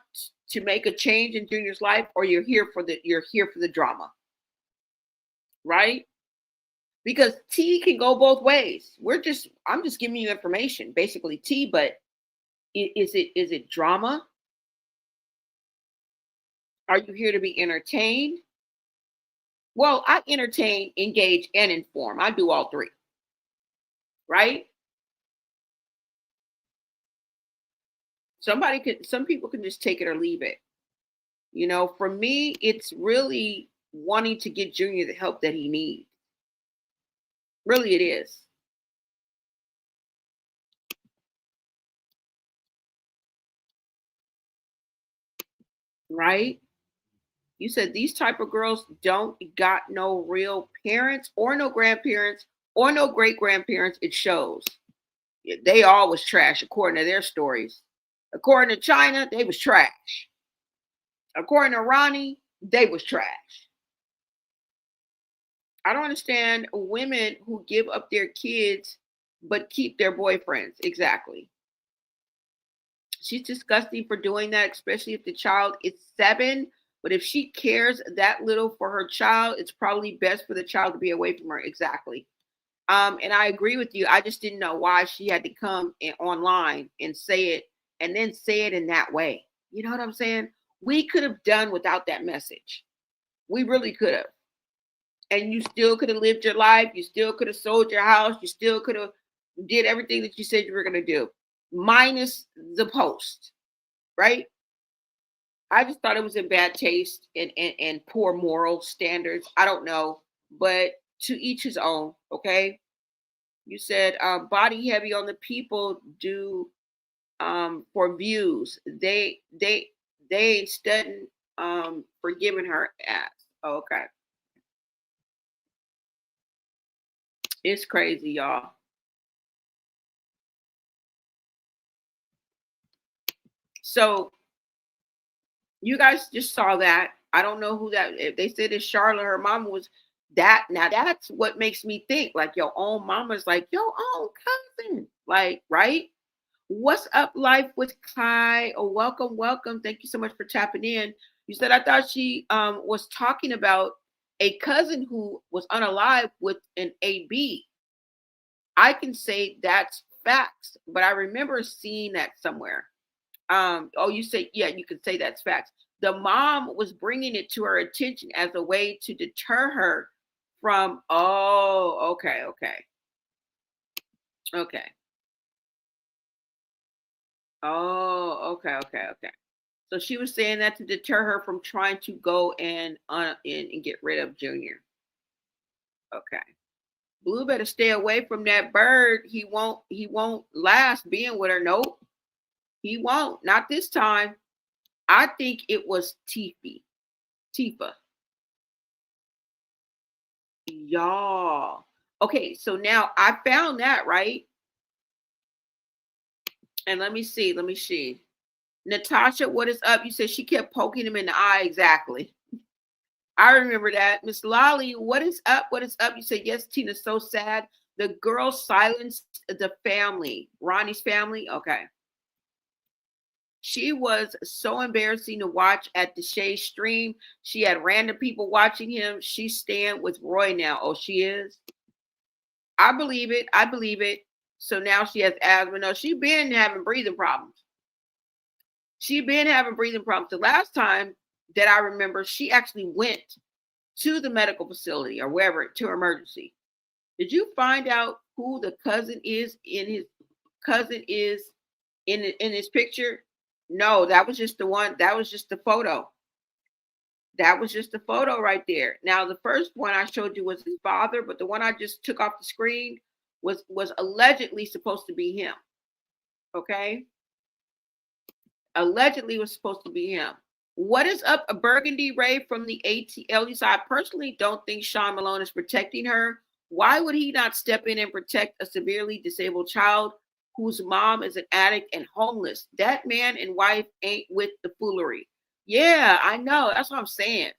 to make a change in Junior's life or you're here for the drama. Right? Because tea can go both ways. I'm just giving you information, basically tea, but is it drama? Are you here to be entertained? Well, I entertain, engage, and inform. I do all 3. Right? Some people can just take it or leave it. For me, it's really wanting to get Junior the help that he needs. Really, it is. right? You said these type of girls don't got no real parents or no grandparents or no great grandparents. It shows. They all was trash according to their stories. According to China, they was trash. According to Ronnie, they was trash. I don't understand women who give up their kids but keep their boyfriends. Exactly. She's disgusting for doing that, especially if the child is 7. But if she cares that little for her child, it's probably best for the child to be away from her. Exactly. And I agree with you. I just didn't know why she had to come online and say it, and then say it in that way. You know what I'm saying? We could have done without that message. We really could have. And you still could have lived your life. You still could have sold your house. You still could have did everything that you said you were going to do, minus the post, right? I just thought it was in bad taste and poor moral standards. I don't know, but to each his own, okay? You said body heavy on the people do for views. They ain't studying for giving her ass. Okay. It's crazy, y'all. So you guys just saw that. I don't know who that. If they said it's Charlotte, her mama was that. Now that's what makes me think like your own mama's like your own cousin, like, right? What's up, life with Kai? Oh, welcome. Thank you so much for tapping in. You said I thought she was talking about a cousin who was unalive with an AB. I can say that's facts, but I remember seeing that somewhere. You say, yeah, you could say that's facts. The mom was bringing it to her attention as a way to deter her from, okay. Oh, okay. So she was saying that to deter her from trying to go and get rid of Junior. Okay. Blue better stay away from that bird. He won't last being with her. Nope. He won't. Not this time. I think it was Tifa. Y'all. Okay, so now I found that, right? And let me see. Natasha, what is up? You said she kept poking him in the eye. Exactly. I remember that. Miss Lolly, what is up? You said, yes, Tina, so sad. The girl silenced the family. Ronnie's family? Okay. She was so embarrassing to watch at the Shay stream. She had random people watching him. She's staying with Roy now. Oh, she is? I believe it. So now she has asthma. No, she's been having breathing problems. The last time that I remember, she actually went to the medical facility or wherever, to emergency. Did you find out who the cousin is in his picture? No, that was just the one. That was just the photo. That was just the photo right there. Now, the first one I showed you was his father, but the one I just took off the screen was allegedly supposed to be him. Okay? Allegedly was supposed to be him. What is up, a Burgundy Ray from the ATL? I personally don't think Sean Malone is protecting her. Why would he not step in and protect a severely disabled child whose mom is an addict and homeless? That man and wife ain't with the foolery. Yeah, I know. That's what I'm saying.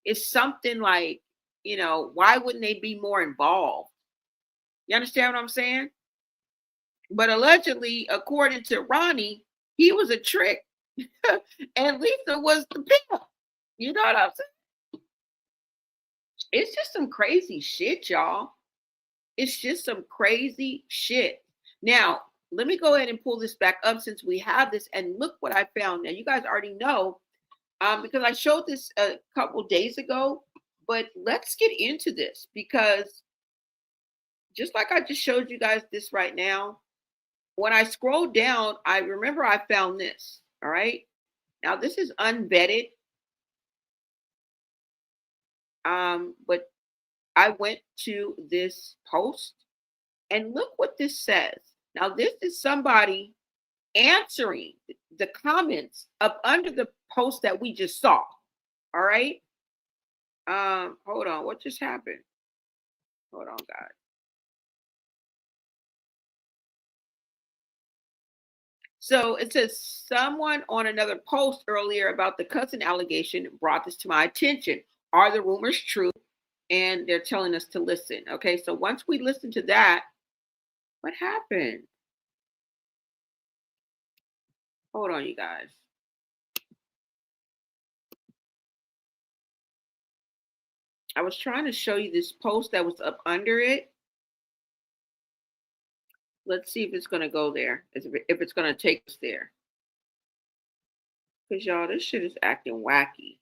It's something like, why wouldn't they be more involved? You understand what I'm saying? But allegedly, according to Ronnie, he was a trick and Lisa was the pimp. You know what I'm saying? It's just some crazy shit, y'all. It's just some crazy shit. Now, let me go ahead and pull this back up since we have this, and look what I found. Now, you guys already know because I showed this a couple days ago, but let's get into this because just like I just showed you guys this right now, when I scrolled down, I remember I found this. All right. Now, this is unvetted. But I went to this post and look what this says. Now, this is somebody answering the comments up under the post that we just saw. All right. Hold on. What just happened? Hold on, guys. So it says someone on another post earlier about the cousin allegation brought this to my attention. Are the rumors true? And they're telling us to listen. Okay, so once we listen to that, what happened? Hold on, you guys. I was trying to show you this post that was up under it. Let's see if it's going to go there, if it's going to take us there. Because, y'all, this shit is acting wacky.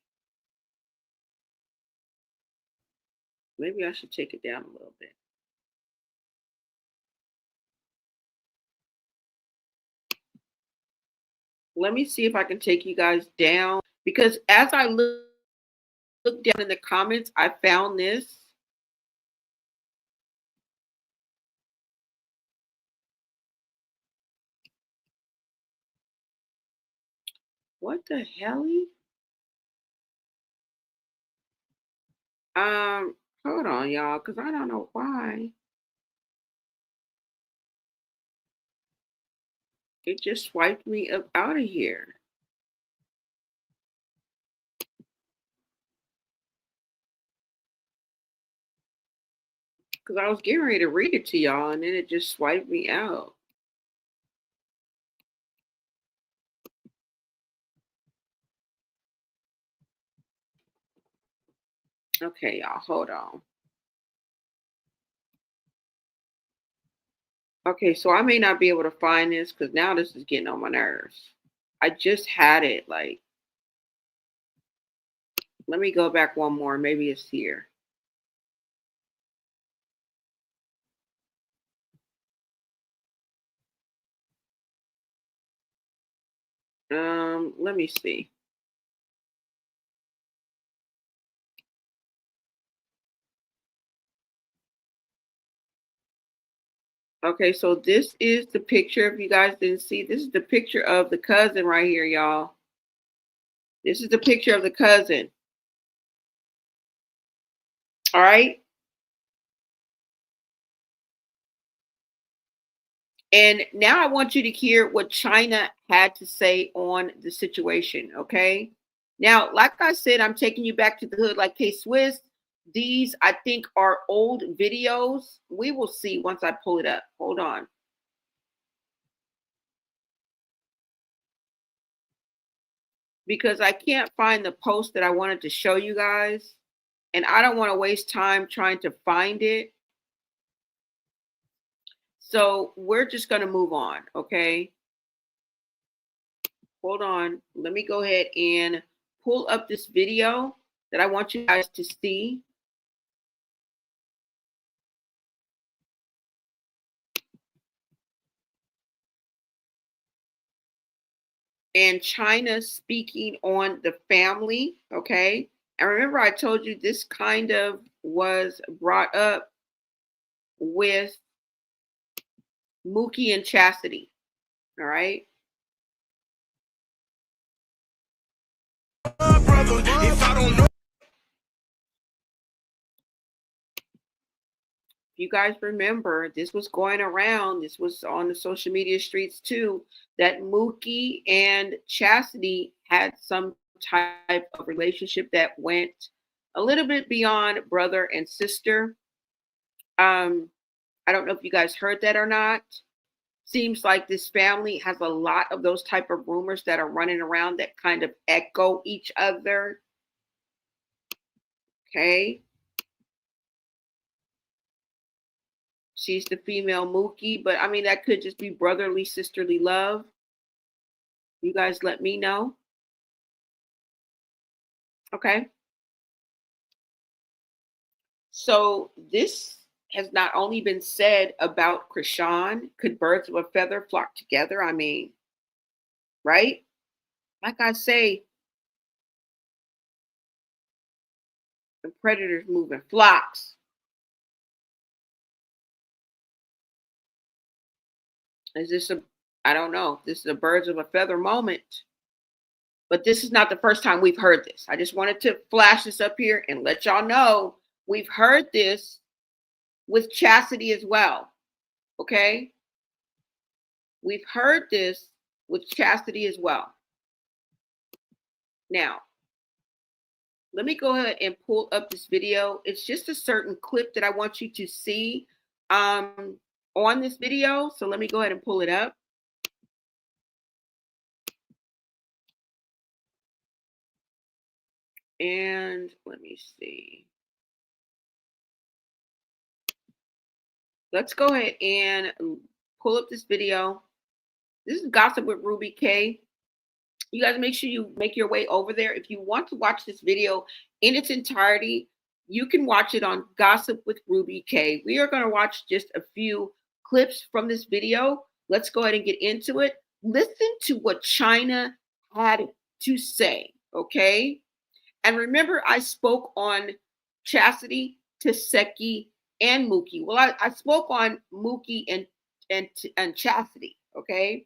Maybe I should take it down a little bit. Let me see if I can take you guys down. Because as I look down in the comments, I found this. What the hell? Hold on, y'all, because I don't know why. It just swiped me up out of here. Because I was getting ready to read it to y'all, and then it just swiped me out. Okay, y'all, hold on. Okay, so I may not be able to find this because now this is getting on my nerves. I just had it, like, let me go back one more. Maybe it's here. Let me see. Okay, so this is the picture. If you guys didn't see, this is the picture of the cousin right here, y'all. This is the picture of the cousin. All right. And now I want you to hear what China had to say on the situation, okay? Now, like I said, I'm taking you back to the hood like K-Swiss. These, I think, are old videos. We will see once I pull it up. Hold on. Because I can't find the post that I wanted to show you guys. And I don't want to waste time trying to find it. So we're just going to move on, okay? Hold on. Let me go ahead and pull up this video that I want you guys to see. And China speaking on the family, okay? And remember, I told you this kind of was brought up with Mookie and Chastity, all right? If I don't know. You guys remember, this was going around, this was on the social media streets too, that Mookie and Chastity had some type of relationship that went a little bit beyond brother and sister. I don't know if you guys heard that or not. Seems like this family has a lot of those type of rumors that are running around that kind of echo each other. Okay. She's the female Mookie, but I mean, that could just be brotherly, sisterly love. You guys let me know. Okay. So this has not only been said about Chrisean, could birds of a feather flock together? I mean, right? Like I say, the predators move in flocks. Is this a, I don't know, this is a birds of a feather moment. But this is not the first time we've heard this. I just wanted to flash this up here and let y'all know we've heard this with Chastity as well. Okay? We've heard this with Chastity as well. Now, let me go ahead and pull up this video. It's just a certain clip that I want you to see on this video. So let me go ahead and pull it up. And let me see. Let's go ahead and pull up this video. This is Gossip with Ruby K. You guys make sure you make your way over there. If you want to watch this video in its entirety, you can watch it on Gossip with Ruby K. We are going to watch just a few clips from this video. Let's go ahead and get into it. Listen to what China had to say, okay? And remember, I spoke on Chastity, Teseki, and Mookie. Well, I spoke on Mookie and Chastity, okay?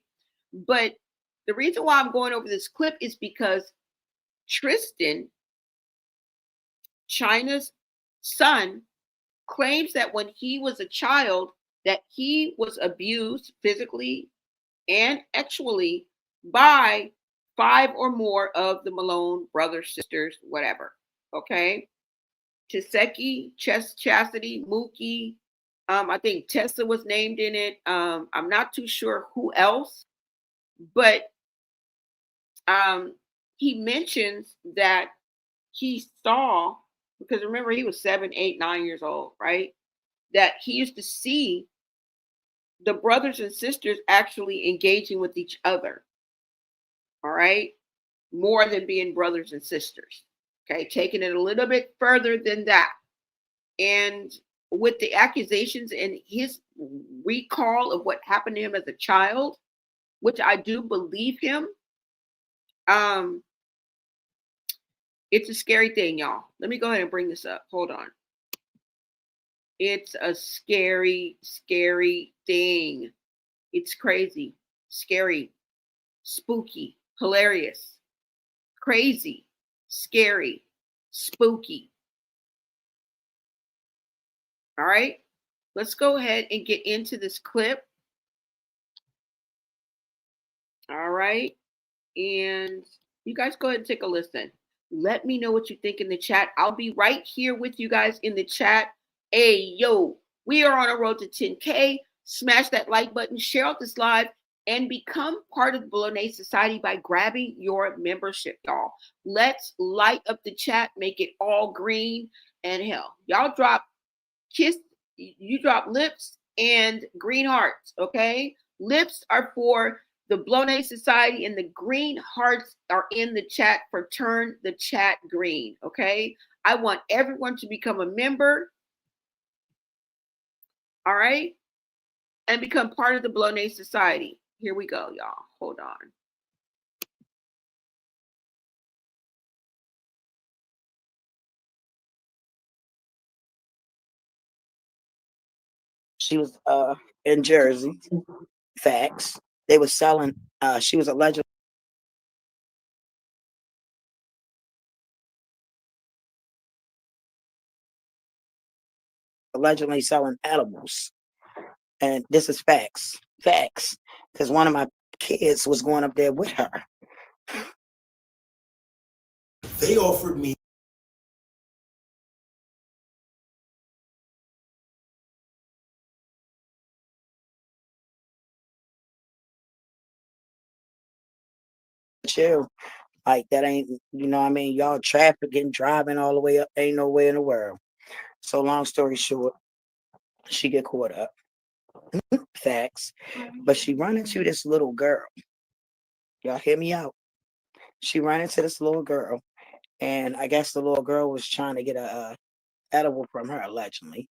But the reason why I'm going over this clip is because Tristan, China's son, claims that when he was a child, that he was abused physically and sexually by 5 or more of the Malone brothers, sisters, whatever. Okay. Teseki, Chastity, Mookie. I think Tessa was named in it. I'm not too sure who else, but he mentions that he saw, because remember he was 7, 8, 9 years old, right? That he used to see the brothers and sisters actually engaging with each other. All right. More than being brothers and sisters. Okay. Taking it a little bit further than that. And with the accusations and his recall of what happened to him as a child, which I do believe him, it's a scary thing, y'all. Let me go ahead and bring this up. Hold on. It's a scary, scary thing. It's crazy, scary, spooky, hilarious, crazy, scary, spooky. All right, let's go ahead and get into this clip. All right, and you guys go ahead and take a listen. Let me know what you think in the chat. I'll be right here with you guys in the chat. Hey, yo, we are on a road to 10K. Smash that like button, share out this live, and become part of the Bologna Society by grabbing your membership, y'all. Let's light up the chat, make it all green. And hell, y'all drop you drop lips and green hearts, okay? Lips are for the Bologna Society, and the green hearts are in the chat for turn the chat green, okay? I want everyone to become a member, all right? And become part of the Bologna Society. Here we go, y'all. Hold on. She was in Jersey. Facts. They were selling. She was allegedly selling edibles, and this is facts. Facts. Because one of my kids was going up there with her. They offered me chill. Like that ain't, you know what I mean? Y'all trafficking, driving all the way up, ain't no way in the world. So long story short, she get caught up. Facts. But she run into this little girl. Y'all hear me out. She ran into this little girl, and I guess the little girl was trying to get a edible from her, allegedly.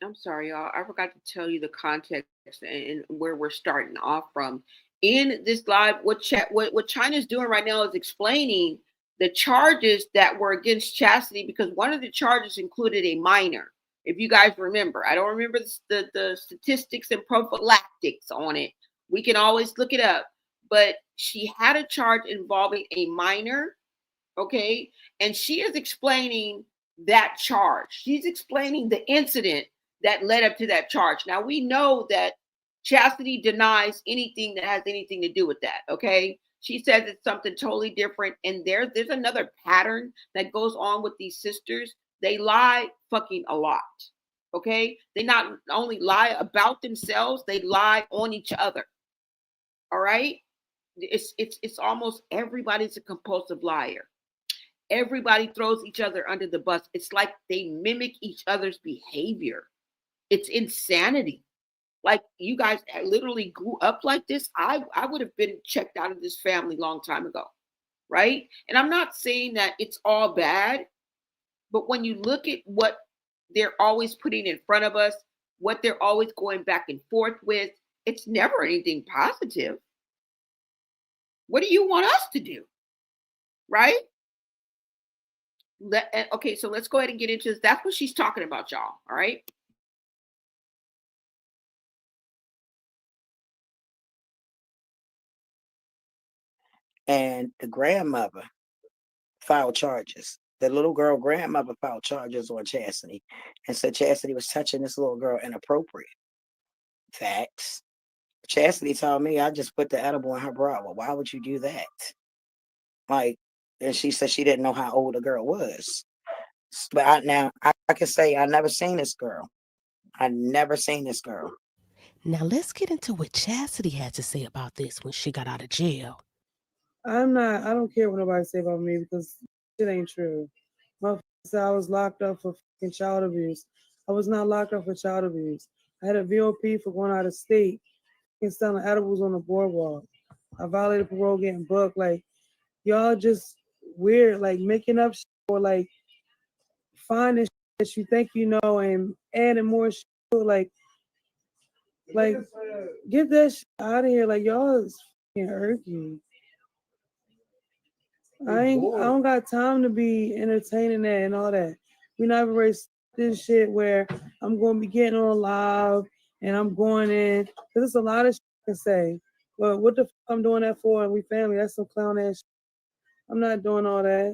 I'm sorry, y'all. I forgot to tell you the context and where we're starting off from. In this live, what China's doing right now is explaining the charges that were against Chastity, because one of the charges included a minor. If you guys remember, I don't remember the statistics and prophylactics on it. We can always look it up. But she had a charge involving a minor, okay? And she is explaining that charge. She's explaining the incident that led up to that charge. Now, we know that Chastity denies anything that has anything to do with that, okay? She says it's something totally different. And there's another pattern that goes on with these sisters. They lie fucking a lot, okay? They not only lie about themselves, they lie on each other, all right? It's almost everybody's a compulsive liar. Everybody throws each other under the bus. It's like they mimic each other's behavior. It's insanity. Like, you guys literally grew up like this. I would have been checked out of this family a long time ago, right? And I'm not saying that it's all bad, but when you look at what they're always putting in front of us, what they're always going back and forth with, it's never anything positive. What do you want us to do? Right? Okay, so let's go ahead and get into this. That's what she's talking about, y'all. All right. And the grandmother filed charges. The little girl grandmother filed charges on Chastity and said Chastity was touching this little girl inappropriate. Facts. Chastity told me I just put the edible in her bra. Well, why would you do that? Like, and she said she didn't know how old the girl was. But I can say I never seen this girl. I never seen this girl. Now let's get into what Chastity had to say about this when she got out of jail. I don't care what nobody say about me because it ain't true. Motherfucker said I was locked up for fucking child abuse. I was not locked up for child abuse. I had a VOP for going out of state and selling edibles on the boardwalk. I violated parole getting booked. Like, y'all just weird, like making up shit or like finding shit that you think you know and adding more shit. Like get that shit out of here. Like, y'all is fucking irky. I don't got time to be entertaining that and all that. We never raised this shit where I'm going to be getting on live and I'm going in because there's a lot of shit I can say. But what the fuck I'm doing that for? And we family. That's some clown ass shit. I'm not doing all that.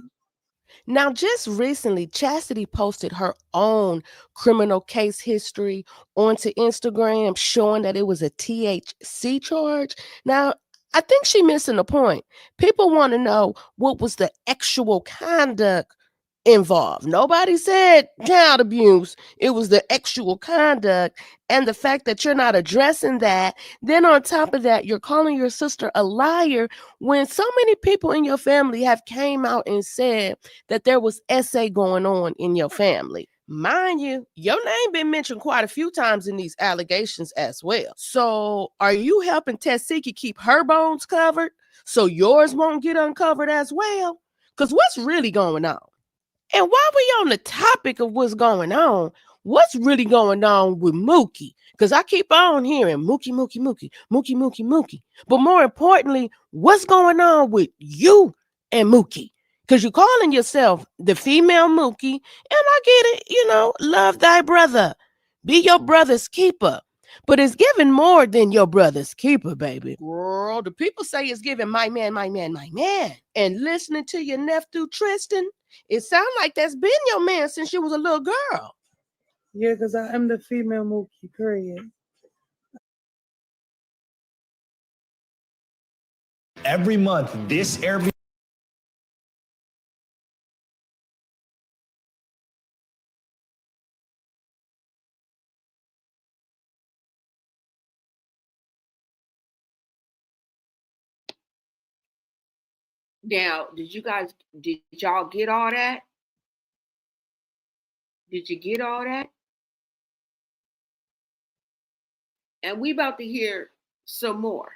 Now, just recently, Chastity posted her own criminal case history onto Instagram, showing that it was a THC charge. Now, I think she's missing the point. People want to know what was the actual conduct involved. Nobody said child abuse. It was the actual conduct and the fact that you're not addressing that. Then on top of that, you're calling your sister a liar when so many people in your family have came out and said that there was SA going on in your family. Mind you, your name been mentioned quite a few times in these allegations as well. So are you helping Tessiki keep her bones covered so yours won't get uncovered as well? Because what's really going on? And while we on the topic of what's going on, what's really going on with Mookie? Because I keep on hearing Mookie, Mookie, Mookie, Mookie, Mookie, Mookie. But more importantly, what's going on with you and Mookie? Because you're calling yourself the female Mookie, and I get it, love thy brother. Be your brother's keeper. But it's giving more than your brother's keeper, baby. Girl, the people say it's giving my man, my man, my man. And listening to your nephew Tristan, it sounds like that's been your man since you was a little girl. Yeah, because I am the female Mookie, period. Every month, this Airbnb. Now, did y'all get all that? Did you get all that? And we about to hear some more.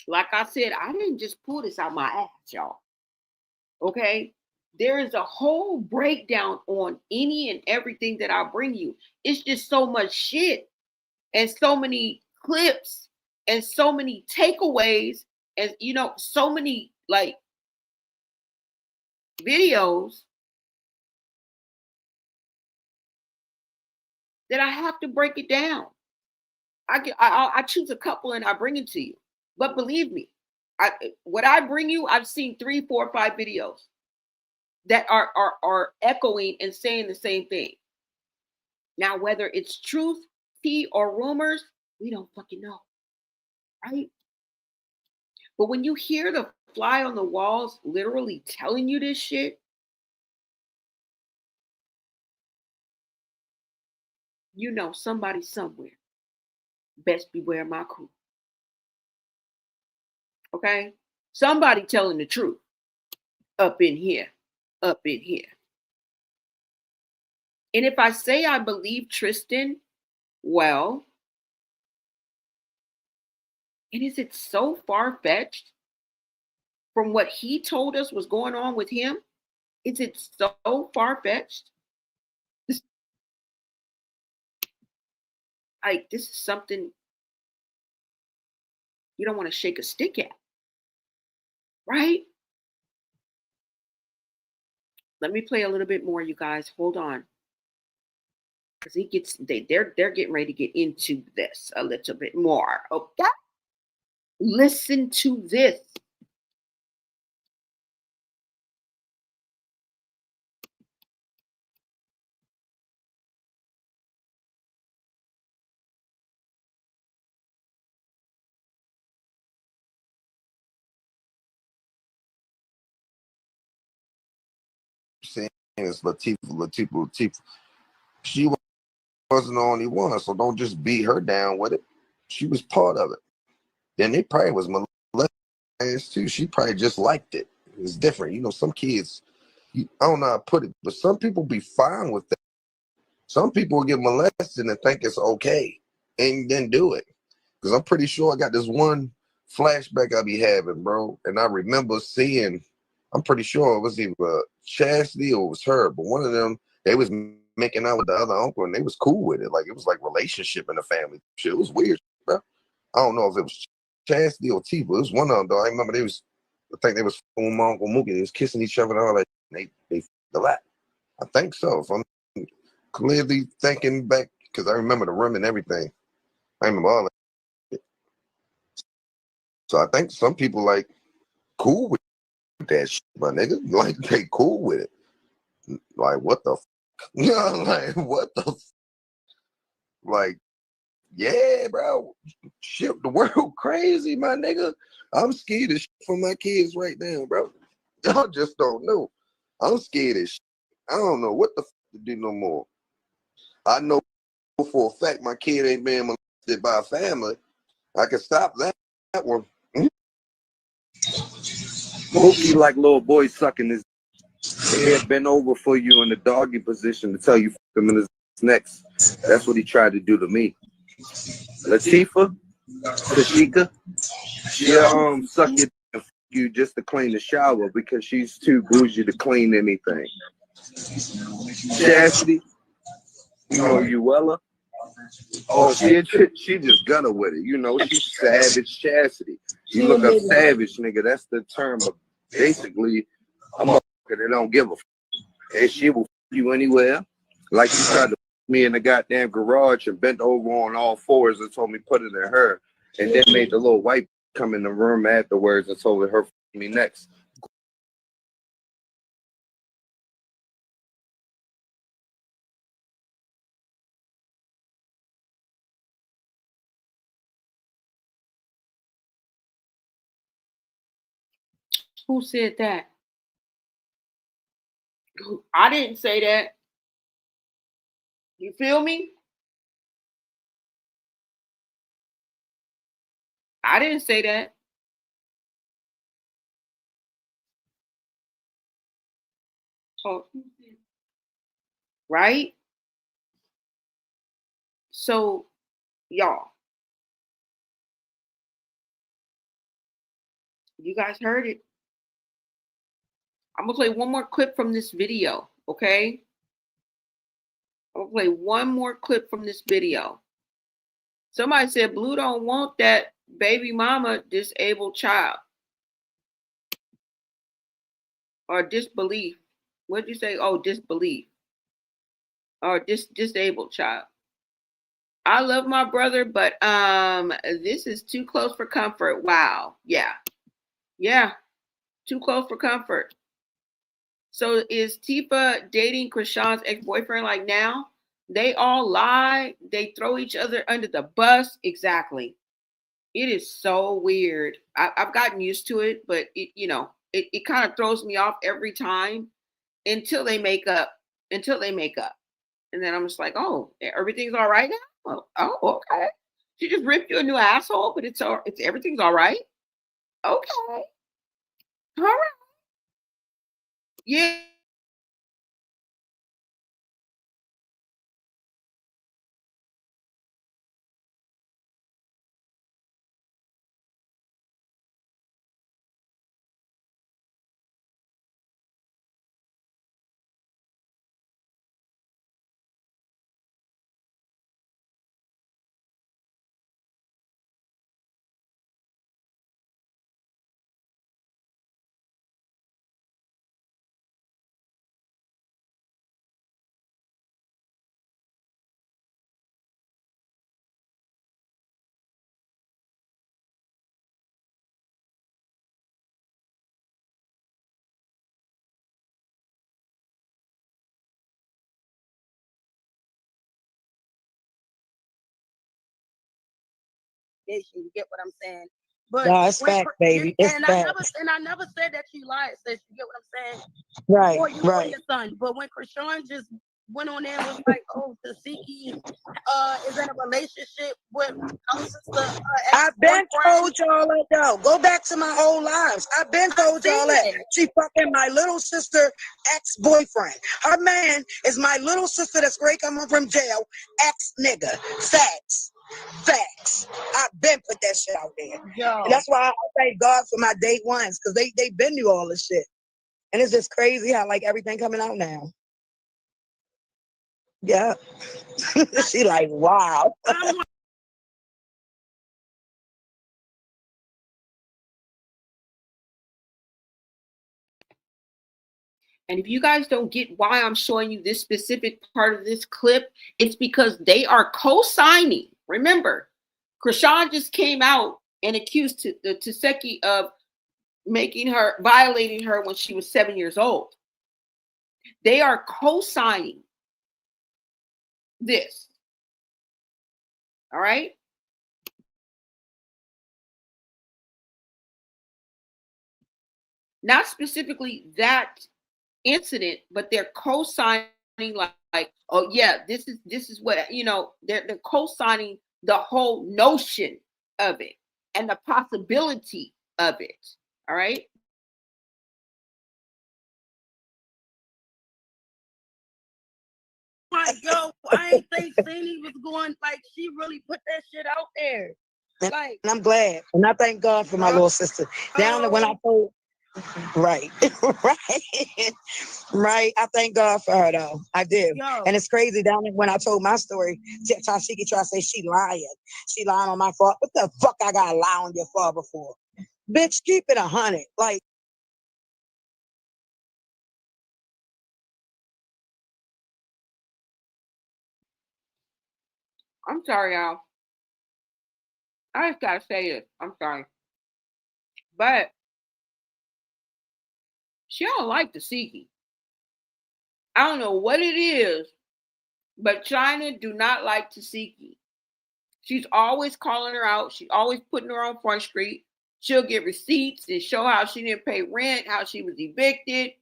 Like I said, I didn't just pull this out my ass, y'all. Okay? There is a whole breakdown on any and everything that I bring you. It's just so much shit and so many clips and so many takeaways and, so many like videos that I have to break it down. I choose a couple and I bring it to you. But believe me, what I bring you, I've seen 3, 4, 5 videos that are echoing and saying the same thing. Now, whether it's truth, tea, or rumors, we don't fucking know, right? But when you hear the fly on the walls literally telling you this shit, you know somebody somewhere best beware my crew. Okay? Somebody telling the truth up in here, up in here. And if I say I believe Tristan, well, and is it so far-fetched from what he told us was going on with him? Is it so far-fetched? Like, this is something you don't want to shake a stick at, right? Let me play a little bit more, you guys. Hold on. Because they're getting ready to get into this a little bit more. Okay? Listen to this. Saying is Latifah. She wasn't the only one, so don't just beat her down with it. She was part of it. Then they probably was molested too. She probably just liked it. It's different, you know. Some kids, I don't know how to put it, but some people be fine with that. Some people get molested and think it's okay, and then do it. Because I'm pretty sure I got this one flashback I be having, bro, and I remember seeing. I'm pretty sure it was either Chastity or it was her, but one of them, they was making out with the other uncle, and they was cool with it. Like, it was like relationship in the family. Shit, it was weird, bro. I don't know if it was Chastity or Tifa. It was one of them, though. I remember I think they was fooling my Uncle Mookie. They was kissing each other and all that. They a lot. I think so. If I'm clearly thinking back, because I remember the room and everything. I remember all that. So I think some people like cool with that shit, my nigga. Like, they cool with it. Like, what the you know, like, what the like, yeah, bro. Shit, the world crazy, my nigga. I'm scared of shit for my kids right now, bro. Y'all just don't know. I'm scared of shit. I don't know what the fuck to do no more. I know for a fact my kid ain't being molested by a family. I can stop that one. Hope you like little boy sucking his head bent over for you in the doggy position to tell you fuck him in his next. That's what he tried to do to me. Latifah, Tashika, she'll suck your and fuck you just to clean the shower because she's too bougie to clean anything. Chastity, you know you well her. Oh, she just gonna with it. You know, she's Savage Chastity. You look up Savage, nigga, that's the term of basically a motherfucker that don't give a fuck. And she will fuck you anywhere. Like, you tried to fuck me in the goddamn garage and bent over on all fours and told me put it in her. And then made the little white come in the room afterwards and told her fuck me next. Who said that? I didn't say that. You feel me? I didn't say that. Oh, right? So, y'all, you guys heard it. I'm gonna play one more clip from this video, okay? I'm gonna play one more clip from this video. Somebody said Blue don't want that baby mama disabled child. Or disbelief. What'd you say? Oh, disbelief. Or disabled child. I love my brother, but this is too close for comfort. Wow. Yeah. Yeah. Too close for comfort. So is Tifa dating Chrisean's ex-boyfriend like now? They all lie. They throw each other under the bus. Exactly. It is so weird. I've gotten used to it, but it kind of throws me off every time until they make up. Until they make up. And then I'm just like, oh, everything's all right now? Oh, okay. She just ripped you a new asshole, but it's everything's all right. Okay. All right. Yeah. You get what I'm saying? But No, it's when, fact, baby. It's and facts. I never said that you lied, sis. You get what I'm saying? Right, Or you or right. your son. But when Chrisean just went on there and was like, "Oh, Tasiki is in a relationship with our sister." I've been told y'all that though. Go back to my old lives. I've been told y'all that. She fucking my little sister ex-boyfriend. Her man is my little sister that's great coming from jail. Ex-nigga. Facts. Facts. I've been put that shit out there. Yo. And that's why I thank God for my day ones, because they been knew all this shit. And it's just crazy how like everything coming out now. Yeah. She like, wow. And if you guys don't get why I'm showing you this specific part of this clip, it's because they are co-signing. Remember, Chrisean just came out and accused Taseki of violating her when she was 7 years old. They are co-signing this. All right? Not specifically that incident, but they're co-signing like, oh yeah, this is what they're co-signing the whole notion of it and the possibility of it. All right. Like, yo, I ain't think Sadie was going, like, she really put that shit out there. Like, And I'm glad. And I thank God for my little sister. Down to when I told, right, right, right. I thank God for her though. I do. Yo. And it's crazy down there when I told my story, Tashiki tried to say she lying. She lying on my fault. What the fuck I got to lie on your father for? Bitch, keep it 100. Like, I'm sorry, y'all. I just gotta say this. I'm sorry. But she don't like Tasiki. I don't know what it is, but China do not like Tasiki. She's always calling her out. She's always putting her on Front Street. She'll get receipts and show how she didn't pay rent, how she was evicted.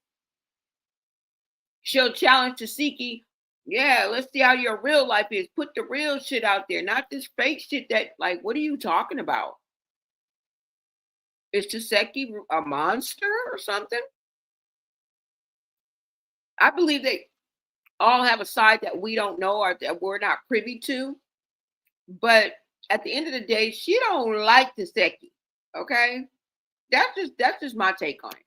She'll challenge Tasiki. Yeah, let's see how your real life is. Put the real shit out there, not this fake shit that, like, what are you talking about? Is Taseki a monster or something? I believe they all have a side that we don't know or that we're not privy to. But at the end of the day, she don't like Taseki. Okay? That's just my take on it.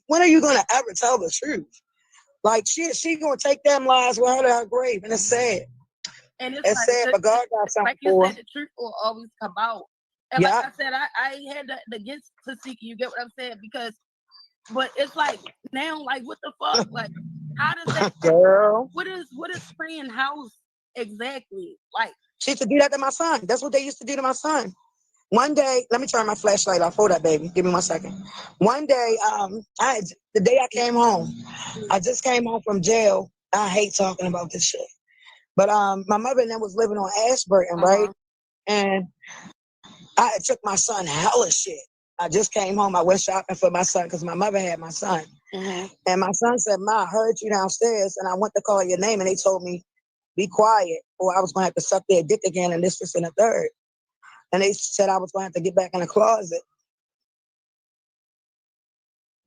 when are you gonna ever tell the truth? Like she gonna take them lies with her to her grave, and it's sad. And it's like, sad, but God got something like you for said, her. the truth will always come out. And like I said, I had that against Tasiki. You get what I'm saying? Because But it's like now, like what the fuck? Like, how does that Girl. What is playing house exactly? Like, She used to do that to my son. That's what they used to do to my son. One day, let me turn my flashlight off. Hold up, baby. Give me 1 second. One day, the day I came home, I just came home from jail. I hate talking about this shit. But my mother and them was living on Ashburton, right? And I took my son hella shit. I just came home. I went shopping for my son because my mother had my son. And my son said, Ma, I heard you downstairs and I went to call your name and they told me, be quiet or I was going to have to suck their dick again and this and the third. And they said I was going to have to get back in the closet.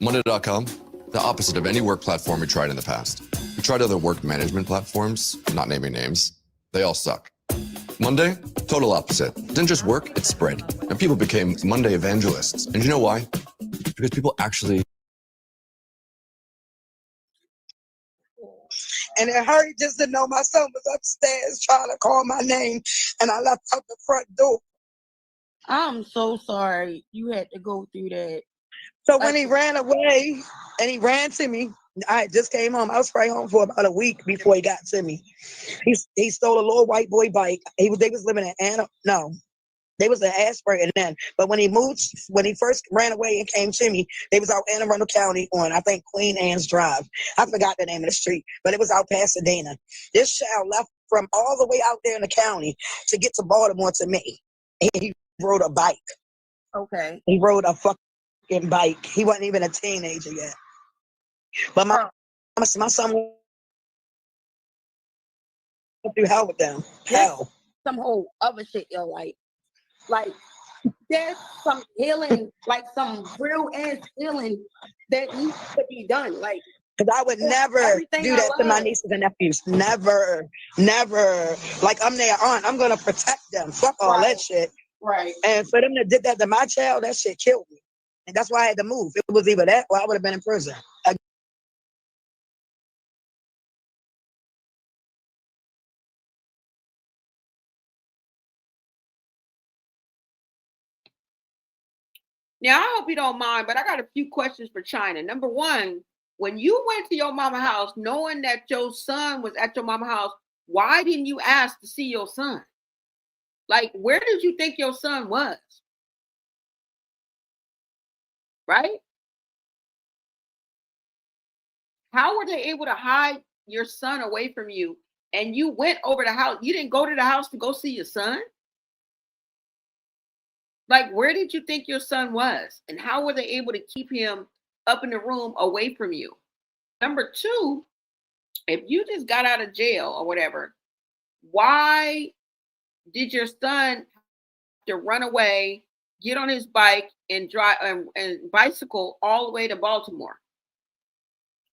Monday.com, the opposite of any work platform we tried in the past. We tried other work management platforms, not naming names. They all suck. Monday, total opposite. It didn't just work, it spread. And people became Monday evangelists. And you know why? Because people actually... And it hurt just to know my son was upstairs trying to call my name and I left out the front door. I'm so sorry you had to go through that. So when he ran away and he ran to me, I just came home. I was probably home for about a week before he got to me. He stole a little white boy bike. They was living in Anna. No, they was in Ashburton then. But when he first ran away and came to me, they was out Anne Arundel County on, I think, Queen Anne's Drive. I forgot the name of the street, but it was out Pasadena. This child left from all the way out there in the county to get to Baltimore to me. And he rode a bike. Okay. He rode a fucking bike. He wasn't even a teenager yet. But my son went through hell with them. Hell. Some whole other shit, yo, like there's some healing, like some real ass healing that needs to be done. Like, because I would never do that to my nieces and nephews. Never, never. Like, I'm their aunt. I'm gonna protect them. Fuck all that shit. Right. And for them to did that to my child, that shit killed me. And that's why I had to move. It was either that or I would have been in prison. Now, I hope you don't mind, but I got a few questions for China. Number one, when you went to your mama house, knowing that your son was at your mama house, why didn't you ask to see your son? Like, where did you think your son was? Right? How were they able to hide your son away from you? And you went over the house. You didn't go to the house to go see your son? Like, where did you think your son was? And how were they able to keep him up in the room away from you? Number two, if you just got out of jail or whatever, why did your son have to run away, get on his bike and drive and bicycle all the way to Baltimore?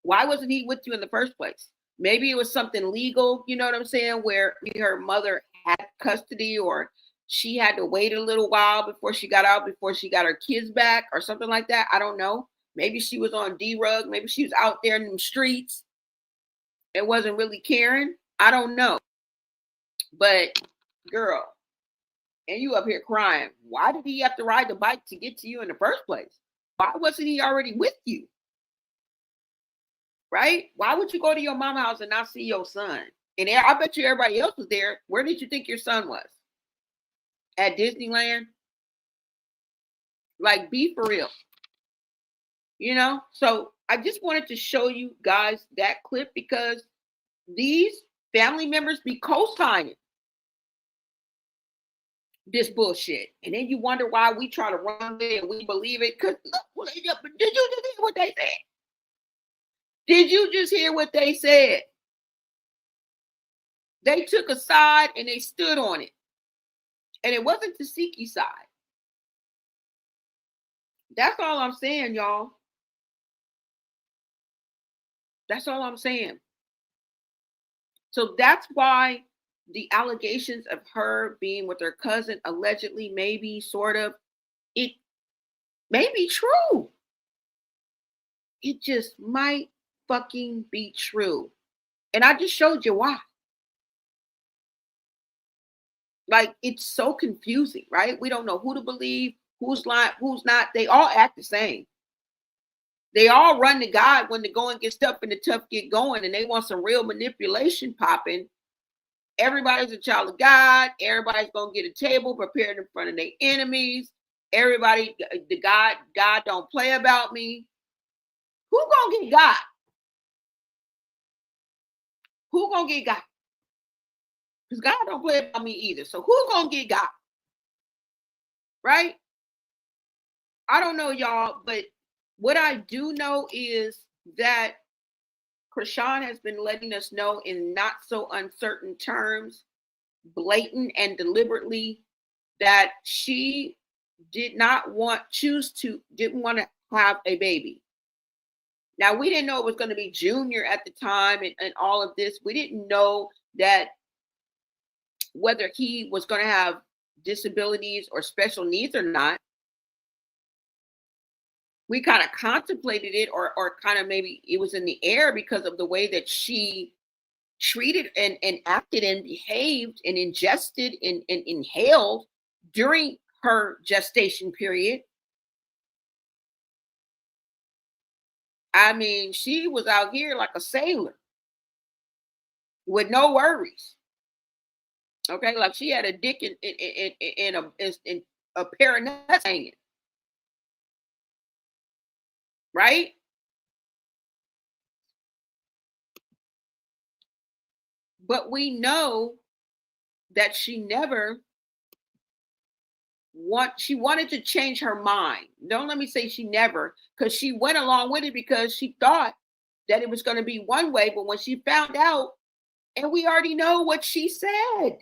Why wasn't he with you in the first place? Maybe it was something legal, you know what I'm saying, where her mother had custody or she had to wait a little while before she got out, before she got her kids back or something like that. I don't know. Maybe she was on D-Rug. Maybe she was out there in the streets and wasn't really caring. I don't know. But girl, and you up here crying. Why did he have to ride the bike to get to you in the first place? Why wasn't he already with you? Right? Why would you go to your mama's house and not see your son? And I bet you everybody else was there. Where did you think your son was? At Disneyland? Like, be for real. You know? So I just wanted to show you guys that clip because these family members be co-signing this bullshit. And then you wonder why we try to run it and we believe it. Because look, did you just hear what they said? Did you just hear what they said? They took a side and they stood on it. And it wasn't the Siki side. That's all I'm saying, y'all. That's all I'm saying. So that's why the allegations of her being with her cousin, allegedly, maybe, sort of, it may be true. It just might fucking be true. And I just showed you why. Like, it's so confusing, right? We don't know who to believe, who's lying, who's not. They all act the same. They all run to God when the going gets tough and the tough get going, and they want some real manipulation popping. Everybody's a child of God. Everybody's gonna get a table prepared in front of their enemies. Everybody, God don't play about me. Who gonna get God? Who gonna get God? Because God don't play about me either. So who's gonna get God? Right? I don't know, y'all, but what I do know is that Chrisean has been letting us know in not so uncertain terms, blatant and deliberately, that she didn't want to have a baby. Now, we didn't know it was going to be Junior at the time and all of this. We didn't know that whether he was going to have disabilities or special needs or not. We kind of contemplated it or kind of maybe it was in the air because of the way that she treated and acted and behaved and ingested and inhaled during her gestation period. I mean, she was out here like a sailor with no worries. Okay, like she had a dick in a pair of nuts hanging. Right? But we know that she wanted to change her mind. Don't let me say she never, because she went along with it because she thought that it was going to be one way. But when she found out, and we already know what she said,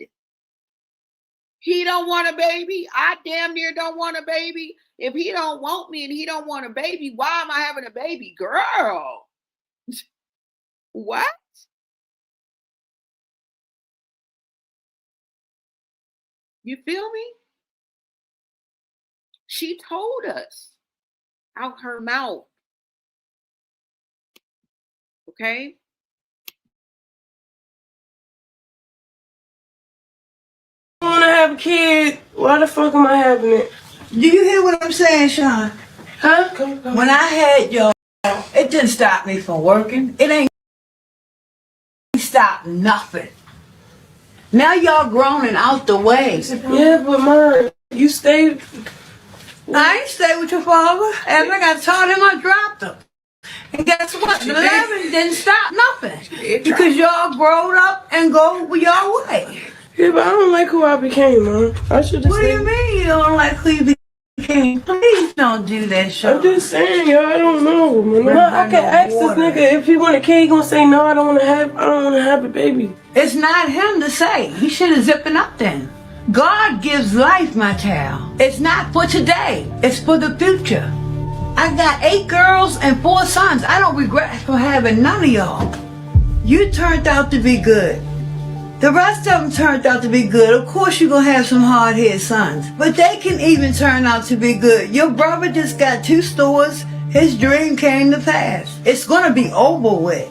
he don't want a baby. I damn near don't want a baby. If he don't want me and he don't want a baby, why am I having a baby? Girl. What? You feel me? She told us out her mouth. Okay? I want to have a kid. Why the fuck am I having it? Do you hear what I'm saying, Sean? Huh? When I had y'all, it didn't stop me from working. It ain't stop nothing. Now y'all grown and out the way. Yeah, but Mom, you stayed. I ain't stayed with your father. After I got taught him, I dropped him. And guess what? The 11 didn't stop nothing. Because y'all growed up and go your way. Yeah, but I don't like who I became, Mom. I should just. What do you mean you don't like who you became? Please don't do that, Sean. I'm just saying, y'all. I don't know, man. I can ask this nigga if he want a kid. He gonna say no. I don't want to have a baby. It's not him to say. He should have zipping up then. God gives life, my child. It's not for today. It's for the future. I got 8 girls and 4 sons. I don't regret for having none of y'all. You turned out to be good. The rest of them turned out to be good. Of course you're going to have some hard-headed sons. But they can even turn out to be good. Your brother just got 2 stores. His dream came to pass. It's going to be over with.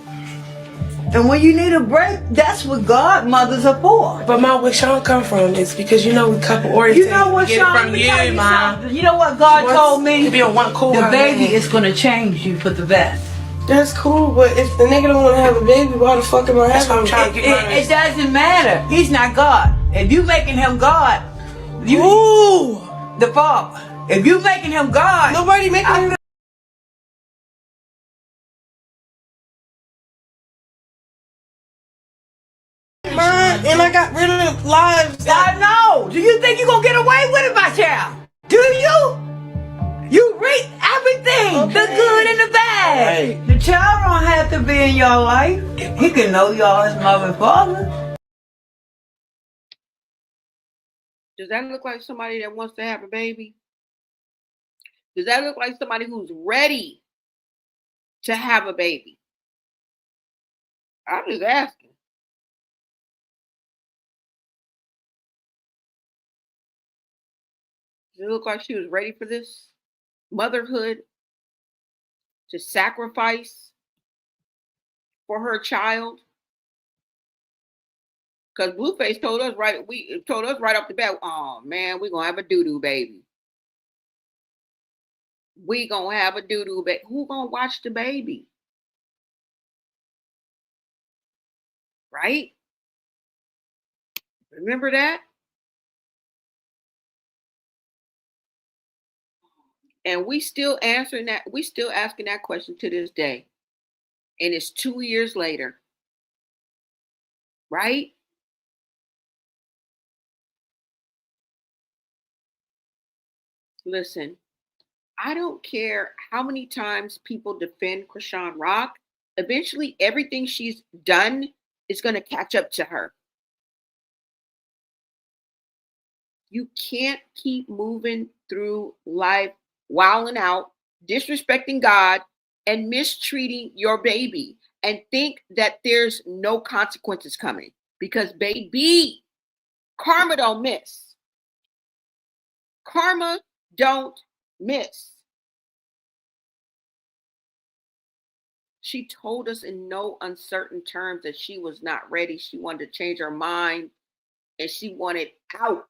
And when you need a break, that's what godmothers are for. But Mom, where Sean come from is because we couple oriented. You know what, Sean? From you, Mom. You know what God told me? To be on one cool. The baby is going to change you for the best. That's cool, but if the nigga don't want to have a baby, why the fuck am I having him? It doesn't matter. He's not God. If you making him God, the father. If you making him God, nobody making him. Mine, and I got rid of lives. I know. Do you think you're gonna get away with it, my child? Do you? You reap everything, the good and the bad. Right. The child don't have to be in your life. He can know y'all as mother and father. Does that look like somebody that wants to have a baby? Does that look like somebody who's ready to have a baby? I'm just asking. Does it look like she was ready for this? Motherhood, to sacrifice for her child? Because Blueface told us right off the bat, oh man, we're gonna have a doo-doo baby. We gonna have a doo-doo baby. Who gonna watch the baby? Right? Remember that? And we still answering that. We still asking that question to this day. And it's 2 years later. Right? Listen, I don't care how many times people defend Chrisean Rock. Eventually, everything she's done is going to catch up to her. You can't keep moving through life wilding out, disrespecting God, and mistreating your baby and think that there's no consequences coming. Because, baby, karma don't miss. Karma don't miss. She told us in no uncertain terms that she was not ready. She wanted to change her mind and she wanted out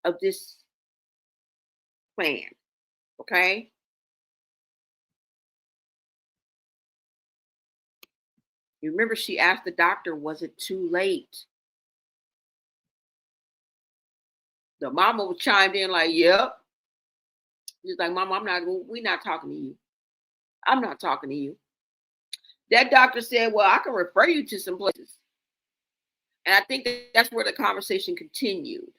of this plan. Okay? You remember she asked the doctor, was it too late? The mama chimed in like, yep. She's like, Mama, we're not talking to you. I'm not talking to you. That doctor said, well, I can refer you to some places. And I think that's where the conversation continued.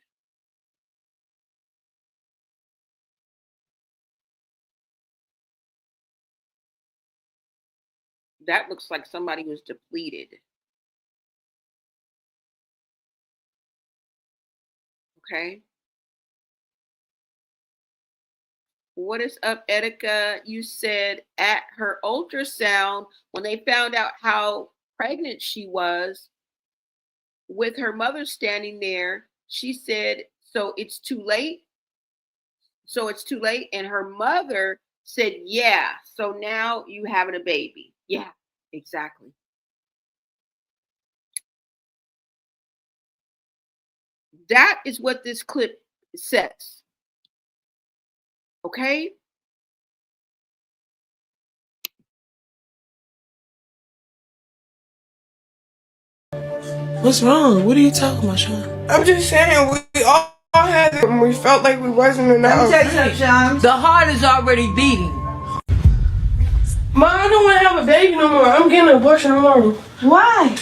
That looks like somebody who's depleted. Okay. What is up, Etika? You said at her ultrasound, when they found out how pregnant she was, with her mother standing there, she said, so it's too late? So it's too late? And her mother said, yeah, so now you having a baby. Yeah, exactly. That is what this clip says. Okay? What's wrong? What are you talking about, Sean? I'm just saying we all had it and we felt like we wasn't enough. Let me tell you something, Sean. The heart is already beating. Ma, I don't want to have a baby no more. I'm getting an abortion tomorrow. Why?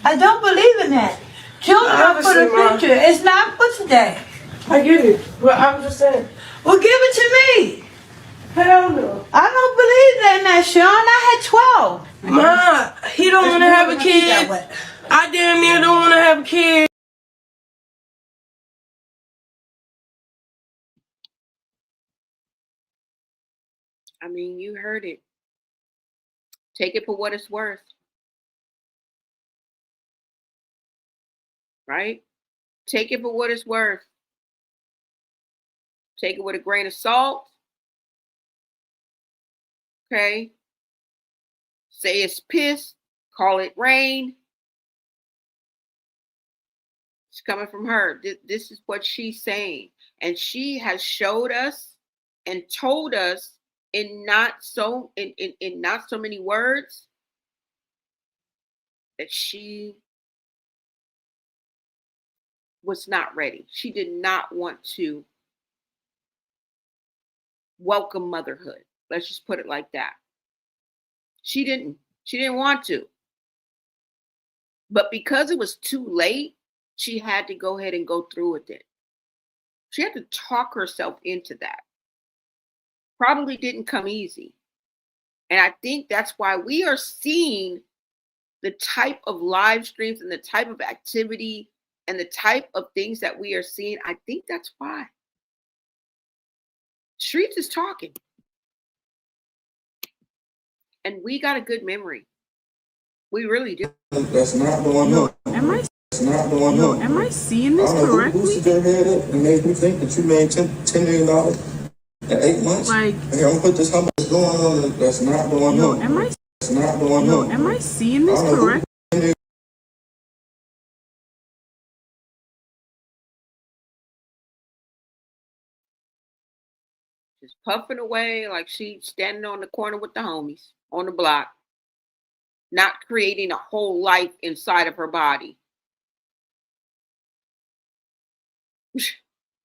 I don't believe in that. Children are for the future. It's not for today. I get it, but I'm just saying. Well, give it to me. Hell no. I don't believe in that, Sean. I had 12. Ma, he don't want to have a kid. I damn near don't want to have a kid. I mean, you heard it. Take it for what it's worth. Right? Take it for what it's worth. Take it with a grain of salt. Okay? Say it's piss. Call it rain. It's coming from her. This is what she's saying. And she has showed us and told us in not so many words that she was not ready. She did not want to welcome motherhood. Let's just put it like that. She didn't want to. But because it was too late, she had to go ahead and go through with it. She had to talk herself into that. Probably didn't come easy. And I think that's why we are seeing the type of live streams and the type of activity and the type of things that we are seeing. I think that's why. Streets is talking. And we got a good memory. We really do. That's not going on. That's not going on. Am I seeing this correctly? Who stood their head up and made me think that you made $10 million in 8 months? Like, hey, I'm gonna put this, how much is going on? That's not going on. That's not going on. Am I seeing this correctly? Just puffing away like she's standing on the corner with the homies on the block, not creating a whole life inside of her body.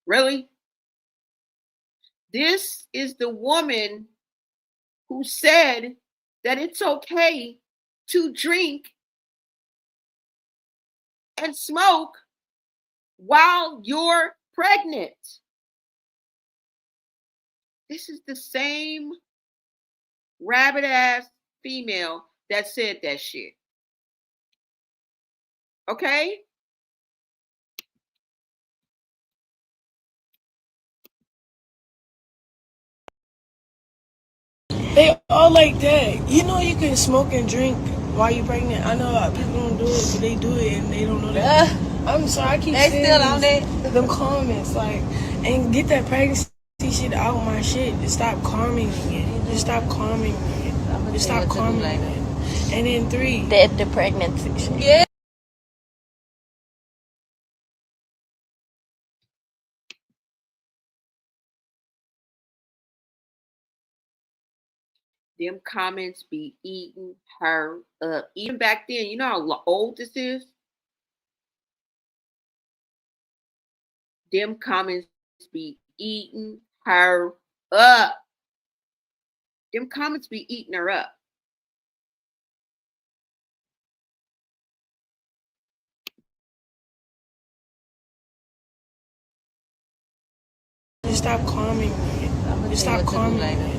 Really? This is the woman who said that it's okay to drink and smoke while you're pregnant. This is the same rabbit ass female that said that shit. Okay? They all like that. You know you can smoke and drink while you're pregnant. I know people don't do it, but they do it and they don't know that. I'm sorry, I keep They seeing still on that. them comments like, and get that pregnancy shit out my shit. Just stop calming it. Just stop calming it. Just stop calming it. And then 3. That the pregnancy shit. Yeah. Them comments be eating her up. Even back then, you know how old this is? Them comments be eating her up. Them comments be eating her up. Just stop calming it. Just stop calming it.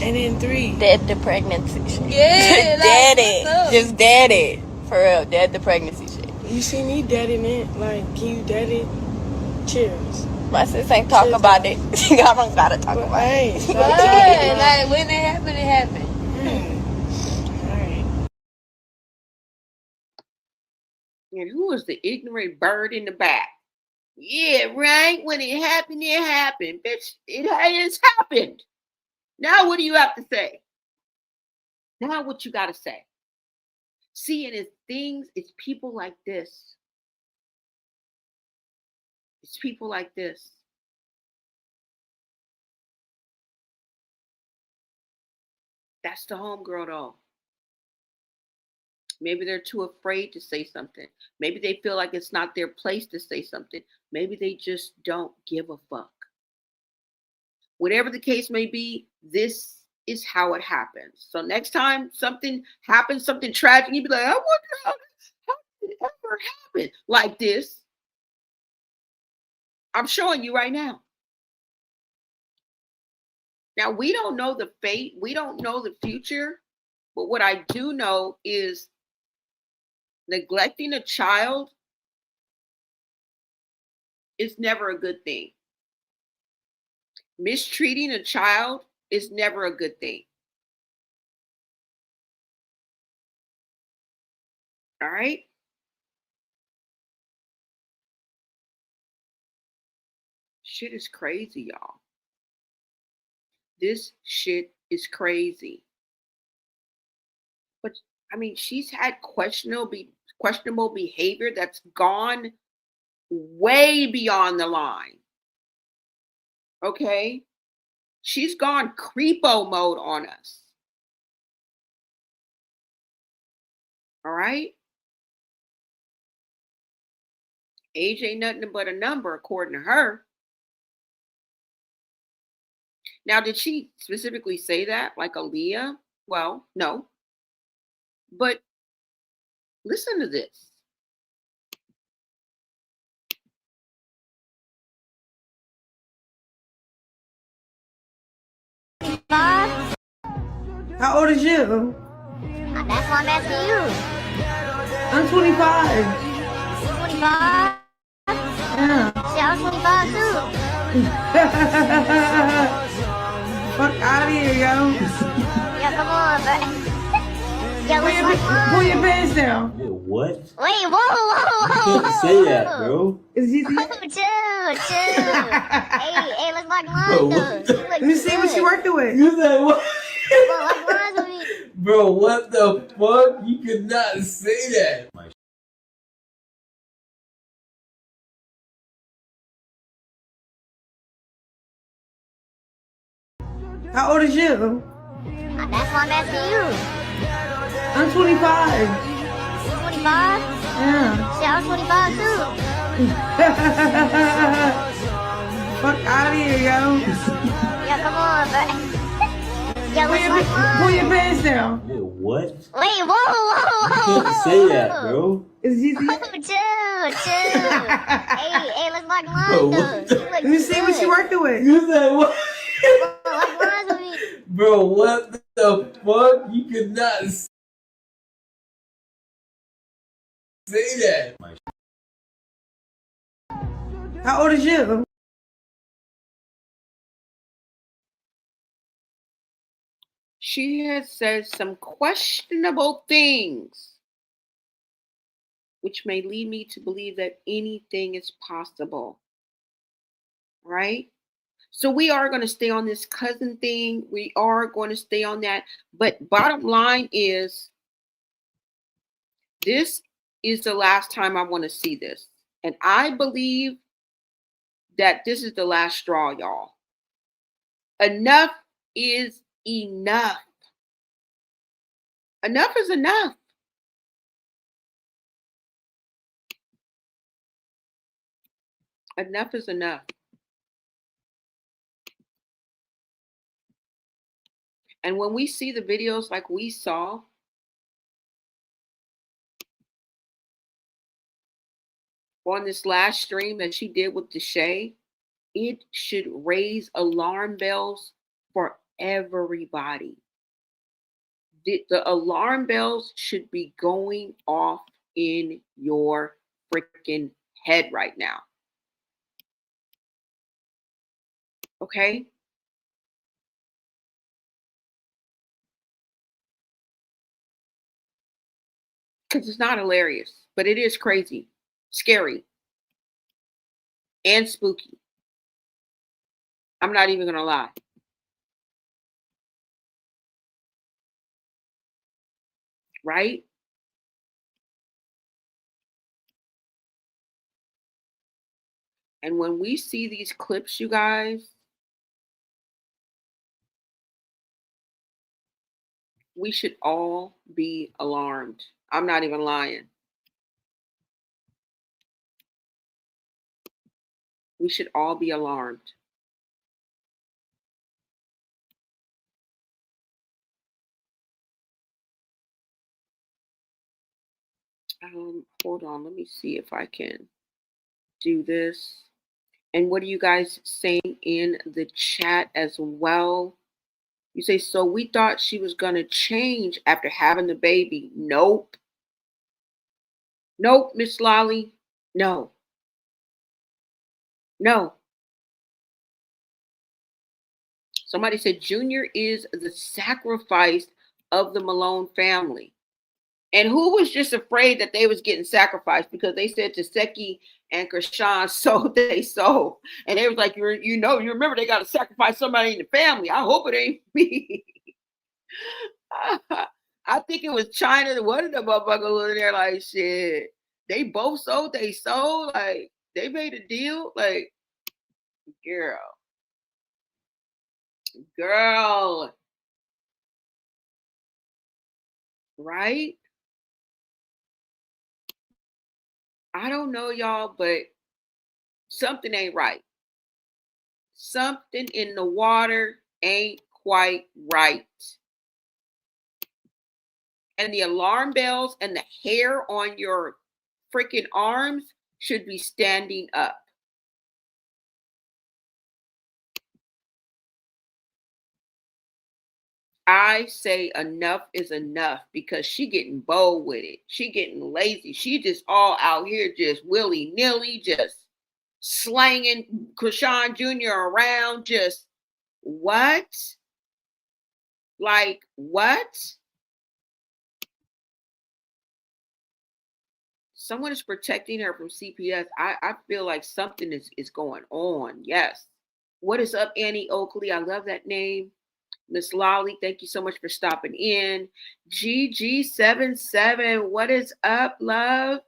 And then 3. That the pregnancy shit. Yeah, Dead like, it. what's up? Just dead it. For real. Dead the pregnancy shit. You see me deading it? Like, can you dead it? Cheers. My sis ain't talk about it. I don't gotta talk about it. Like when it happened, it happened. And who is the ignorant bird in the back? Yeah, right. When it happened, bitch. It has happened. Now what do you have to say? Now what you got to say? See, and it's people like this. It's people like this. That's the homegirl though. Maybe they're too afraid to say something. Maybe they feel like it's not their place to say something. Maybe they just don't give a fuck. Whatever the case may be, this is how it happens. So next time something happens, something tragic, you'd be like, I wonder how did it ever happen like this? I'm showing you right now. Now, we don't know the fate. We don't know the future. But what I do know is neglecting a child is never a good thing. Mistreating a child is never a good thing. All right? Shit is crazy, y'all. This shit is crazy. But, I mean, she's had questionable behavior that's gone way beyond the line. Okay? She's gone creepo mode on us. All right? Age ain't nothing but a number, according to her. Now, did she specifically say that, like Aaliyah? Well, no. But listen to this. How old is you? That's why I'm asking you. I'm 25. You 25? Yeah. See, I was 25 too. Fuck out of here, yo. Yeah, come on, bro. Yeah, let's have fun. Pull your pants down. Yeah, what? Wait, whoa. You can't say that, bro. Is he Chill. hey, let's lock lines though. Let me see what you working with. You said what? Bro, lock lines with me. Bro, what the fuck? You could not say that. How old is you? That's why I'm asking you. I'm 25. You 25? Yeah. See, I was 25 too. Fuck out of here, yo. Yeah, come on, bro. Yeah, let's like Pull your pants down. What? Wait, whoa, whoa, You whoa, can't say that, bro. It's easy. Oh, chill. Hey, let's lock lines though. Let me see what you working with. You said what? Bro, lock lines with me. Bro, what the fuck? You could not say that. How old is you? She has said some questionable things, which may lead me to believe that anything is possible. Right? So we are going to stay on this cousin thing. We are going to stay on that. But bottom line is, this is the last time I want to see this. And I believe that this is the last straw, y'all. Enough is enough. Enough is enough. Enough is enough. And when we see the videos like we saw, on this last stream that she did with Deshae, it should raise alarm bells for everybody. The alarm bells should be going off in your freaking head right now. Okay? Because it's not hilarious, but it is crazy, scary, and spooky. I'm not even going to lie. Right? And when we see these clips, you guys, we should all be alarmed. I'm not even lying. We should all be alarmed. Hold on, let me see if I can do this. And what are you guys saying in the chat as well? You say, so we thought she was going to change after having the baby. Nope. Nope, Miss Lolly. No. No. Somebody said Junior is the sacrifice of the Malone family. And who was just afraid that they was getting sacrificed because they said Taseki and Chrisean sold they soul. And they was like, you remember they got to sacrifice somebody in the family. I hope it ain't me. I think it was China. One of the motherfuckers in there like, shit, they both sold they soul. Like, they made a deal. Like, girl. Right? I don't know, y'all, but something ain't right. Something in the water ain't quite right. And the alarm bells and the hair on your freaking arms should be standing up. I say enough is enough because she getting bold with it. She getting lazy. She just all out here just willy-nilly, just slanging Chrisean Jr. around. Just what? Like what? Someone is protecting her from CPS. I feel like something is going on. Yes. What is up, Annie Oakley? I love that name. Miss Lolly, thank you so much for stopping in. GG77, what is up, love?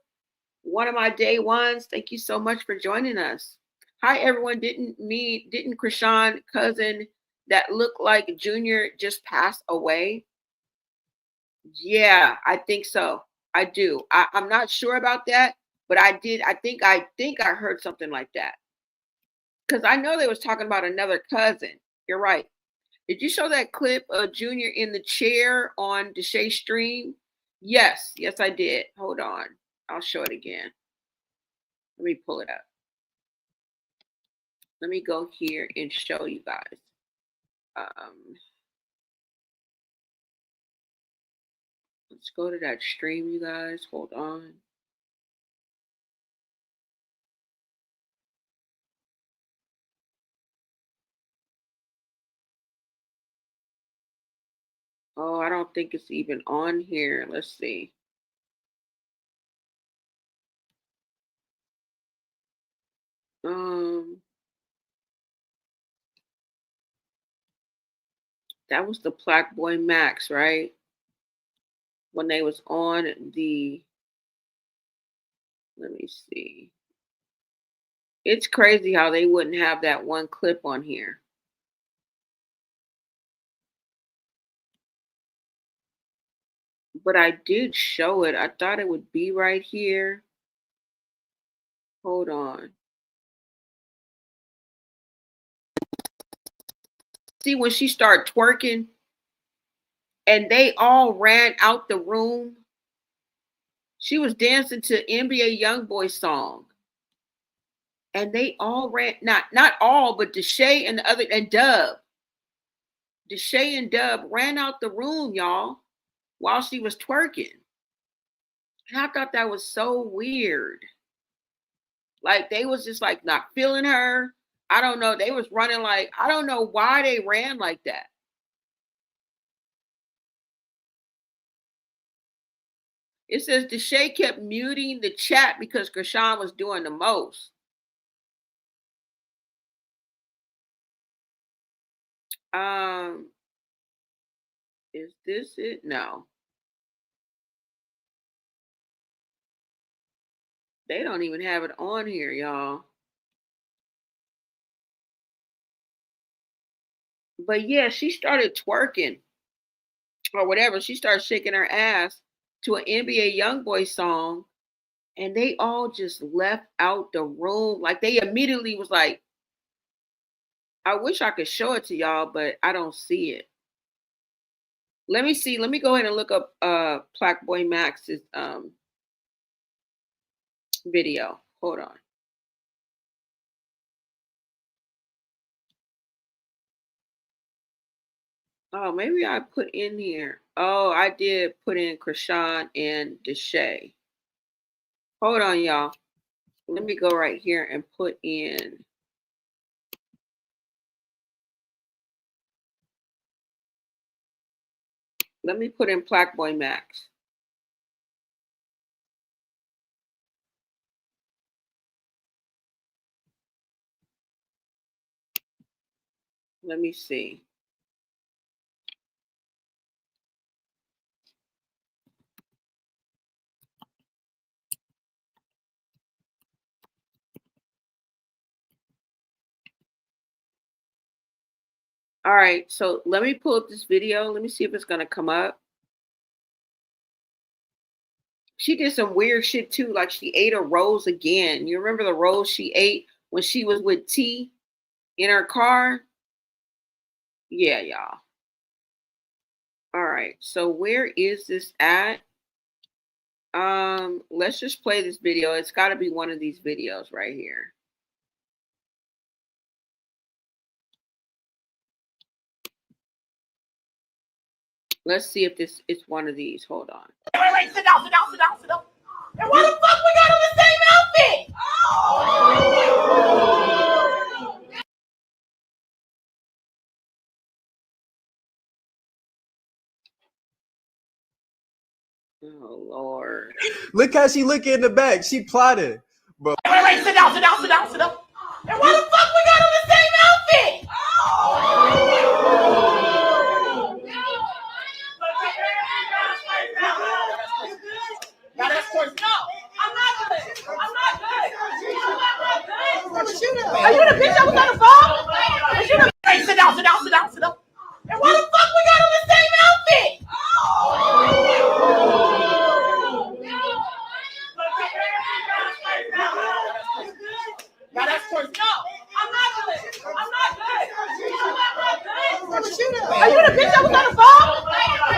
One of my day ones. Thank you so much for joining us. Hi, everyone. Didn't Chrisean cousin that look like Junior just passed away? Yeah, I think so. I do. I'm not sure about that, but I did. I think I heard something like that. Because I know they was talking about another cousin. You're right. Did you show that clip of Junior in the chair on Deshay's stream? Yes, I did. Hold on. I'll show it again. Let me pull it up. Let me go here and show you guys. Let's go to that stream, you guys. Hold on. Oh, I don't think it's even on here. Let's see. That was the Black Boy Max, right? When they was on the, let me see. It's crazy how they wouldn't have that one clip on here. But I did show it. I thought it would be right here. Hold on. See, when she started twerking and they all ran out the room, she was dancing to NBA Youngboy song. And they all ran, not all, but Deshay and the other, and Dub. Deshay and Dub ran out the room, y'all, while she was twerking. And I thought that was so weird. Like, they was just like not feeling her. I don't know. They was running like, I don't know why they ran like that. It says Deshay kept muting the chat because Chrisean was doing the most. Is this it? No. They don't even have it on here, y'all. But yeah, she started twerking or whatever. She started shaking her ass to an NBA Youngboy song, and they all just left out the room. Like, they immediately was like, I wish I could show it to y'all, but I don't see it. Let me see. Let me go ahead and look up Black Boy Max's video. Hold on. Oh, maybe I put in here. Oh, I did put in Chrisean and Deshay. Hold on, y'all. Let me go right here and put in. Let me put in Black Boy Max. Let me see. All right, so let me pull up this video. Let me see if it's going to come up. She did some weird shit too. Like, she ate a rose again. You remember the rose she ate when she was with T in her car? Yeah, y'all. All right, so where is this at? Let's just play this video. It's got to be one of these videos right here. Let's see if this is one of these. Hold on. Wait, sit down. And why the fuck we got on the same outfit? Oh, Lord. Look how she look in the back. She plotted. But Wait, sit down. And why the fuck we got on the same outfit? Now that's course. No, I'm not good. Are you the bitch that was on the phone? Sit down. you the bitch that was on the phone?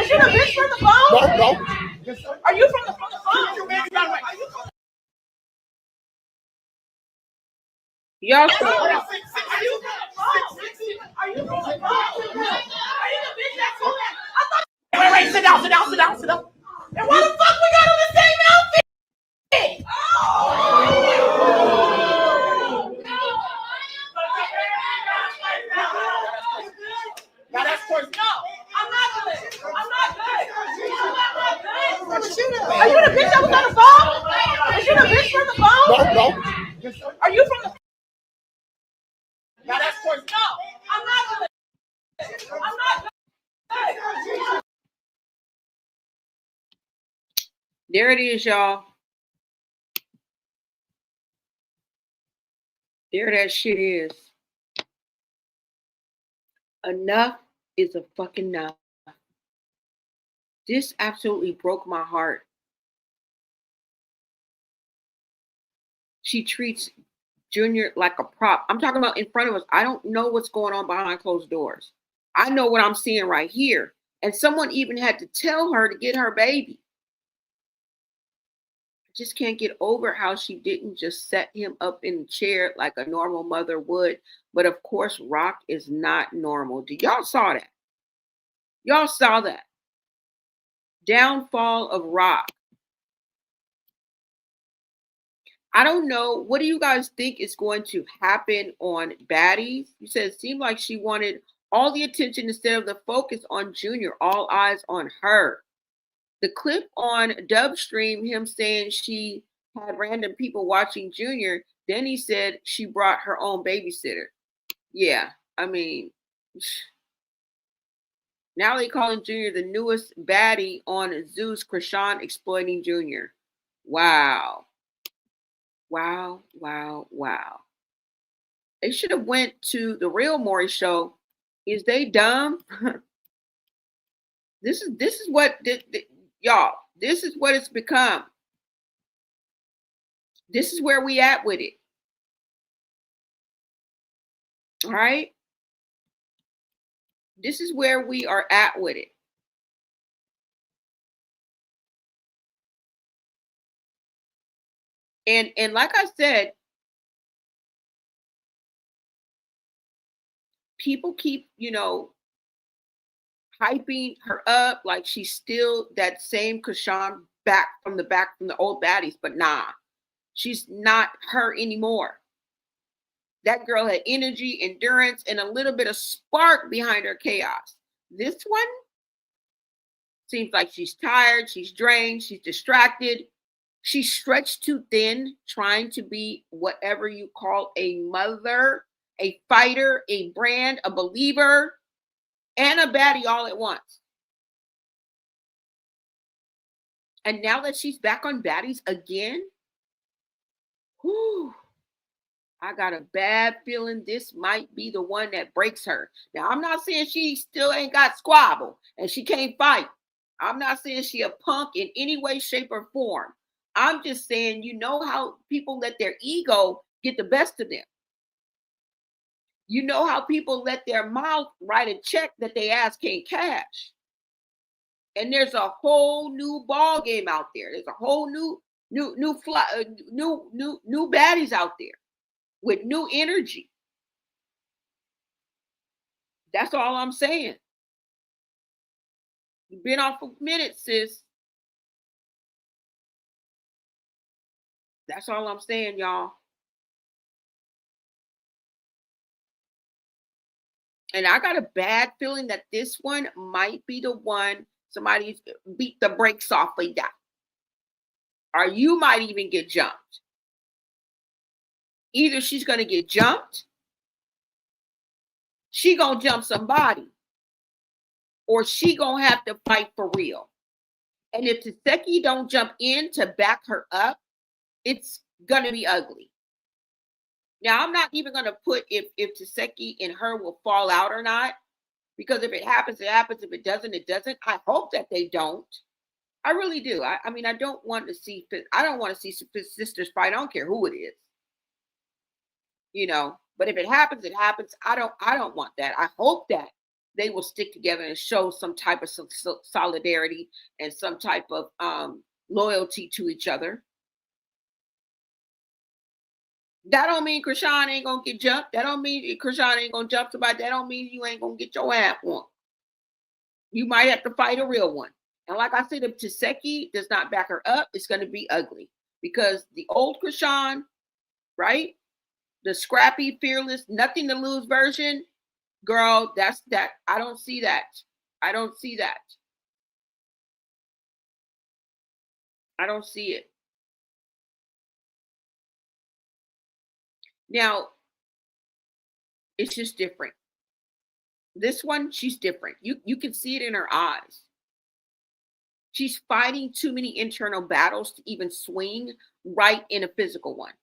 Is you the bitch from the phone? No. Are you from the phone? Y'all. Are you from the phone? Are you from the phone? Are you the bitch that's on that? Wait, sit down. And why the fuck we got on the same outfit? Now that's personal. No, I'm not good. I'm not good. Are you the bitch that was on the phone? Is you the bitch from the phone? No. Are you from the? Now that's personal. No, I'm not good. I'm not good. There it is, y'all. There that shit is. Enough is a fucking enough. This absolutely broke my heart. She treats Junior like a prop. I'm talking about in front of us. I don't know what's going on behind closed doors. I know what I'm seeing right here. And someone even had to tell her to get her baby. I just can't get over how she didn't just set him up in the chair like a normal mother would. But of course, Rock is not normal. Y'all saw that? Y'all saw that? Downfall of Rock. I don't know. What do you guys think is going to happen on Baddies? You said it seemed like she wanted all the attention instead of the focus on Junior. All eyes on her. The clip on Dubstream, him saying she had random people watching Junior. Then he said she brought her own babysitter. Yeah, I mean, now they calling Junior the newest baddie on Zeus. Chrisean exploiting Junior. Wow. Wow. They should have went to the real Maury show. Is they dumb? This is what y'all. This is what it's become. This is where we at with it. All right. This is where we are at with it. And like I said, people keep, hyping her up like she's still that same Chrisean back from the old baddies, but nah, she's not her anymore. That girl had energy, endurance, and a little bit of spark behind her chaos. This one seems like she's tired, she's drained, she's distracted. She's stretched too thin, trying to be whatever you call a mother, a fighter, a brand, a believer, and a baddie all at once. And now that she's back on baddies again, whew, I got a bad feeling this might be the one that breaks her. Now, I'm not saying she still ain't got squabble and she can't fight. I'm not saying she a punk in any way, shape, or form. I'm just saying, you know how people let their ego get the best of them. You know how people let their mouth write a check that they ass can't cash. And there's a whole new ball game out there. There's a whole new baddies out there with new energy. That's all I'm saying. You've been off a minute, sis. That's all I'm saying, y'all. And I got a bad feeling that this one might be the one somebody beat the brakes off of that. Or you might even get jumped. Either she's going to get jumped, she going to jump somebody, or she going to have to fight for real. And if Taseki don't jump in to back her up, it's going to be ugly. Now, I'm not even going to put if Taseki and her will fall out or not, because if it happens, it happens. If it doesn't, it doesn't. I hope that they don't. I really do. I mean, I don't want to see sisters fight. I don't care who it is. But if it happens, it happens. I don't want that. I hope that they will stick together and show some type of solidarity and some type of loyalty to each other. That don't mean Chrisean ain't gonna get jumped. That don't mean Chrisean ain't gonna jump somebody. That don't mean you ain't gonna get your ass whooped. You might have to fight a real one. And like I said, if Chiseki does not back her up, it's going to be ugly. Because the old Chrisean, right? The scrappy, fearless, nothing to lose version, girl, that's that. I don't see that. I don't see that. I don't see it. Now, it's just different. This one, she's different. You can see it in her eyes. She's fighting too many internal battles to even swing right in a physical one.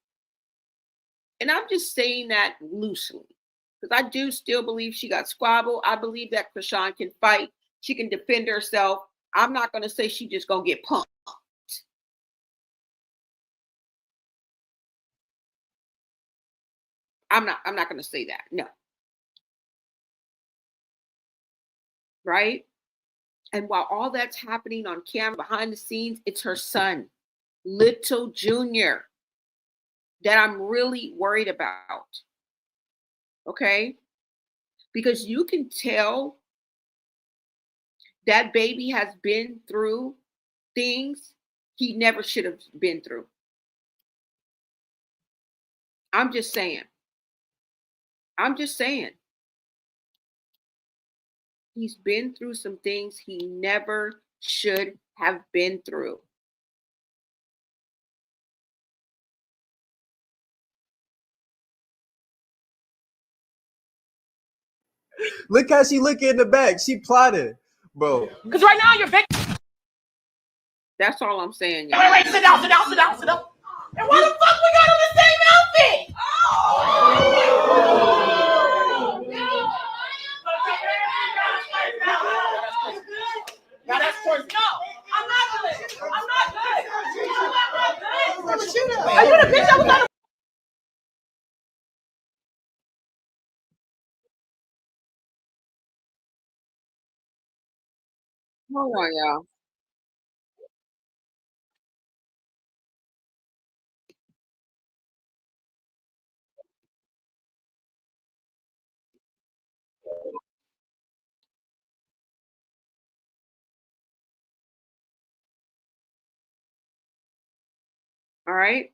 And I'm just saying that loosely because I do still believe she got squabbled. I believe that Chrisean can fight. She can defend herself. I'm not going to say she just going to get pumped. I'm not going to say that. No. Right? And while all that's happening on camera behind the scenes, it's her son, Little Junior, that I'm really worried about. Okay? Because you can tell that baby has been through things he never should have been through. I'm just saying. I'm just saying. He's been through some things he never should have been through. Look how she looking in the back. She plotted, bro. Because right now you're big. That's all I'm saying. Wait, sit down. And why the fuck we got on the same outfit? Now that's crazy. No, I'm not good. Are you the bitch that was on the... Hold on, y'all. All right.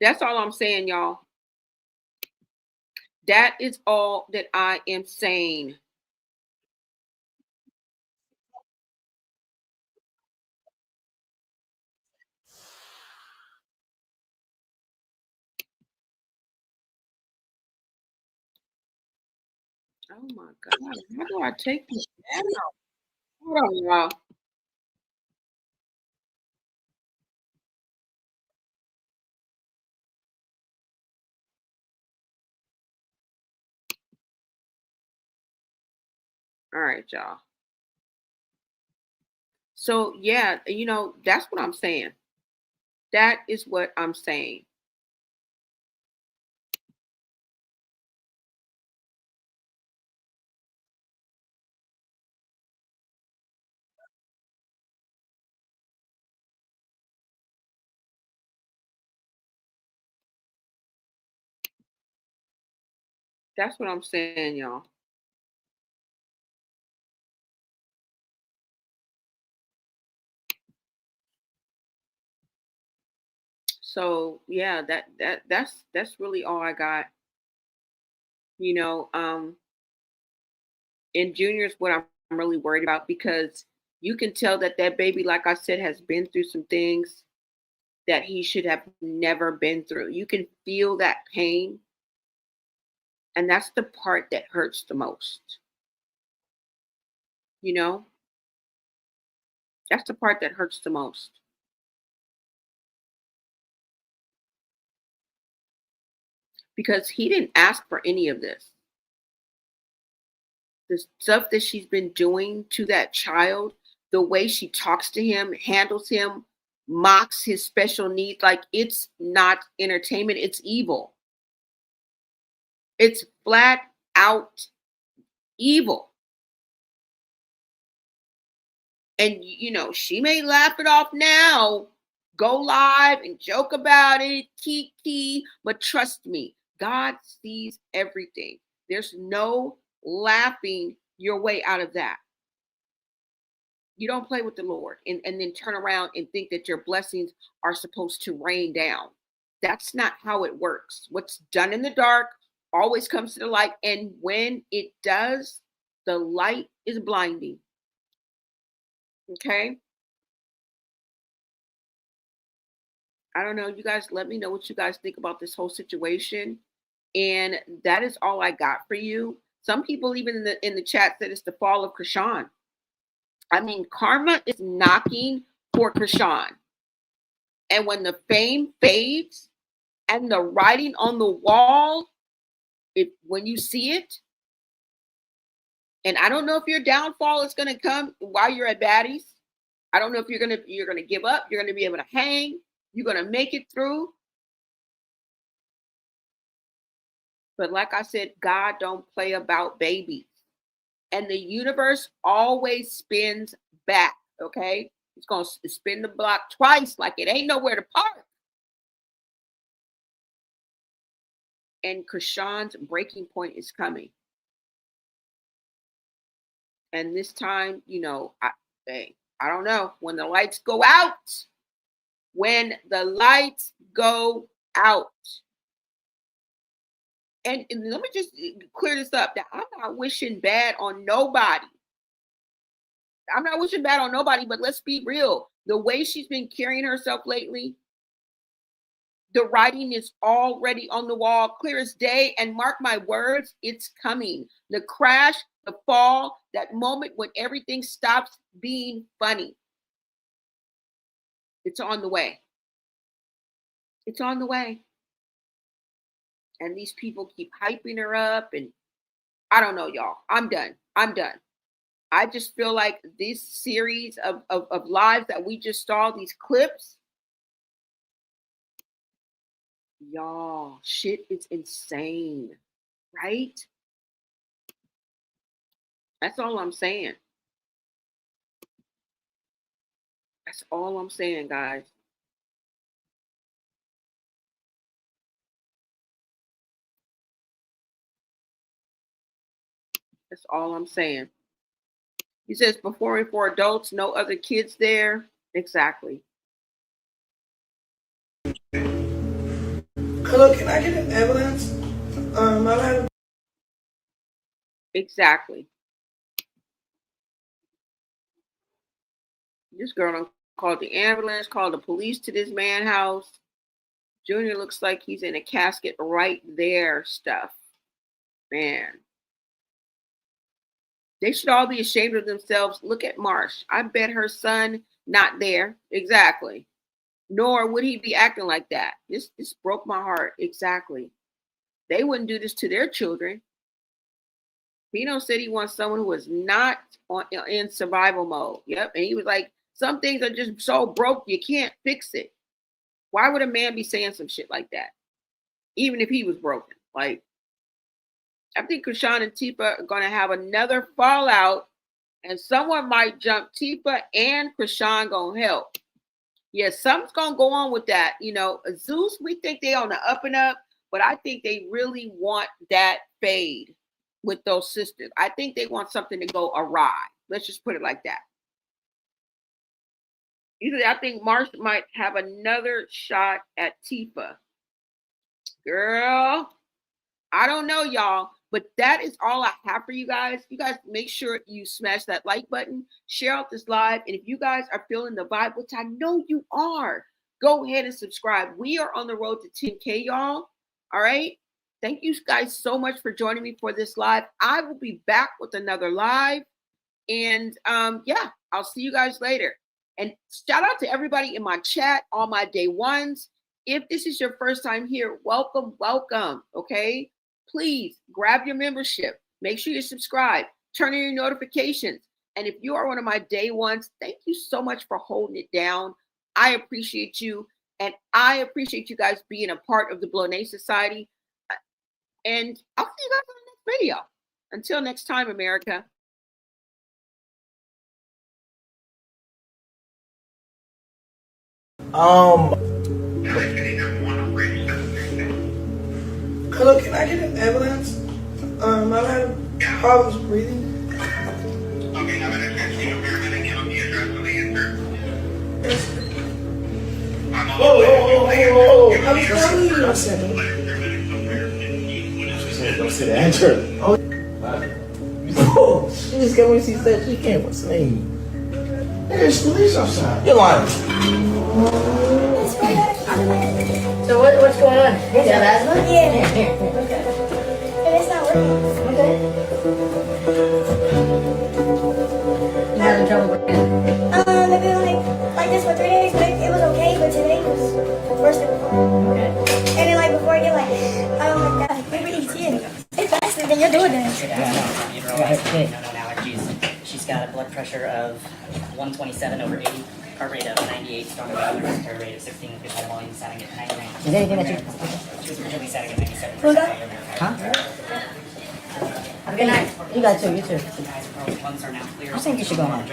That's all I'm saying, y'all. That is all that I am saying. Oh my God. How do I take this down? Hold on, y'all. All right, y'all. So, yeah, that's what I'm saying. That is what I'm saying. That's what I'm saying, y'all. So yeah, that's really all I got. In Junior's what I'm really worried about because you can tell that baby, like I said, has been through some things that he should have never been through. You can feel that pain. And that's the part that hurts the most. That's the part that hurts the most. Because he didn't ask for any of this. The stuff that she's been doing to that child, the way she talks to him, handles him, mocks his special needs, like it's not entertainment, it's evil. It's flat out evil. And, you know, she may laugh it off now, go live and joke about it, kiki, but trust me, God sees everything. There's no laughing your way out of that. You don't play with the Lord and then turn around and think that your blessings are supposed to rain down. That's not how it works. What's done in the dark always comes to the light. And when it does, the light is blinding. Okay? I don't know. You guys let me know what you guys think about this whole situation. And that is all I got for you. Some people even in the chat said it's the fall of Chrisean. I mean, karma is knocking for Chrisean. And when the fame fades and the writing on the wall, when you see it, and I don't know if your downfall is going to come while you're at Baddies. I don't know if you're going to give up. You're going to be able to hang. You're going to make it through. But like I said, God don't play about babies. And the universe always spins back, okay? It's going to spin the block twice like it ain't nowhere to park. And Chrisean's breaking point is coming. And this time, you know, I don't know. When the lights go out, and let me just clear this up, that I'm not wishing bad on nobody. I'm not wishing bad on nobody, but let's be real. The way she's been carrying herself lately, the writing is already on the wall, clear as day. And mark my words, it's coming. The crash, the fall, that moment when everything stops being funny. It's on the way. It's on the way. And these people keep hyping her up. And I don't know, y'all. I'm done. I just feel like this series of lives that we just saw, these clips, y'all, shit is insane, right? That's all I'm saying. That's all I'm saying, guys. That's all I'm saying. He says performing for adults, no other kids there. Exactly. Hello, can I get an ambulance? Exactly. This girl done called the ambulance, called the police to this man's house. Junior looks like he's in a casket right there. Stuff. Man. They should all be ashamed of themselves. Look at Marsh. I bet her son not there. Exactly. Nor would he be acting like that. This broke my heart. Exactly. They wouldn't do this to their children. Pino said he wants someone who is not in survival mode. Yep. And he was like, some things are just so broke, you can't fix it. Why would a man be saying some shit like that? Even if he was broken. Like, I think Chrisean and Tifa are going to have another fallout, and someone might jump Tifa and Chrisean going to help. Yeah, something's going to go on with that. You know, Zeus, we think they on the up and up, but I think they really want that fade with those sisters. I think they want something to go awry. Let's just put it like that. Usually, I think Marsh might have another shot at Tifa. Girl, I don't know, y'all, but that is all I have for you guys. You guys make sure you smash that like button, share out this live, and if you guys are feeling the vibe, which I know you are, go ahead and subscribe. We are on the road to 10K, y'all. All right? Thank you guys so much for joining me for this live. I will be back with another live, and yeah, I'll see you guys later. And shout out to everybody in my chat, all my day ones. If this is your first time here, welcome, welcome, okay? Please grab your membership. Make sure you subscribe. Turn on your notifications. And if you are one of my day ones, thank you so much for holding it down. I appreciate you. And I appreciate you guys being a part of the Blonet Society. And I'll see you guys on the next video. Until next time, America. Hello, can I get an ambulance? I'm having problems breathing. Okay, I'm gonna text you a paramedic and the address of the answer. Whoa. I'm telling you. Don't say the answer. Oh, she just got me. She said she can't what's name. There's police outside. You're lying. So what's going on? You got asthma? Yeah. And it's not working. Okay. You having trouble breathing? They've been like this for 3 days, but it was okay. But today was worse than before. Okay. And then like before, I get like, oh my god, maybe it's in. It's faster than you're doing this. Allergies. She's got a blood pressure of 127 over 80, heart rate of 98, strong respiratory rate of 16, physical volume setting at 99. Is there anything that you? She was originally setting at 97. Huh? Have a good night. You got two. You too. Lungs are now clear. I think you should go home.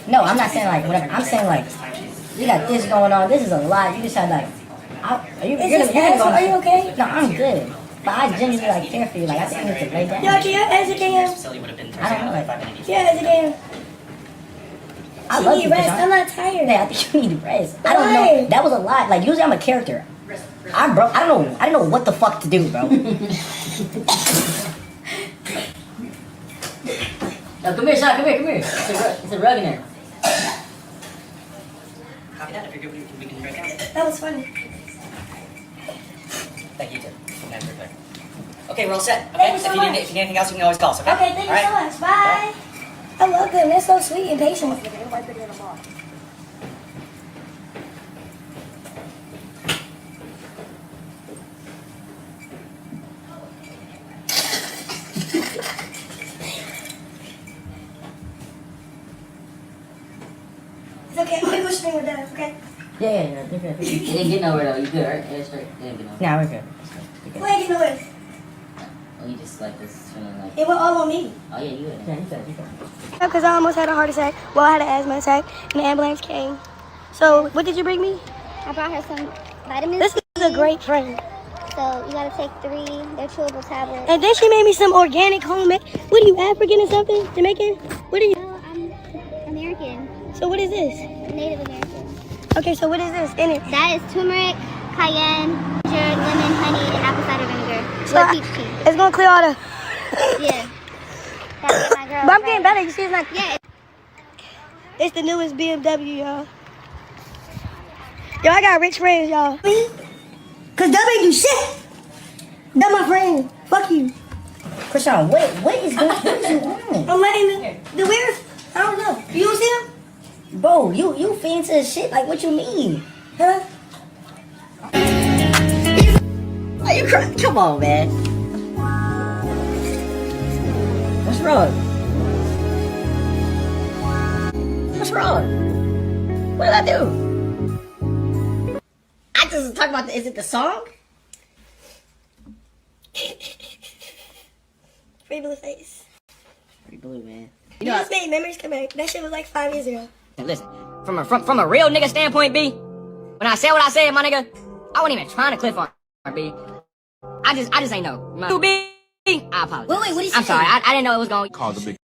No, I'm not saying like whatever. I'm saying like you got this going on. This is a lot. You just had like, you're gonna go. Are you okay? No, I'm good. But I genuinely like care for you. Like I think you need to lay down. Yeah, can as a game. I don't know. Like, yeah, as a game. I love you, rest. I'm not tired. Yeah, I think you need to rest. I don't know. That was a lot. Like usually I'm a character. I don't know. I didn't know what the fuck to do, bro. No, come here, son. Come here. It's a rug in there. Copy that. If you're good, we can break out. That was funny. Thank you, too. Okay, we're all set. Okay, so if you need anything else, you can always call us, okay? Okay, thank you so much. Bye. I love them. They're so sweet and patient. It's okay. I'm gonna go string with that, okay? Yeah. You didn't get nowhere, though. You good, right? Yeah, straight. You didn't get nowhere. Nah, we're good. Why ain't you nowhere? Oh, you just like this feeling like... It went all on me. Oh, yeah, you good. Yeah, you good. Because I almost had a heart attack. Well, I had an asthma attack, and the ambulance came. So, what did you bring me? I brought her some vitamins. This is a great friend. So you gotta take 3. They're chewable tablets. And then she made me some organic homemade. What are you, African or something? Jamaican? What are you? No, I'm American. So what is this? Native American. Okay, so what is this in it? That is turmeric, cayenne, ginger, lemon, honey, and apple cider vinegar. So With peach tea. It's gonna clear all the... Yeah. That's my girl. But I'm getting better. You see, it's not... Yeah. It's the newest BMW, y'all. Yo, I got rich friends, y'all. Me? Cause that ain't do shit. That my friend. Fuck you. Chrisean, what is going on? I'm letting the weirdest. I don't know. You don't see him? Bro, you fancy as shit. Like, what you mean? Huh? Are you crying? Come on, man. What's wrong? What's wrong? What did I do? I just talk about is it the song? Free blue face. Pretty blue, man. You just made memories come back. That shit was like 5 years ago. Now listen, from a real nigga standpoint, B, when I said what I said, my nigga, I wasn't even trying to cliff on her, B. I just ain't know. You, B, I apologize. Wait, what did you say? I'm sorry, I didn't know it was going to Cause a big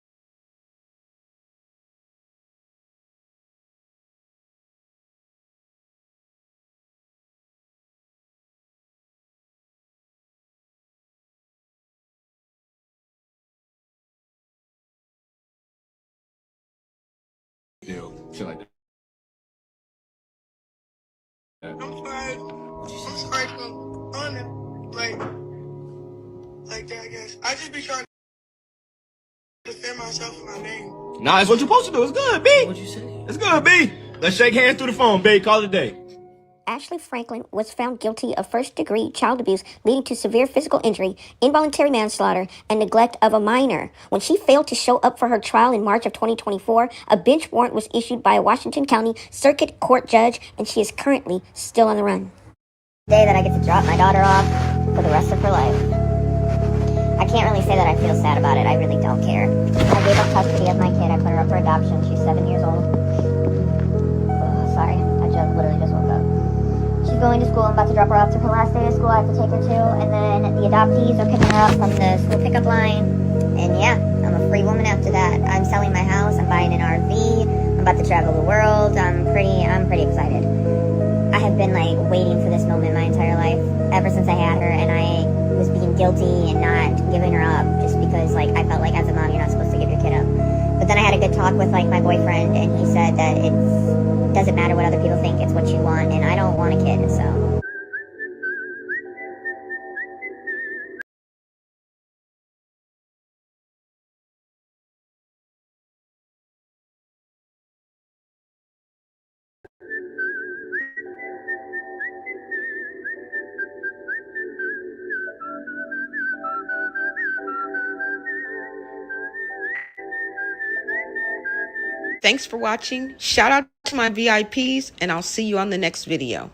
deal. Shit like that. I'm sorry for on it, like that, I guess. I just be trying to defend myself and my name. Nah, that's what you're supposed to do. It's good, B. What'd you say? It's good, B. Let's shake hands through the phone, B. Call it a day. Ashley Franklin was found guilty of first-degree child abuse leading to severe physical injury, involuntary manslaughter, and neglect of a minor. When she failed to show up for her trial in March of 2024, a bench warrant was issued by a Washington County Circuit Court judge, and she is currently still on the run. Day that I get to drop my daughter off for the rest of her life. I can't really say that I feel sad about it. I really don't care. I gave up custody of my kid. I put her up for adoption. She's 7 years old. Oh, sorry, I literally just woke up. She's going to school. I'm about to drop her off to her last day of school. I have to take her to. And then the adoptees are picking her up from the school pickup line. And yeah, I'm a free woman after that. I'm selling my house. I'm buying an RV. I'm about to travel the world. I'm pretty excited. I have been like waiting for this moment my entire life, ever since I had her, and I was being guilty and not giving her up just because like I felt like as a mom you're not supposed to give your kid up. But then I had a good talk with like my boyfriend, and he said that it doesn't matter what other people think, it's what you want, and I don't want a kid, so. Thanks for watching. Shout out to my VIPs, and I'll see you on the next video.